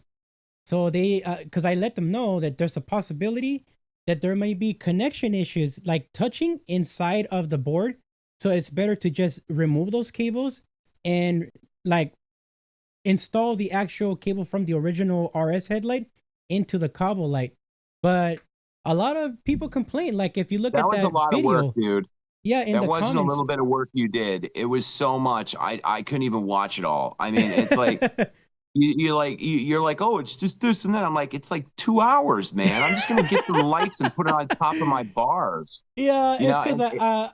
So they, because I let them know that there's a possibility that there may be connection issues like touching inside of the board. So it's better to just remove those cables and like install the actual cable from the original RS headlight into the cobble light. But a lot of people complain. Like if you look That at was a that lot of work, video, dude. yeah, in That the wasn't a comments. little bit of work you did. It was so much. I couldn't even watch it all. I mean, it's like you're like, oh, it's just this and that. I'm like, it's like 2 hours, man. I'm just gonna get the lights and put it on top of my bars. Yeah, You it's know, because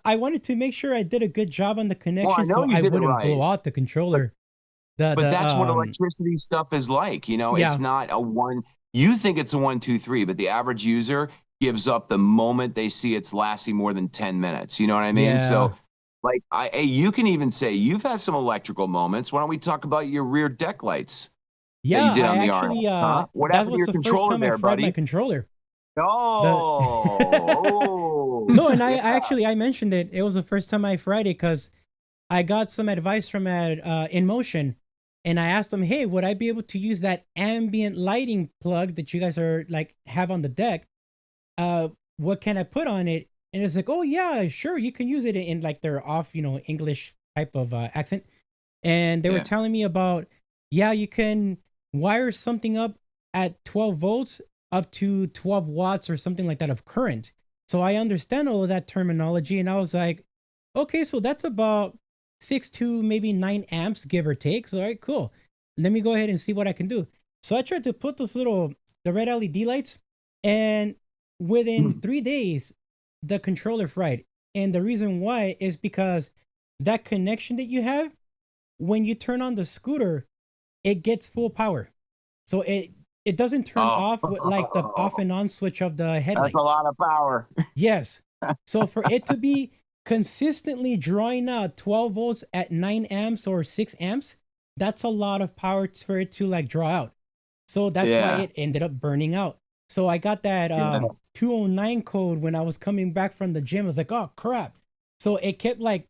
I wanted to make sure I did a good job on the well, I connection know so you I did it wouldn't blow right, out the but controller. The but the that's what electricity stuff is like. You know, it's yeah, not a one. You think it's a 1, 2, 3, but the average user gives up the moment they see it's lasting more than 10 minutes. You know what I mean? yeah. So, like, hey, you can even say you've had some electrical moments. Why don't we talk about your rear deck lights that you Yeah, did I on the RS? actually Huh? What that happened to was your the first controller time I there, fried my buddy? controller. The Oh, No, and yeah. I mentioned it. It was the first time I fried it because I got some advice from InMotion, and I asked them, "Hey, would I be able to use that ambient lighting plug that you guys are like have on the deck? What can I put on it?" And it's like, "Oh yeah, sure, you can use it in like their off, English type of accent." And they were Yeah. telling me about, yeah, you can wire something up at 12 volts up to 12 watts or something like that of current. So I understand all of that terminology, and I was like, okay, so that's about 6 to maybe 9 amps, give or take. So, all right, cool. Let me go ahead and see what I can do. So I tried to put the red LED lights, and within 3 days, the controller fried. And the reason why is because that connection that you have, when you turn on the scooter, it gets full power. So it doesn't turn off with like the off and on switch of the headlight. That's a lot of power. Yes. So for it to be consistently drawing out 12 volts at 9 amps or 6 amps, that's a lot of power for it to like draw out. So that's why it ended up burning out. So I got that 209 code when I was coming back from the gym. I was like, oh crap. So it kept like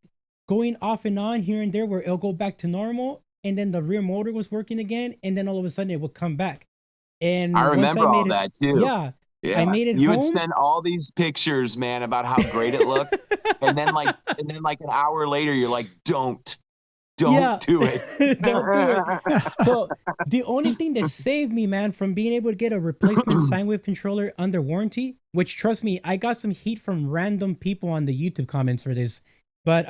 going off and on here and there where it'll go back to normal. And then the rear motor was working again. And then all of a sudden it would come back. And I remember all that too. Yeah. I made it You home. would send all these pictures, man, about how great it looked. and then like an hour later, you're like, don't do it. Don't do it. So the only thing that saved me, man, from being able to get a replacement sine wave controller under warranty, which trust me, I got some heat from random people on the YouTube comments for this, but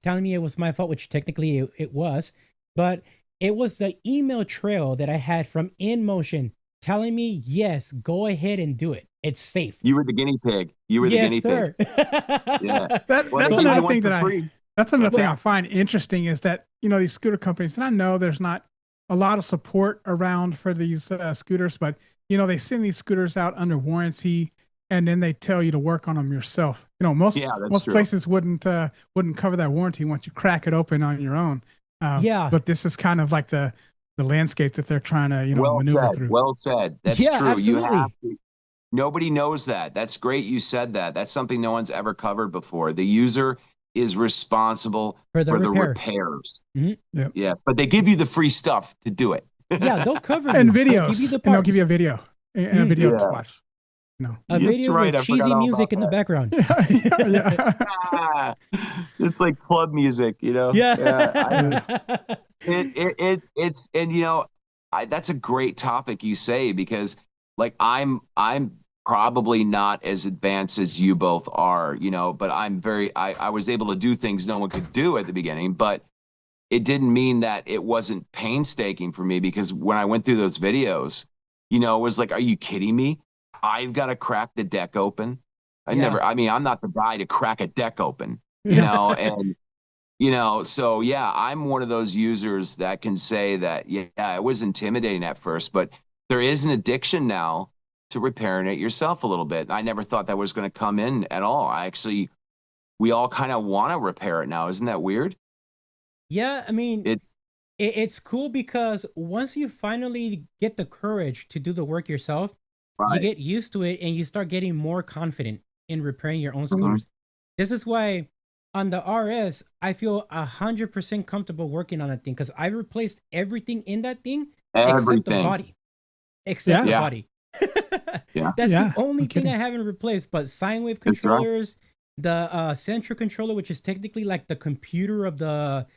telling me it was my fault, which technically it was, but it was the email trail that I had from InMotion telling me, yes, go ahead and do it. It's safe. You were the guinea pig. You were the guinea pig. Yeah. That's another thing that's another thing I find interesting is that, you know, these scooter companies, and I know there's not a lot of support around for these scooters, but, you know, they send these scooters out under warranty and then they tell you to work on them yourself. You know, most places wouldn't cover that warranty once you crack it open on your own. But this is kind of like the landscape that they're trying to, you know, maneuver through. Well said. That's true. Absolutely. You have to. Nobody knows that. That's great. You said that. That's something no one's ever covered before. The user is responsible for the repairs. Mm-hmm. Yes, but they give you the free stuff to do it. Yeah, they'll cover you. And videos. And they'll give you a video. And a video to watch. No. A video with cheesy music in the background. It's like club music, you know? It's and you know, that's a great topic you say, because like I'm probably not as advanced as you both are, you know, but I was able to do things no one could do at the beginning, but it didn't mean that it wasn't painstaking for me, because when I went through those videos, you know, it was like, are you kidding me? I've got to crack the deck open. I'm not the guy to crack a deck open, you know, and, you know, so yeah, I'm one of those users that can say that, yeah, it was intimidating at first, but there is an addiction now to repairing it yourself a little bit. I never thought that was going to come in at all. We all kind of want to repair it now. Isn't that weird? Yeah. I mean, it's cool because once you finally get the courage to do the work yourself, you get used to it and you start getting more confident in repairing your own scooters. This is why on the RS, I feel 100% comfortable working on that thing, because I replaced everything in that thing except the body. Except the body. That's the only thing I haven't replaced. But sine wave controllers, the central controller, which is technically like the computer of a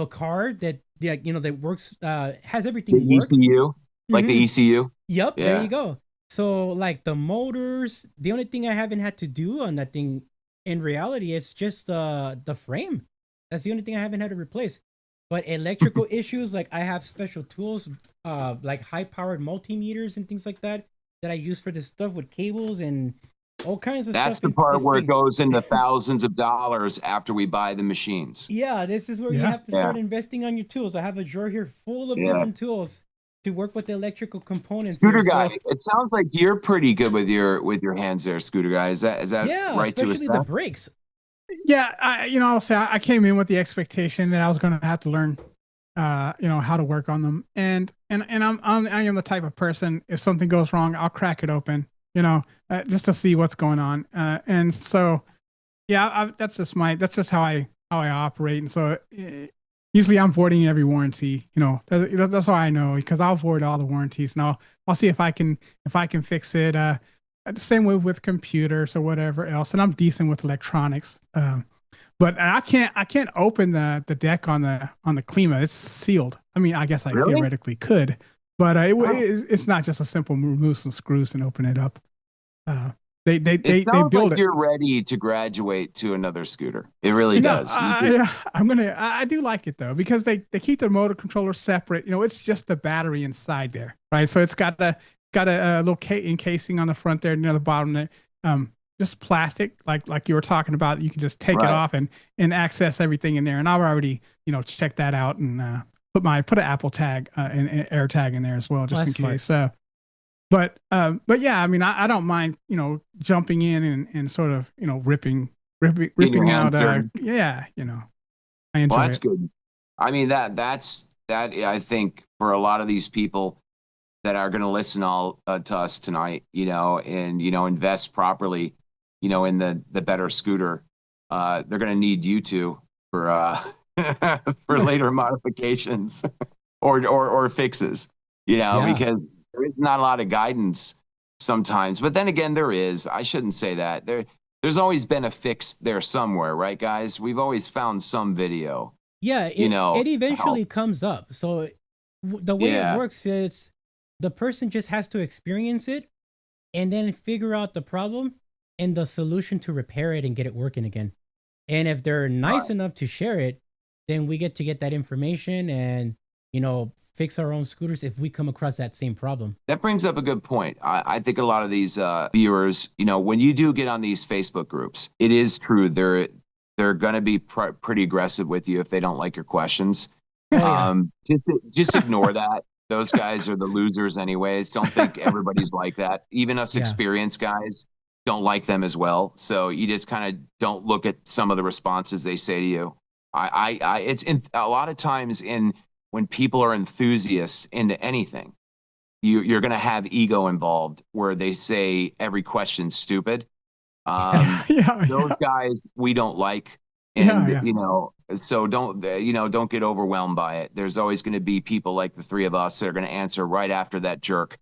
car that that works, has everything the ECU, like the ECU. Yep, there you go. So like the motors, the only thing I haven't had to do on that thing in reality, it's just the frame. That's the only thing I haven't had to replace. But electrical issues, like I have special tools, like high-powered multimeters and things like that I use for this stuff with cables and all kinds of stuff. That's the part where it goes into thousands of dollars after we buy the machines. Yeah, this is where you have to start investing on your tools. I have a drawer here full of different tools to work with the electrical components. Scooter guy, it sounds like you're pretty good with your hands there, Scooter guy. Is that right to assess? Especially the brakes. Yeah, I'll say I came in with the expectation that I was going to have to learn, how to work on them, and I am the type of person, if something goes wrong, I'll crack it open, just to see what's going on, and so, that's just how I operate, and so usually I'm voiding every warranty, that's all I know, because I'll void all the warranties, and I'll see if I can fix it. The same way with computers or whatever else, and I'm decent with electronics. But I can't open the deck on the Klima. It's sealed. I mean, I guess I theoretically could, but it's not just a simple remove some screws and open it up. It they sounds build like it. you're ready to graduate to another scooter. It really You know, does. I do like it though, because they keep the motor controller separate. You know, it's just the battery inside there, right? So it's got a little encasing on the front there, near the bottom there. Just plastic, like you were talking about. You can just take it Right. off and access everything in there. And I've already, you know, checked that out and put an Apple tag and air tag in there as well, just in smart. case. But yeah, I mean, I don't mind, you know, jumping in and sort of, you know, ripping out. Yeah, you know, I enjoy Well, that's it. good. I mean, that's I think for a lot of these people that are going to listen all to us tonight, you know, and you know, invest properly, you know, in the better scooter, they're going to need you two for for later modifications or fixes, you know, Yeah. because there is not a lot of guidance sometimes. But then again, there is. I shouldn't say that. There's always been a fix there somewhere, right, guys? We've always found some video, Yeah, you it know, it to help. eventually comes up. So the way it Yeah, works is the person just has to experience it and then figure out the problem and the solution to repair it and get it working again. And if they're nice right. enough to share it, then we get to get that information and, you know, fix our own scooters if we come across that same problem. That brings up a good point. I think a lot of these viewers, you know, when you do get on these Facebook groups, it is true they're going to be pretty aggressive with you if they don't like your questions. Oh yeah. Just ignore that. Those guys are the losers, anyways. Don't think everybody's like that. Even us Yeah. experienced guys don't like them as well. So you just kind of don't look at some of the responses they say to you. It's in a lot of times in when people are enthusiasts into anything, you're going to have ego involved where they say every question's stupid. Yeah, yeah, Those guys we don't like, yeah, and yeah, you know, so don't you know, don't get overwhelmed by it. There's always going to be people like the three of us that are going to answer right after that jerk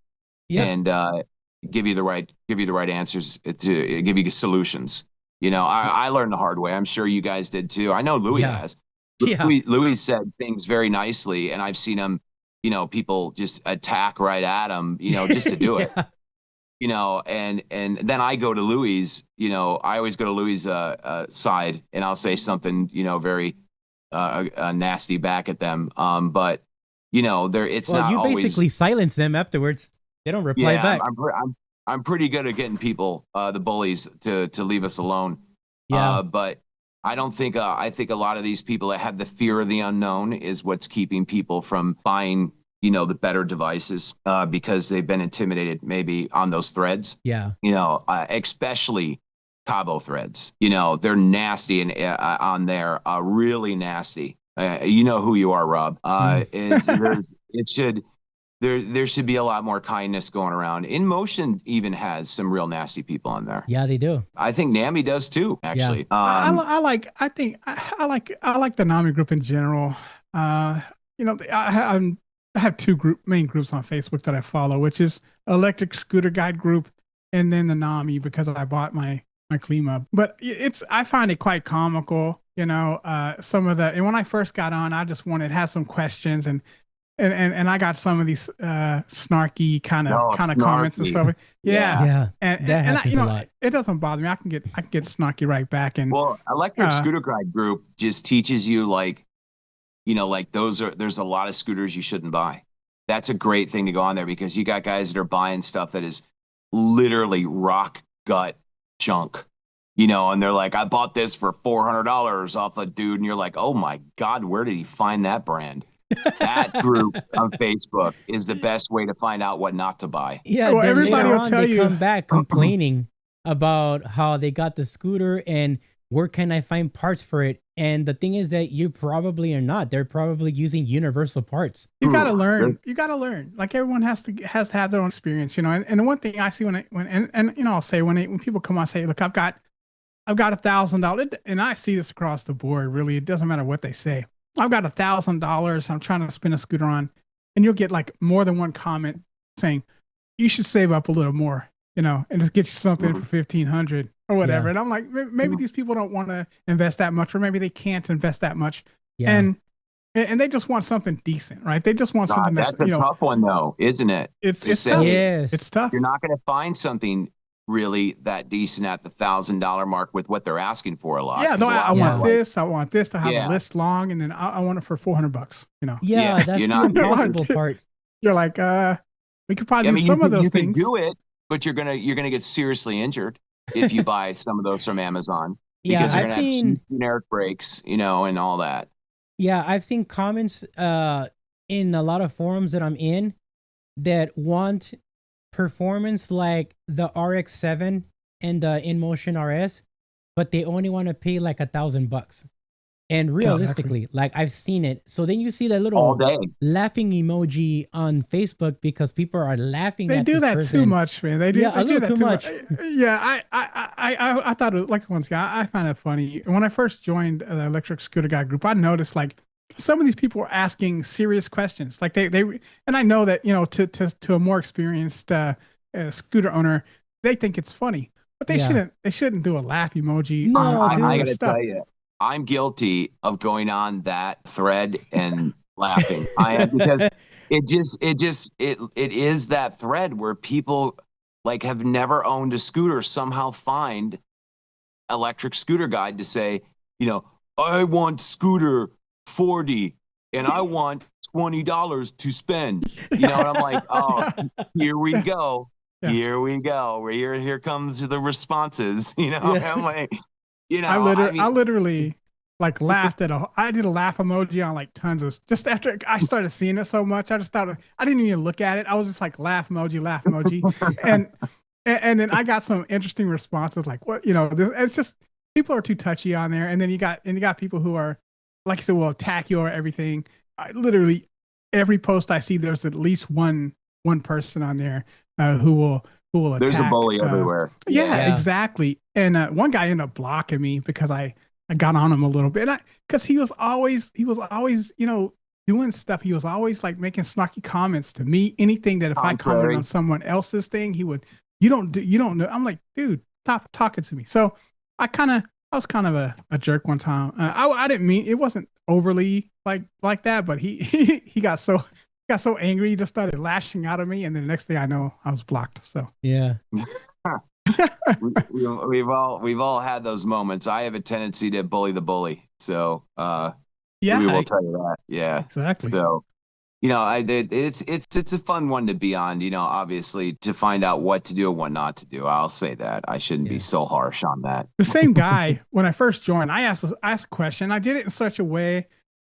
Yeah. and give you the right answers to give you solutions. You know, I learned the hard way. I'm sure you guys did too. I know Louis Yeah. has. Yeah. Louis said things very nicely, and I've seen him, you know, people just attack right at him, you know, just to do it, Yeah. you know, and then I go to Louis, you know, I always go to Louis' side, and I'll say something, you know, very nasty back at them. But you know, it's Well, not you always. basically silence them afterwards. They don't reply Yeah, back. I'm pretty good at getting people, the bullies, to leave us alone. Yeah. But I don't think I think a lot of these people that have the fear of the unknown is what's keeping people from buying, you know, the better devices, because they've been intimidated maybe on those threads. Yeah. You know, especially Cabo threads. You know, they're nasty and on there, really nasty. You know who you are, Rob. Mm. It should there should be a lot more kindness going around. In Motion even has some real nasty people on there. Yeah, they do. I think Nami does too, Yeah. actually. I like the Nami group in general. You know, I have two main groups on Facebook that I follow, which is Electric Scooter Guide group, and then the Nami, because I bought my Klima. But I find it quite comical. You know, some of and when I first got on, I just had some questions and I got some of these snarky kind of comments and snarky. stuff. Yeah, Yeah. and That and happens you a know, lot. it doesn't bother me. I can get snarky right back. And Well, Electric uh, Scooter Guide group just teaches you, like, you know, like there's a lot of scooters you shouldn't buy. That's a great thing to go on there because you got guys that are buying stuff that is literally rock gut junk. You know, and they're like, I bought this for $400 off a dude, and you're like, oh my God, where did he find that brand? That group on Facebook is the best way to find out what not to buy. Yeah, well, then everybody later will on tell they you. come back complaining about how they got the scooter and where can I find parts for it? And the thing is that you probably are not. They're probably using universal parts. You got to Ooh, learn. there's- You got to learn. Like everyone has to have their own experience, you know. And the one thing I see when you know, I'll say when people come on and say, look, I've got $1,000, and I see this across the board. Really, it doesn't matter what they say. I've got $1,000. I'm trying to spin a scooter on, and you'll get like more than one comment saying you should save up a little more, you know, and just get you something for 1,500 or whatever. Yeah. And I'm like, maybe these people don't want to invest that much, or maybe they can't invest that much, Yeah. and they just want something decent, right? They just want something that's that's a tough one, though, isn't it? It's To tough. say Yes. It's tough. you're not going to find something really that decent at the $1,000 mark with what they're asking for a lot. Yeah, no, I want like, this. I want this to have a list long, and then I want it for $400. You know. Yeah, that's the impossible part. You're like, we could probably do some of those things. You can do it, but you're gonna get seriously injured if you buy some of those from Amazon. Because you're gonna have generic brakes, you know, and all that. Yeah, I've seen comments in a lot of forums that I'm in that want performance like the RX-7 and the InMotion RS, but they only want to pay like $1,000. And realistically, like I've seen it. So then you see that little laughing emoji on Facebook because people are laughing at this person. They do that too much, man. They do, yeah, they a little too much. Yeah, I thought it, like, once again, I find it funny. When I first joined the electric scooter guy group, I noticed like some of these people were asking serious questions. Like they and I know that, you know, to a more experienced scooter owner, they think it's funny, but they shouldn't do a laugh emoji. No, I gotta tell you, I'm guilty of going on that thread and laughing. I am, because it is that thread where people like have never owned a scooter somehow find electric scooter guide to say, you know, I want scooter 40 and I want $20 to spend. You know, and I'm like, oh, here we go. Yeah. Here we go. Here comes the responses. You know, I'm like, you know, I literally like laughed at I did a laugh emoji on like tons of, just after I started seeing it so much, I just thought, I didn't even look at it. I was just like laugh emoji. and then I got some interesting responses like, what, you know, it's just, people are too touchy on there. And then you got people who are, like I said, will attack you or everything. Literally every post I see, there's at least one person on there who will attack. There's a bully everywhere. Yeah, exactly. And one guy ended up blocking me because I got on him a little bit, because he was always, you know, doing stuff. He was always like making snarky comments to me. Anything that if I commented on someone else's thing, he would, you don't know. I'm like, dude, stop talking to me. So I was kind of a jerk one time. I didn't mean, it wasn't overly like that, but he got so angry, he just started lashing out at me, and then the next thing I know, I was blocked. So yeah. we've all had those moments. I have a tendency to bully the bully, so we will tell you that. Yeah, exactly. So, you know, it's a fun one to be on. You know, obviously to find out what to do and what not to do. I'll say that I shouldn't be so harsh on that. The same guy, when I first joined, I asked a question. I did it in such a way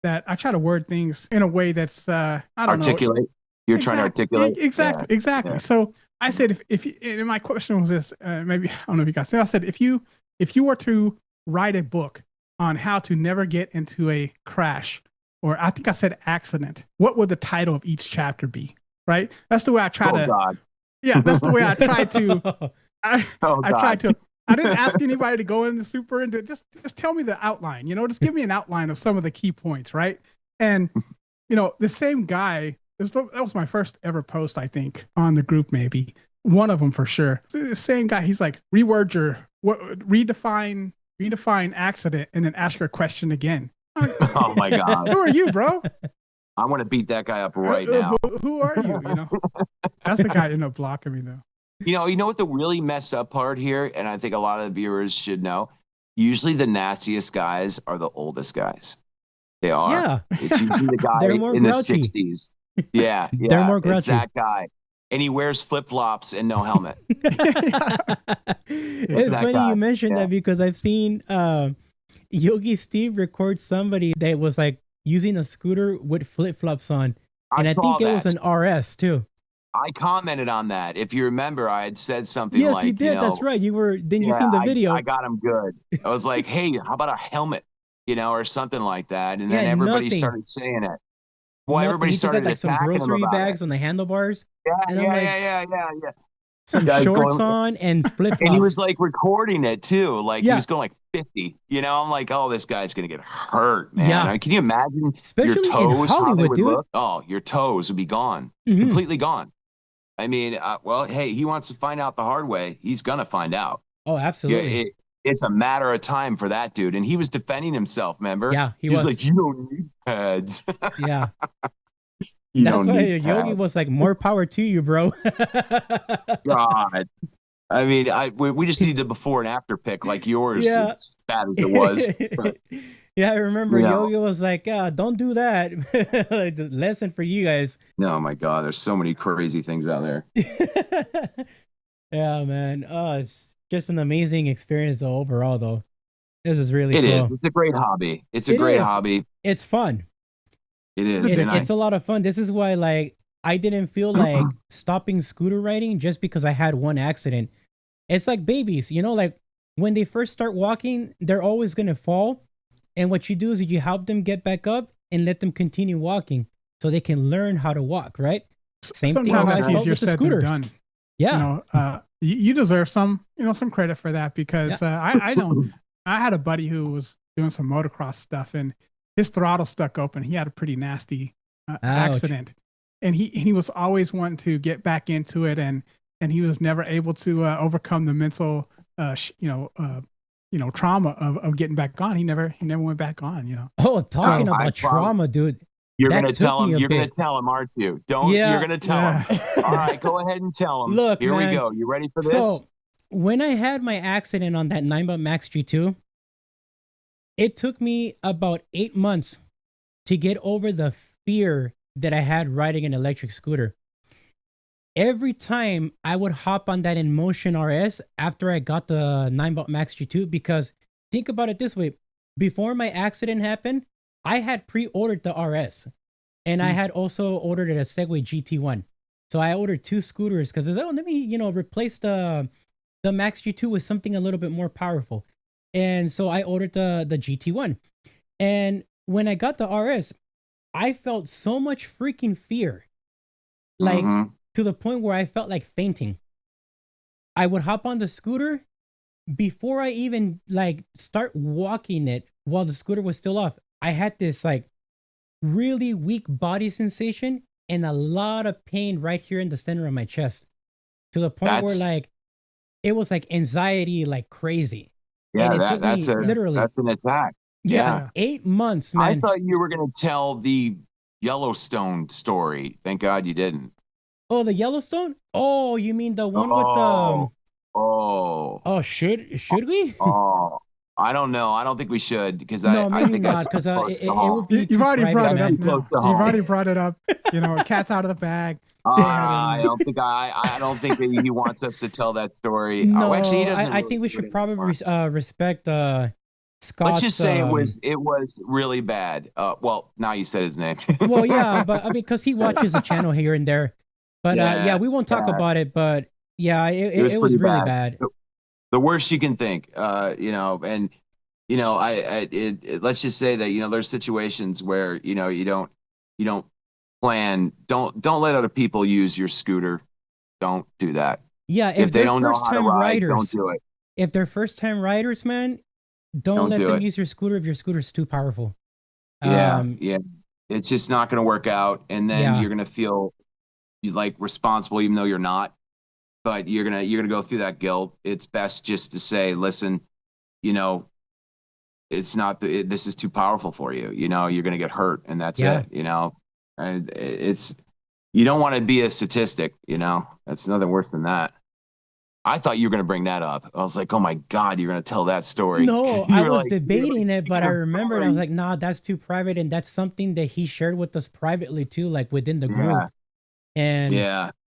that I try to word things in a way that's I don't articulate. know. You're trying to articulate. Exactly. Yeah. So I said, if and my question was this, maybe I don't know if you guys know. I said, if you were to write a book on how to never get into a crash, or I think I said accident, what would the title of each chapter be? Right. That's the way I try to. God. Yeah, that's the way I try to. I tried to. I didn't ask anybody to go into super into, just tell me the outline, you know, just give me an outline of some of the key points, right? And, you know, the same guy, that was my first ever post, I think, on the group, maybe. One of them for sure. The same guy, he's like, redefine accident and then ask her a question again. Oh my God. Who are you, bro? I want to beat that guy up right now. Who are you? You know, that's the guy that ended up blocking me though. You know what the really messed up part here, and I think a lot of the viewers should know, usually the nastiest guys are the oldest guys. They are. Yeah. It's usually the guy in the 60s. Yeah. They're more grouchy. It's that guy. And he wears flip-flops and no helmet. It's funny you mentioned that, because I've seen Yogi Steve record somebody that was like using a scooter with flip-flops on. And I think it was an RS too. I commented on that. If you remember, I had said something yes, like, you did. That's right. You were, then you seen the video. I got him good. I was like, hey, how about a helmet, you know, or something like that. And then everybody started saying it. Well, everybody started like some grocery bags on the handlebars. Yeah. Some shorts on and flip-flops. And he was like recording it too. Like he was going like 50. You know, I'm like, oh, this guy's going to get hurt, man. Yeah. I mean, can you imagine especially your toes, in Hollywood, dude? Look? Oh, your toes would be gone. Mm-hmm. Completely gone. I mean, well, hey, he wants to find out the hard way. He's going to find out. Oh, absolutely. Yeah, it's a matter of time for that dude. And he was defending himself, remember? Yeah, he was like, you don't need pads. Yeah. That's why Yogi was like, more power to you, bro. God. I mean, we just need a before and after pic like yours, Yeah. as bad as it was. But, Yeah, I remember you know, Yogi was like, don't do that. Like, the lesson for you guys. no, my God, there's so many crazy things out there. Yeah, man. Oh, it's just an amazing experience though, overall though. This is really It is. cool. It's a great hobby. It's a It great is. hobby. It's fun. It is. It's And it's a lot of fun. This is why like I didn't feel like stopping scooter riding just because I had one accident. It's like babies, like when they first start walking, they're always gonna fall. And what you do is you help them get back up and let them continue walking so they can learn how to walk, right? Same thing Sometimes how I that's felt easier with the said than scooters. done. Yeah. You deserve some credit for that because I know I had a buddy who was doing some motocross stuff and his throttle stuck open. He had a pretty nasty accident, and he was always wanting to get back into it, and he was never able to overcome the mental trauma of getting back on. He never went back on. Oh, talking about trauma, dude. You're That gonna took tell me him. a You're gonna bit. tell him, aren't you? Don't. Yeah. You're gonna tell him. All right, go ahead and tell him. Look, Here man, we go. You ready for this? So when I had my accident on that 9 Max G2, it took me about 8 months to get over the fear that I had riding an electric scooter. Every time I would hop on that InMotion RS after I got the 9 Max G2, because think about it this way: before my accident happened, I had pre-ordered the RS, and I had also ordered a Segway GT1. So I ordered two scooters because let me replace the Max G2 with something a little bit more powerful. And so I ordered the GT1. And when I got the RS, I felt so much freaking fear. Like to the point where I felt like fainting. I would hop on the scooter before I even like start walking it while the scooter was still off. I had this like really weak body sensation and a lot of pain right here in the center of my chest. To the point where like it was like anxiety like crazy. Yeah, and it took me literally that's an attack. Yeah, 8 months, man. I thought you were gonna tell the Yellowstone story. Thank God you didn't. Oh, the Yellowstone? Oh, you mean the one with the Oh, should we? Oh, I don't know. I don't think we should because no, I maybe think not because it would be. You've already brought it up. You've already brought it up. Cat's out of the bag. I don't think he wants us to tell that story. No, actually, he doesn't. I think we should probably respect Scott's. Let's just say it was really bad. Well, now you said his name. Well, yeah, but I mean, because he watches the channel here and there. But yeah, we won't talk about it. But yeah, it was really bad. The worst you can think, and let's just say that there's situations where you don't plan, don't let other people use your scooter. Don't do that. Yeah, if they don't know how to ride, don't do it. If they're first time riders, man, don't let them use your scooter if your scooter's too powerful. Yeah, it's just not going to work out, and then you're going to feel like responsible even though you're not. But you're gonna go through that guilt. It's best just to say, listen, it's not this is too powerful for you. You're gonna get hurt, and that's it. And you don't want to be a statistic. That's nothing worse than that. I thought you were gonna bring that up. I was like, oh my God, you're gonna tell that story. No, I was debating it, but I remembered. I was like, nah, that's too private, and that's something that he shared with us privately too, like within the group. And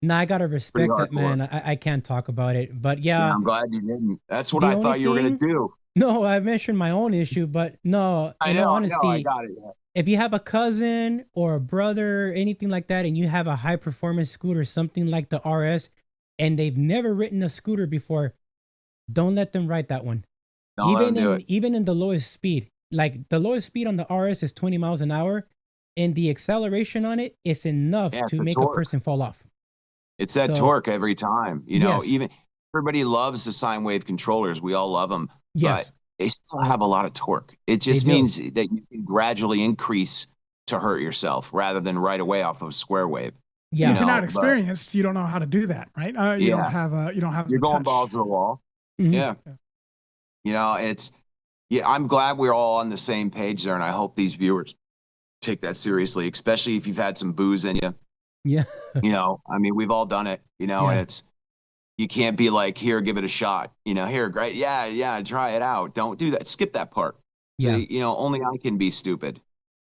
now I gotta respect that, man. I can't talk about it, but yeah, I'm glad you didn't. That's what I thought you were gonna do. No, I mentioned my own issue, but no, in all honesty, I got it. If you have a cousin or a brother, anything like that, and you have a high performance scooter, something like the RS, and they've never ridden a scooter before, don't let them ride that one. Even in the lowest speed, like the lowest speed on the RS is 20 miles an hour. And the acceleration on it is enough to make a person fall off. It's that torque every time. Even everybody loves the sine wave controllers. We all love them. Yes. But they still have a lot of torque. It just means that you can gradually increase to hurt yourself rather than right away off of a square wave. Yeah. If you're not experienced, you don't know how to do that, right? You don't have You're going balls to the wall. Mm-hmm. Yeah. I'm glad we're all on the same page there, and I hope these viewers take that seriously, especially if you've had some booze in you. Yeah. I mean, we've all done it, and it's, You can't be like, here, give it a shot. You know, here, great. Yeah, try it out. Don't do that. Skip that part. Yeah. Say, you know, only I can be stupid,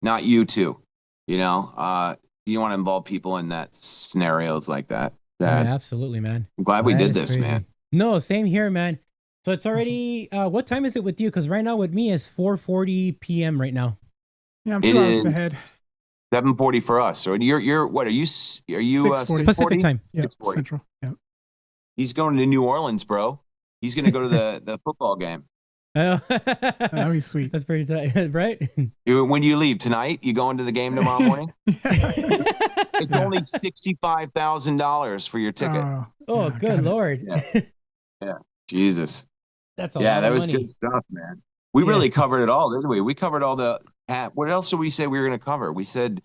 not you two. You know, you don't want to involve people in that scenarios like that. Oh, yeah, absolutely, man. I'm glad we That did is this, crazy. man. No, same here, man. So it's already, what time is it with you? Because right now with me is 4:40 p.m. right now. Yeah, I'm It 2 hours is ahead. 7:40 for us. So you're what are you 6:40 Pacific time? Yeah, 6:40. Central. Yeah. He's going to New Orleans, bro. He's going to go to the football game. Oh, That'd be sweet. That's pretty tight, right? When you leave tonight, you going to the game tomorrow morning? It's only $65,000 for your ticket. Oh, good Lord. Yeah. Jesus. That's a lot that of was money. good stuff, man. We really covered it all, didn't we? We covered all the what else did we say we were going to cover? We said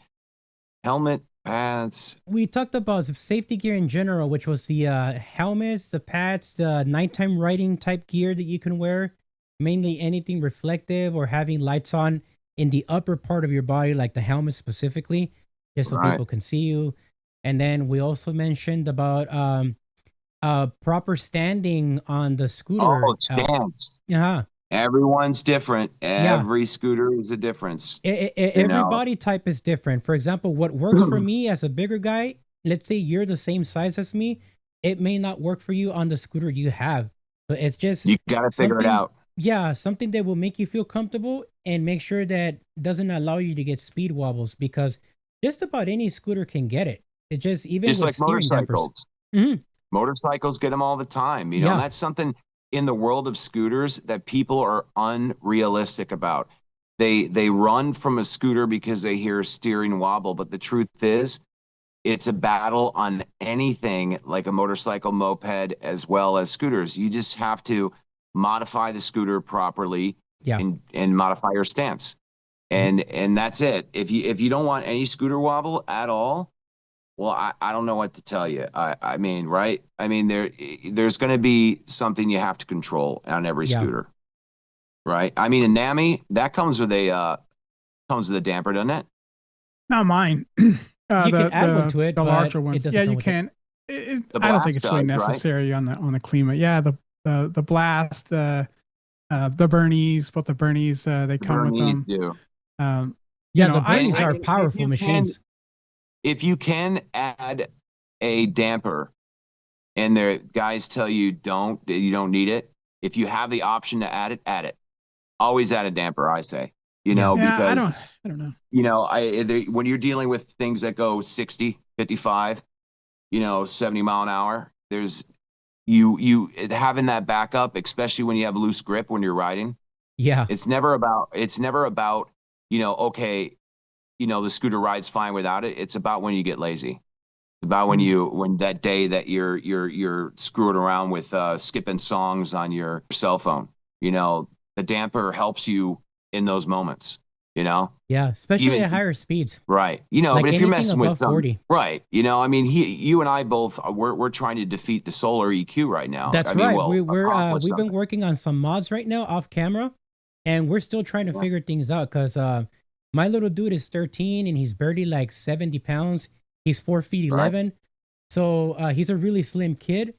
helmet, pads. We talked about safety gear in general, which was the helmets, the pads, the nighttime riding type gear that you can wear. Mainly anything reflective or having lights on in the upper part of your body, like the helmet specifically, just so people can see you. And then we also mentioned about proper standing on the scooter. Oh, stance. Yeah. Everyone's different. Every scooter is a difference. Every body type is different. For example, what works for me as a bigger guy, let's say you're the same size as me, it may not work for you on the scooter you have. But it's just you got to figure it out. Yeah, something that will make you feel comfortable and make sure that doesn't allow you to get speed wobbles, because just about any scooter can get it. It just with like steering motorcycles. Motorcycles get them all the time. You know, and that's something in the world of scooters that people are unrealistic about. They run from a scooter because they hear steering wobble, but the truth is, it's a battle on anything like a motorcycle, moped, as well as scooters. You just have to modify the scooter properly and modify your stance. And that's it. If you don't want any scooter wobble at all, well, I don't know what to tell you. I mean, right? I mean, there's going to be something you have to control on every scooter, right? I mean, a NAMI, that comes with a damper, doesn't it? Not mine. You can add one to it, the larger one. Yeah, you can. I don't think it's really necessary on the Klima. Yeah, the Blast, the Bernies, both the Bernies, they come with them. Do. The Bernies are powerful machines. If you can add a damper, and the guys tell you you don't need it. If you have the option to add it. Always add a damper, I say. You know, because I don't know. You know, when you're dealing with things that go 60, 55, 70 mile an hour, there's you having that backup, especially when you have loose grip when you're riding. Yeah. It's never about, okay, the scooter rides fine without it. It's about when you get lazy. It's about when that day that you're screwing around with skipping songs on your cell phone. The damper helps you in those moments. Yeah, especially at higher speeds. Right. But if you're messing with 40. Right. I mean, you and I both we're trying to defeat the solar EQ right now. That's right. We've been working on some mods right now off camera, and we're still trying to figure things out, because my little dude is 13 and he's barely like 70 pounds. He's 4 feet 11. Right. So he's a really slim kid,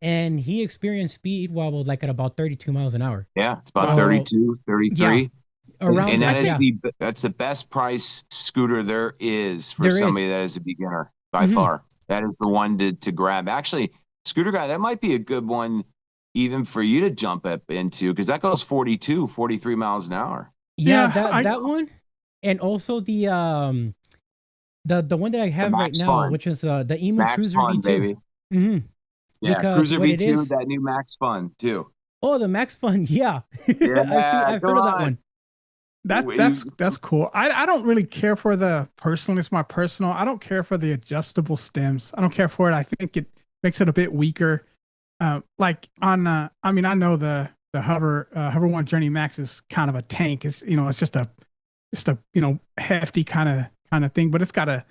and he experienced speed wobbles like at about 32 miles an hour. Yeah, it's about 32, 33. Yeah. Around that's the best price scooter there is for somebody that is a beginner by far. That is the one to grab. Actually, Scooter Guy, that might be a good one even for you to jump up into, because that goes 42, 43 miles an hour. Yeah, that one, and also the one that I have right now, which is the Emu Max Cruiser Fun, V2. baby. Yeah, because Cruiser V2, that new Max Fun too. Oh, the Max Fun, yeah. I've heard of that one. That's cool. I don't really care for the personal. It's my personal. I don't care for the adjustable stems. I don't care for it. I think it makes it a bit weaker. Like on I know the Hover One Journey Max is kind of a tank. It's it's just a hefty kind of thing, but it's got a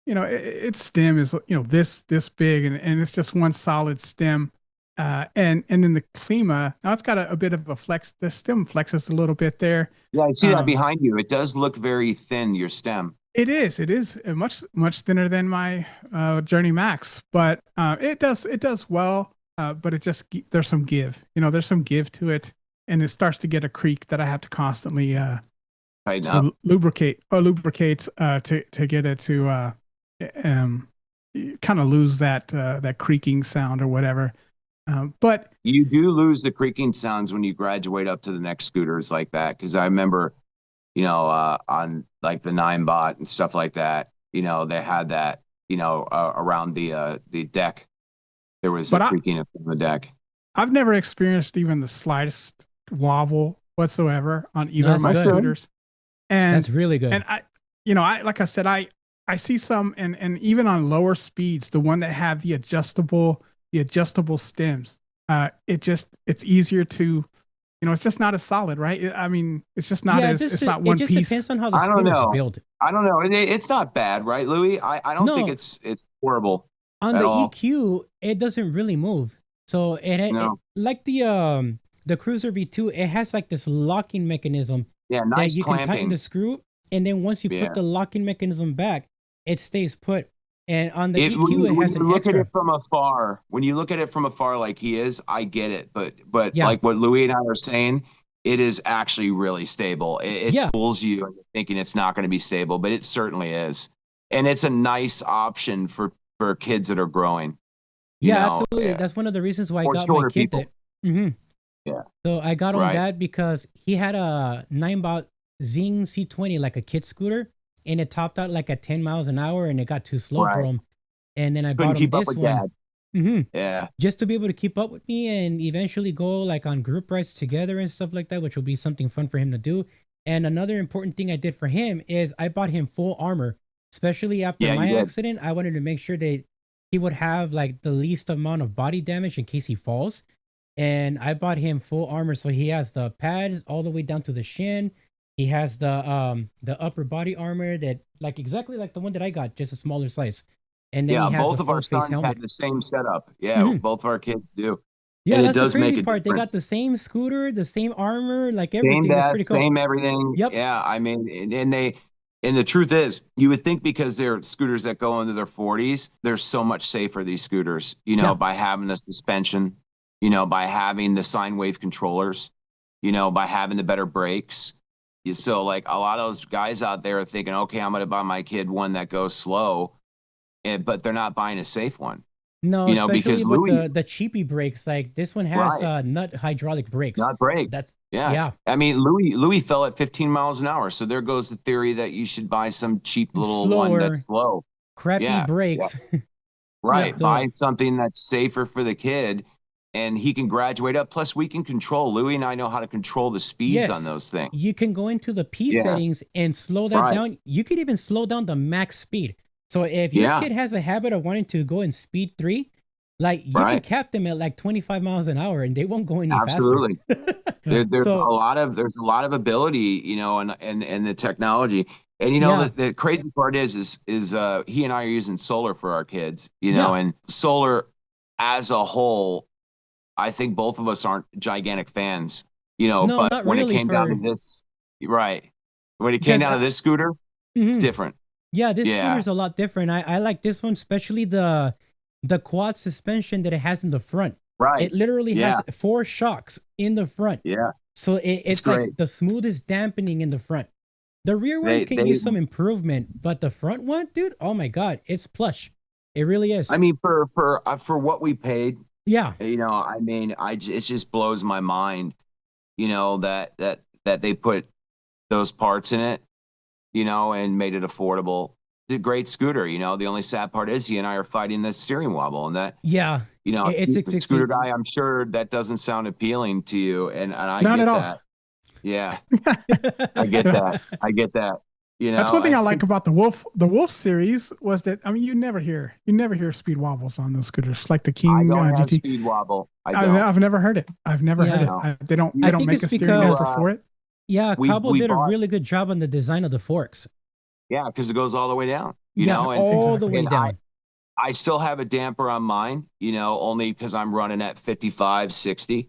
its stem is this big, and it's just one solid stem. And then the Klima, now it's got a bit of a flex. The stem flexes a little bit there. Yeah, I see that behind you. It does look very thin, your stem. It is much thinner than my Journey Max, but it does well. but there's some give. There's some give to it, and it starts to get a creak that I have to constantly tighten up, lubricate to get it to kind of lose that creaking sound or whatever. But you do lose the creaking sounds when you graduate up to the next scooters like that. Because I remember, on like the 9-bot and stuff like that, they had that, around the deck. There was a creaking from the deck. I've never experienced even the slightest wobble whatsoever on either of my scooters. And that's really good. And I like I said, I see some, and even on lower speeds, the one that have the adjustable stems, it's easier to, it's just not as solid, right? I mean, it's just not it's not one piece. It just depends on how the scooter's built. I don't know. It's not bad, right, Louis? I don't think it's horrible. On the EQ, it doesn't really move. So it like the Cruiser V2, it has like this locking mechanism. Yeah, nice that you clamping. can tighten the screw, and then once you put the locking mechanism back, it stays put. And on the EQ, it has an extra. When you look at it from afar like he is, I get it. But like what Louis and I are saying, it is actually really stable. It fools you into thinking it's not going to be stable, but it certainly is. And it's a nice option for kids that are growing. Absolutely. That's one of the reasons why I got my kid that. Yeah. So I got on that because he had a 9-bot Zing C20, like a kid scooter, and it topped out like at 10 miles an hour, and it got too slow for him. And then I bought him this one. Yeah. Just to be able to keep up with me and eventually go like on group rides together and stuff like that, which will be something fun for him to do. And another important thing I did for him is I bought him full armor, especially after my accident. I wanted to make sure that he would have like the least amount of body damage in case he falls. And I bought him full armor, so he has the pads all the way down to the shin. He has the upper body armor that exactly like the one that I got, just a smaller size. And then he has both of our sons have the same setup. Yeah, both of our kids do. Yeah, and that's the crazy part. They got the same scooter, the same armor, like everything. Same dash, same everything. Yep. Yeah, I mean, and the truth is, you would think because they're scooters that go into their 40s, they're so much safer, these scooters, by having the suspension, by having the sine wave controllers, by having the better brakes. So like a lot of those guys out there are thinking, okay, I'm going to buy my kid one that goes slow, but they're not buying a safe one. No, especially because with the cheapy brakes, like this one has nut hydraulic brakes. Nut brakes. That's yeah. I mean, Louis fell at 15 miles an hour, so there goes the theory that you should buy some cheap little one that's slow, crappy brakes. Yeah. Right, buy something that's safer for the kid, and he can graduate up. Plus, we can control. Louis and I know how to control the speeds on those things. You can go into the P settings and slow that down. You could even slow down the max speed. So if your kid has a habit of wanting to go in speed 3, like you can cap them at like 25 miles an hour and they won't go any faster. There's a lot of ability, and the technology. And the crazy part is he and I are using solar for our kids, and solar as a whole, I think both of us aren't gigantic fans, but when it came down to this, when it came down to this scooter, it's different. Yeah, this scooter's a lot different. I like this one, especially the quad suspension that it has in the front. Right. It literally has 4 shocks in the front. Yeah. So it's like the smoothest dampening in the front. The rear one can use some improvement, but the front one, dude, oh my God, it's plush. It really is. I mean, for what we paid, it just blows my mind, that they put those parts in it, and made it affordable. It's a great scooter, The only sad part is he and I are fighting the steering wobble, and that, it's the scooter guy. I'm sure that doesn't sound appealing to you, and I not get at that. All. Yeah, I get that. That's one thing I like about the Wolf series was that you never hear speed wobbles on those scooters, like the King I don't GT. Have speed wobble. I've never heard it. I've never heard it. They don't make a steering wheel for it. Yeah, Cabo did a really good job on the design of the forks. Yeah, because it goes all the way down. All the way down. I still have a damper on mine, only because I'm running at 55, 60,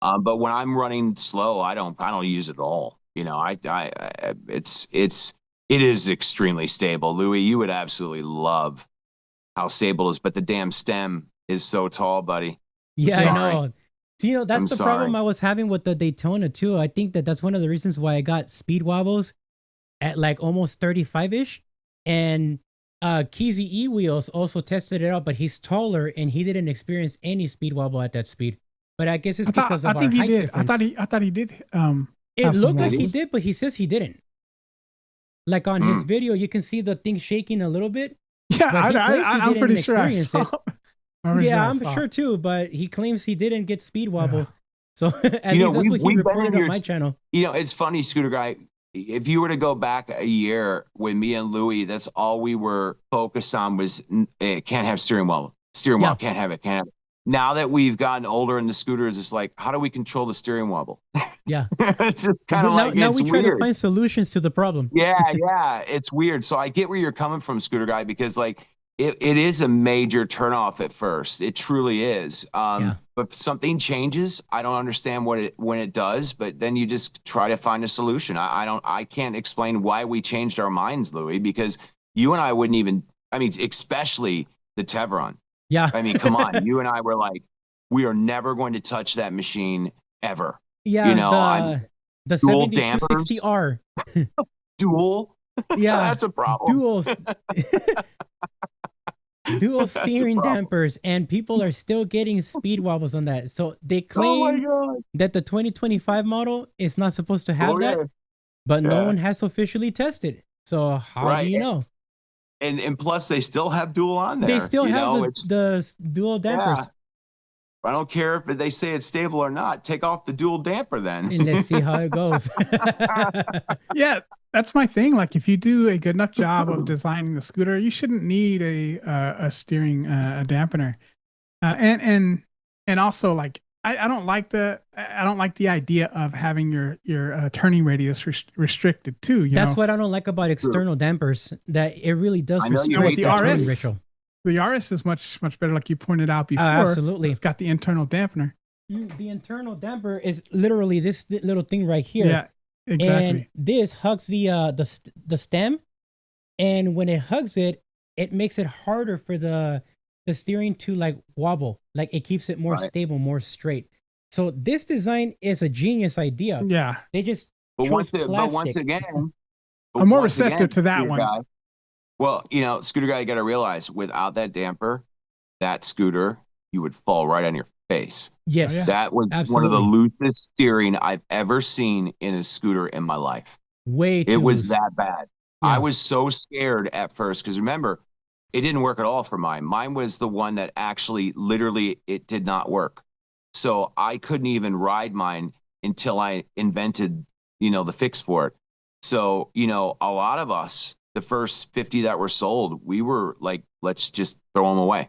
but when I'm running slow, I don't use it at all. It is extremely stable. Louis, you would absolutely love how stable it is, but the damn stem is so tall, buddy. Yeah, I know. So, that's I'm the sorry. problem I was having with the Daytona too. I think that's one of the reasons why I got speed wobbles at like almost 35-ish. And Keezy E Wheels also tested it out, but he's taller and he didn't experience any speed wobble at that speed. But I guess it's because of our height difference. I thought he did. It looked like he did, but he says he didn't. Like on his video, you can see the thing shaking a little bit. Yeah, I'm pretty sure I saw it. Yeah, I'm sure too, but he claims he didn't get speed wobble. Yeah. So at least that's what he reported on my channel. It's funny, Scooter Guy. If you were to go back a year with me and Louie, that's all we were focused on was can't have steering wheel. Steering wheel, can't have it. Now that we've gotten older in the scooters, it's like, how do we control the steering wobble? Yeah. It's just kind of like, now we try to find solutions to the problem. Yeah. It's weird. So I get where you're coming from, Scooter Guy, because like it is a major turnoff at first. It truly is. But something changes. I don't understand when it does, but then you just try to find a solution. I can't explain why we changed our minds, Louie, because you and I wouldn't even, especially the Tevron. Yeah. Come on. You and I were like, we are never going to touch that machine ever. Yeah. The 7260R. Dual? Yeah. That's a problem. Dual steering dampers, and people are still getting speed wobbles on that. So they claim that the 2025 model is not supposed to have that, but no one has officially tested. So how do you know? And plus, they still have dual on there. They still have the dual dampers. Yeah. I don't care if they say it's stable or not. Take off the dual damper then. And let's see how it goes. Yeah, that's my thing. Like, if you do a good enough job of designing the scooter, you shouldn't need a steering dampener. And also, like, I don't like the idea of having your turning radius restricted too. That's what I don't like about external dampers. That it really does restrict the RS. The RS is much better, like you pointed out before. Absolutely, it's got the internal dampener. The internal damper is literally this little thing right here. Yeah, exactly. And this hugs the stem, and when it hugs it, it makes it harder for the steering to like wobble. Like it keeps it more stable, more straight. So this design is a genius idea. Yeah, they just but once again, I'm more receptive to that one. Guy, well, Scooter Guy, you got to realize, without that damper, that scooter, you would fall right on your face. Yes, that was one of the loosest steering I've ever seen in a scooter in my life. It was that bad. Yeah. I was so scared at first because remember, it didn't work at all for mine. Mine was the one that actually, literally, it did not work. So I couldn't even ride mine until I invented, the fix for it. So, a lot of us, the first 50 that were sold, we were like, let's just throw them away.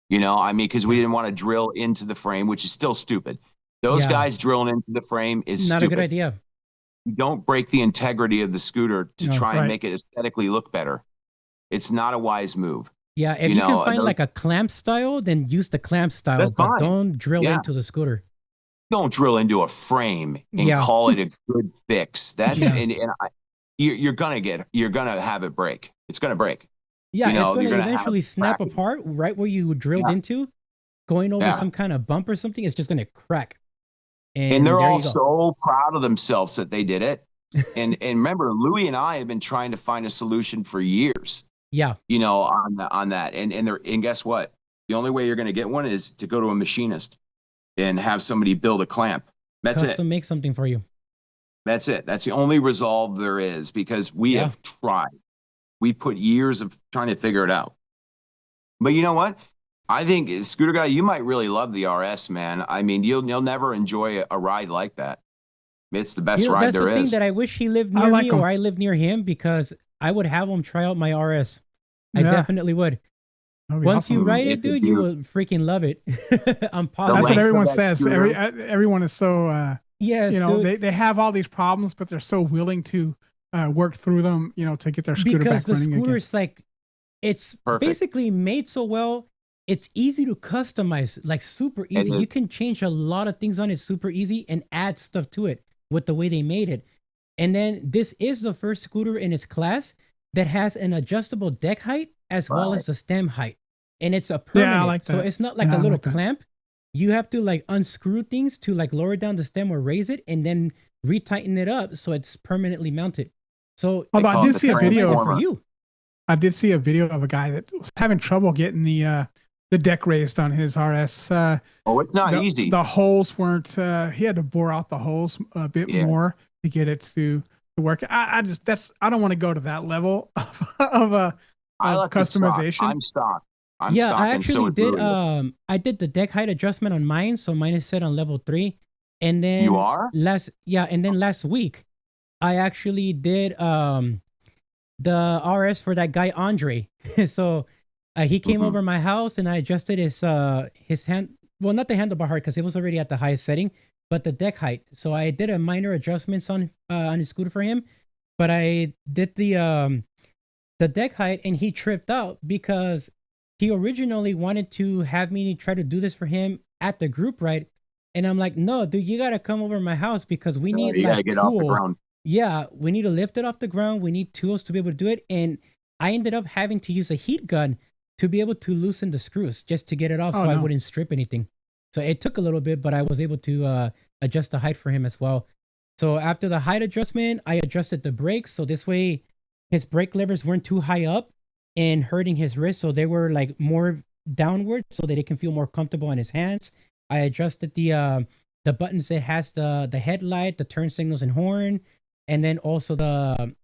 Because we didn't want to drill into the frame, which is still stupid. Those guys drilling into the frame is not stupid. a good idea. You don't break the integrity of the scooter to try and make it aesthetically look better. It's not a wise move. Yeah, if you can find like a clamp style, then use the clamp style, but fine. Don't drill into the scooter. Don't drill into a frame and call it a good fix. That's you're gonna have it break. It's gonna break. Yeah, it's gonna eventually snap apart right where you drilled into. Going over some kind of bump or something, it's just gonna crack. And they're all so proud of themselves that they did it. and remember, Louie and I have been trying to find a solution for years. Yeah. On that. And guess what? The only way you're going to get one is to go to a machinist and have somebody build a clamp. That's it. Custom make something for you. That's it. That's the only resolve there is because we have tried. We put years of trying to figure it out. But you know what? I think, Scooter Guy, you might really love the RS, man. You'll never enjoy a ride like that. It's the best ride there is. That's the thing that I wish he lived near me or I lived near him because I would have him try out my RS. I definitely would. Once you ride it, dude, you will freaking love it. I'm positive. That's what everyone says. Everyone is so, dude. They have all these problems, but they're so willing to work through them, to get their scooter back running again. Because the scooter's like, it's basically made so well. It's easy to customize, like super easy. You can change a lot of things on it super easy and add stuff to it with the way they made it. And then this is the first scooter in its class that has an adjustable deck height as well as the stem height. and it's a permanent. Yeah, I like that. So it's not like a little clamp. You have to like unscrew things to like lower down the stem or raise it, and then retighten it up so it's permanently mounted. So although I did see a video for you. I did see a video of a guy that was having trouble getting the deck raised on his RS. It's not easy. The holes weren't. He had to bore out the holes a bit more to get it to work. I don't want to go to that level of customization. I'm stock. I actually did. I did the deck height adjustment on mine, so mine is set on level 3. And then you are last week, I actually did the RS for that guy Andre. So he came over my house, and I adjusted his hand. Well, not the handlebar height because it was already at the highest setting, but the deck height. So I did a minor adjustments on his scooter for him, but I did the deck height, and he tripped out because he originally wanted to have me try to do this for him at the group ride. And I'm like, no, dude, you got to come over to my house because we need like get tools. Off the ground. Yeah, we need to lift it off the ground. We need tools to be able to do it. And I ended up having to use a heat gun to be able to loosen the screws just to get it off I wouldn't strip anything. So it took a little bit, but I was able to adjust the height for him as well. So after the height adjustment, I adjusted the brakes. So this way his brake levers weren't too high up and hurting his wrist. So they were like more downward so that it can feel more comfortable in his hands. I adjusted the buttons that has the headlight, the turn signals and horn, and then also the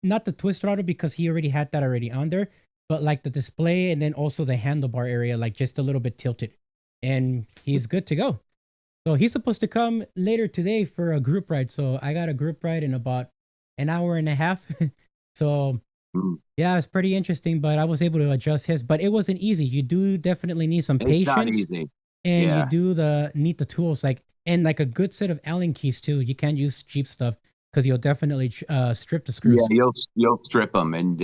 not the twist throttle because he already had that already on there, but like the display and then also the handlebar area, like just a little bit tilted. And he's good to go. So he's supposed to come later today for a group ride. So I got a group ride in about an hour and a half. So yeah, it's pretty interesting, but I was able to adjust his, but it wasn't easy. You do definitely need some patience. It's not easy. And you do need the tools, and like a good set of Allen keys too. You can't use cheap stuff because you'll definitely strip the screws. Yeah, you'll strip them, and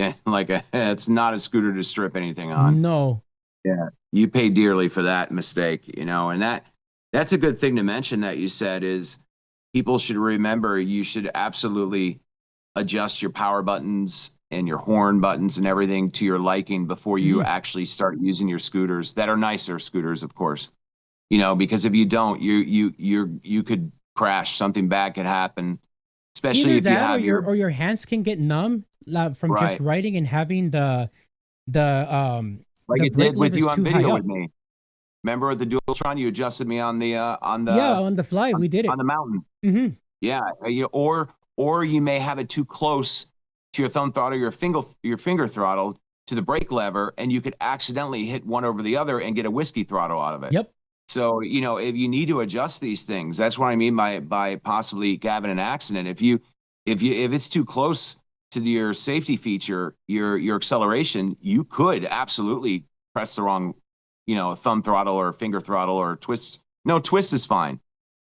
it's not a scooter to strip anything on. No. Yeah, you pay dearly for that mistake, and that's a good thing to mention that you said is people should remember you should absolutely adjust your power buttons and your horn buttons and everything to your liking before you actually start using your scooters that are nicer scooters, of course. Because if you don't, you could crash. Something bad could happen, especially either if you have your hands can get numb from just riding and having the like it did with you on video with me. Remember the Dualtron? You adjusted me on the fly. We did it on the mountain. Yeah, or you may have it too close to your thumb throttle, your finger throttle to the brake lever, and you could accidentally hit one over the other and get a whiskey throttle out of it. Yep. So, if you need to adjust these things, that's what I mean by possibly having an accident. If it's too close to your safety feature, your acceleration, you could absolutely press the wrong, thumb throttle or finger throttle or twist. No, twist is fine.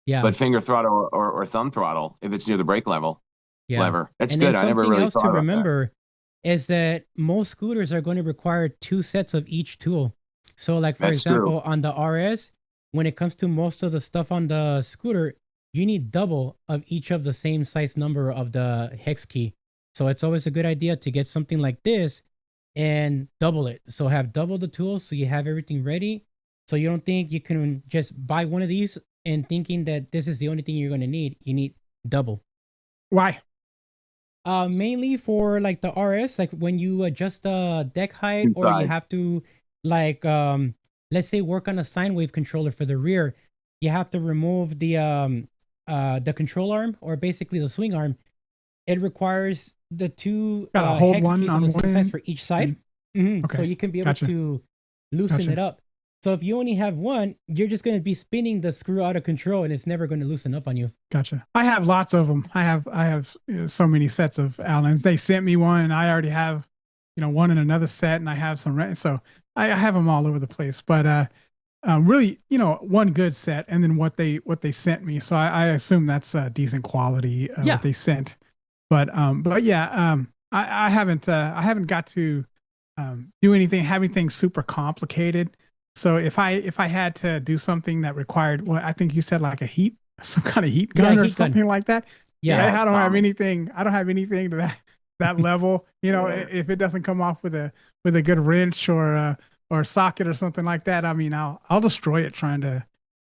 Yeah. But finger throttle or thumb throttle, if it's near the brake lever. That's good. I never really thought about that. Something else to remember is that most scooters are going to require 2 sets of each tool. So like, for example, on the RS, when it comes to most of the stuff on the scooter, you need double of each of the same size number of the hex key. So it's always a good idea to get something like this and double it. So have double the tools so you have everything ready. So you don't think you can just buy one of these and thinking that this is the only thing you're going to need. You need double. Why? Mainly for like the RS, like when you adjust the deck height or you have to like let's say work on a sine wave controller for the rear, you have to remove the control arm or basically the swing arm. It requires the 2 hex keys on the same size for each side. Okay. So you can be able to loosen it up. So if you only have one, you're just going to be spinning the screw out of control and it's never going to loosen up on you. Gotcha. I have lots of them. I have so many sets of Allens. They sent me one and I already have, one in another set and I have some. So I have them all over the place, but really, one good set and then what they sent me. So I assume that's decent quality what they sent. But yeah, I haven't got to do anything, have anything super complicated. So if I had to do something that required, well, I think you said like some kind of heat gun or something like that. Yeah, I don't have anything. I don't have anything to that level. You know, if it doesn't come off with a good wrench or socket or something like that, I mean, I'll destroy it trying to.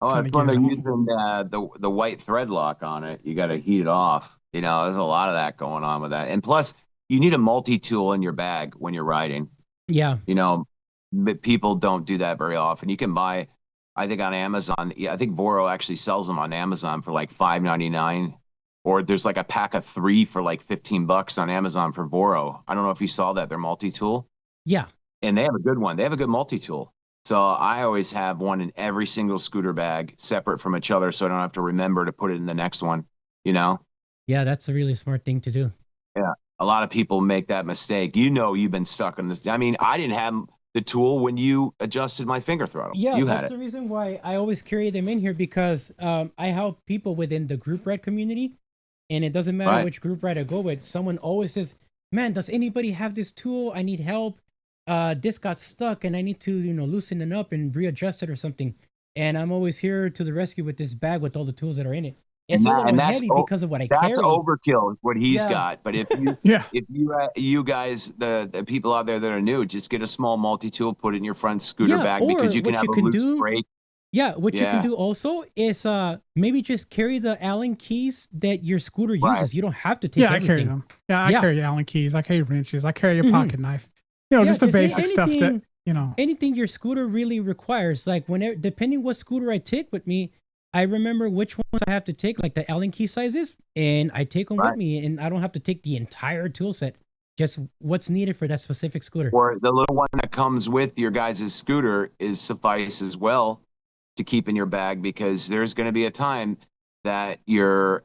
Oh, that's when they're using the white thread lock on it. You got to heat it off. You know, there's a lot of that going on with that. And plus, you need a multi-tool in your bag when you're riding. Yeah. You know, but people don't do that very often. You can buy, I think on Amazon, I think Voro actually sells them on Amazon for like $5.99. Or there's like a pack of 3 for like $15 on Amazon for Voro. I don't know if you saw that. They're multi-tool. Yeah. And they have a good one. They have a good multi-tool. So I always have one in every single scooter bag separate from each other so I don't have to remember to put it in the next one, you know? Yeah, that's a really smart thing to do. Yeah. A lot of people make that mistake. You know, you've been stuck on this. I mean, I didn't have the tool when you adjusted my finger throttle. Yeah, you that's the reason why I always carry them in here, because I help people within the group ride community, and it doesn't matter which group ride I go with. Someone always says, man, does anybody have this tool? I need help. This got stuck and I need to, loosen it up and readjust it or something. And I'm always here to the rescue with this bag with all the tools that are in it. It's a little heavy because of what I carry. That's overkill, what he's got. But if you, if you guys, the people out there that are new, just get a small multi-tool, put it in your front scooter bag, because you can have a loose brake. Yeah, what you can do also is maybe just carry the Allen keys that your scooter uses. You don't have to take everything. I carry them. I carry Allen keys. I carry wrenches. I carry a pocket knife. You know, just the basic stuff that, anything your scooter really requires. Like whenever, depending what scooter I take with me, I remember which ones I have to take, like the Allen key sizes, and I take them with me, and I don't have to take the entire tool set, just what's needed for that specific scooter. Or the little one that comes with your guys' scooter is suffice as well to keep in your bag, because there's going to be a time that your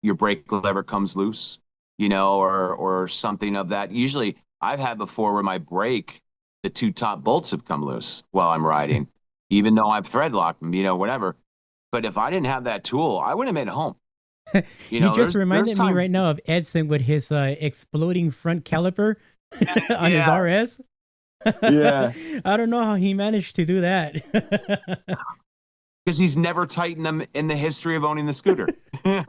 brake lever comes loose, or something of that. Usually I've had before where my brake, the 2 top bolts have come loose while I'm riding, even though I've thread locked them, whatever. But if I didn't have that tool, I wouldn't have made it home. You just reminded me right now of Edson with his exploding front caliper on his RS. Yeah. I don't know how he managed to do that. Because he's never tightened them in the history of owning the scooter. You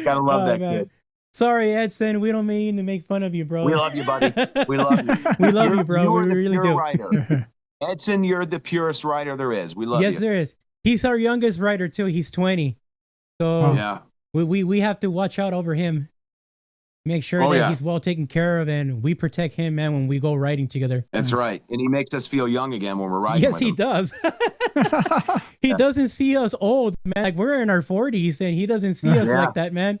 gotta love that kid. Sorry, Edson. We don't mean to make fun of you, bro. We love you, buddy. We love you. We love you, bro. We really do. Rider. Edson, you're the purest rider there is. We love you. Yes, there is. He's our youngest rider too. He's 20. So we have to watch out over him. Make sure that he's well taken care of, and we protect him, man, when we go riding together. That's right. And he makes us feel young again when we're riding. Yes, he does. He doesn't see us old, man. Like we're in our 40s, and he doesn't see us like that, man.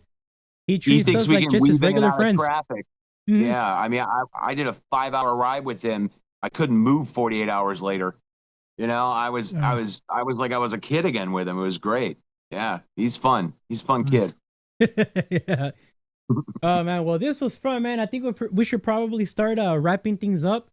He treats us like just his regular friends. Traffic. Mm-hmm. Yeah, I mean, I did a 5-hour ride with him. I couldn't move 48 hours later. I was like I was a kid again with him. It was great. Yeah, he's fun. He's a fun kid. Yeah. Oh man, well this was fun, man. I think we should probably start wrapping things up.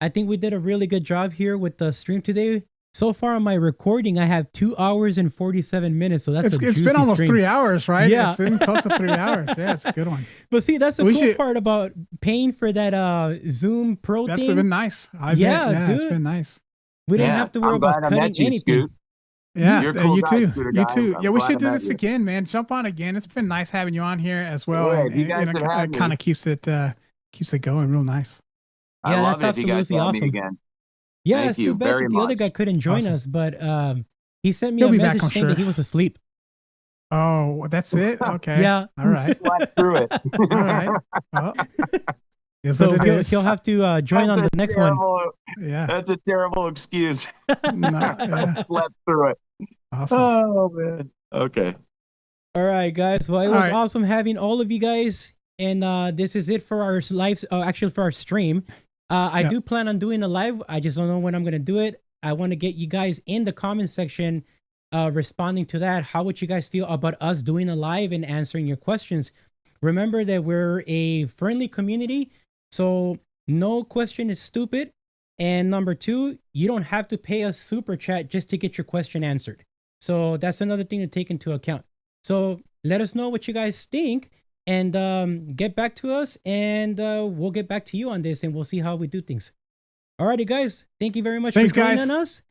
I think we did a really good job here with the stream today. So far on my recording, I have 2 hours and 47 minutes. So that's it's been almost stream. 3 hours, right? Yeah, it's been close to 3 hours. Yeah, it's a good one. But see, that's the cool part about paying for that Zoom Pro thing. That's been nice. Dude, it's been nice. We didn't have to worry about cutting anything. Scoot. Yeah, you're cool you guy, too. You too. I'm yeah, we should do glad this again, man. Jump on again. It's been nice having you on here as well. Yeah, and it kind of keeps it going real nice. Yeah, that's absolutely awesome. Again. Yeah, it's too bad that the other guy couldn't join us, but he sent me a message saying that he was asleep. Oh, that's it? Okay. Yeah. All right. Slept through it. All right. Well, so he'll have to join on the next one. Yeah. That's a terrible excuse. Slept through it. Awesome. Oh, man. Okay. All right, guys. Well, it was awesome having all of you guys. And this is it for our live, actually for our stream. I do plan on doing a live. I just don't know when I'm going to do it. I want to get you guys in the comment section responding to that. How would you guys feel about us doing a live and answering your questions? Remember that we're a friendly community, so no question is stupid. And number 2, you don't have to pay us super chat just to get your question answered. So that's another thing to take into account. So let us know what you guys think. And get back to us, and we'll get back to you on this, and we'll see how we do things. Alrighty, guys. Thank you very much for joining us.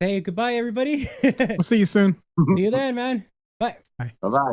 Hey, goodbye, everybody. We'll see you soon. See you then, man. Bye. Bye-bye.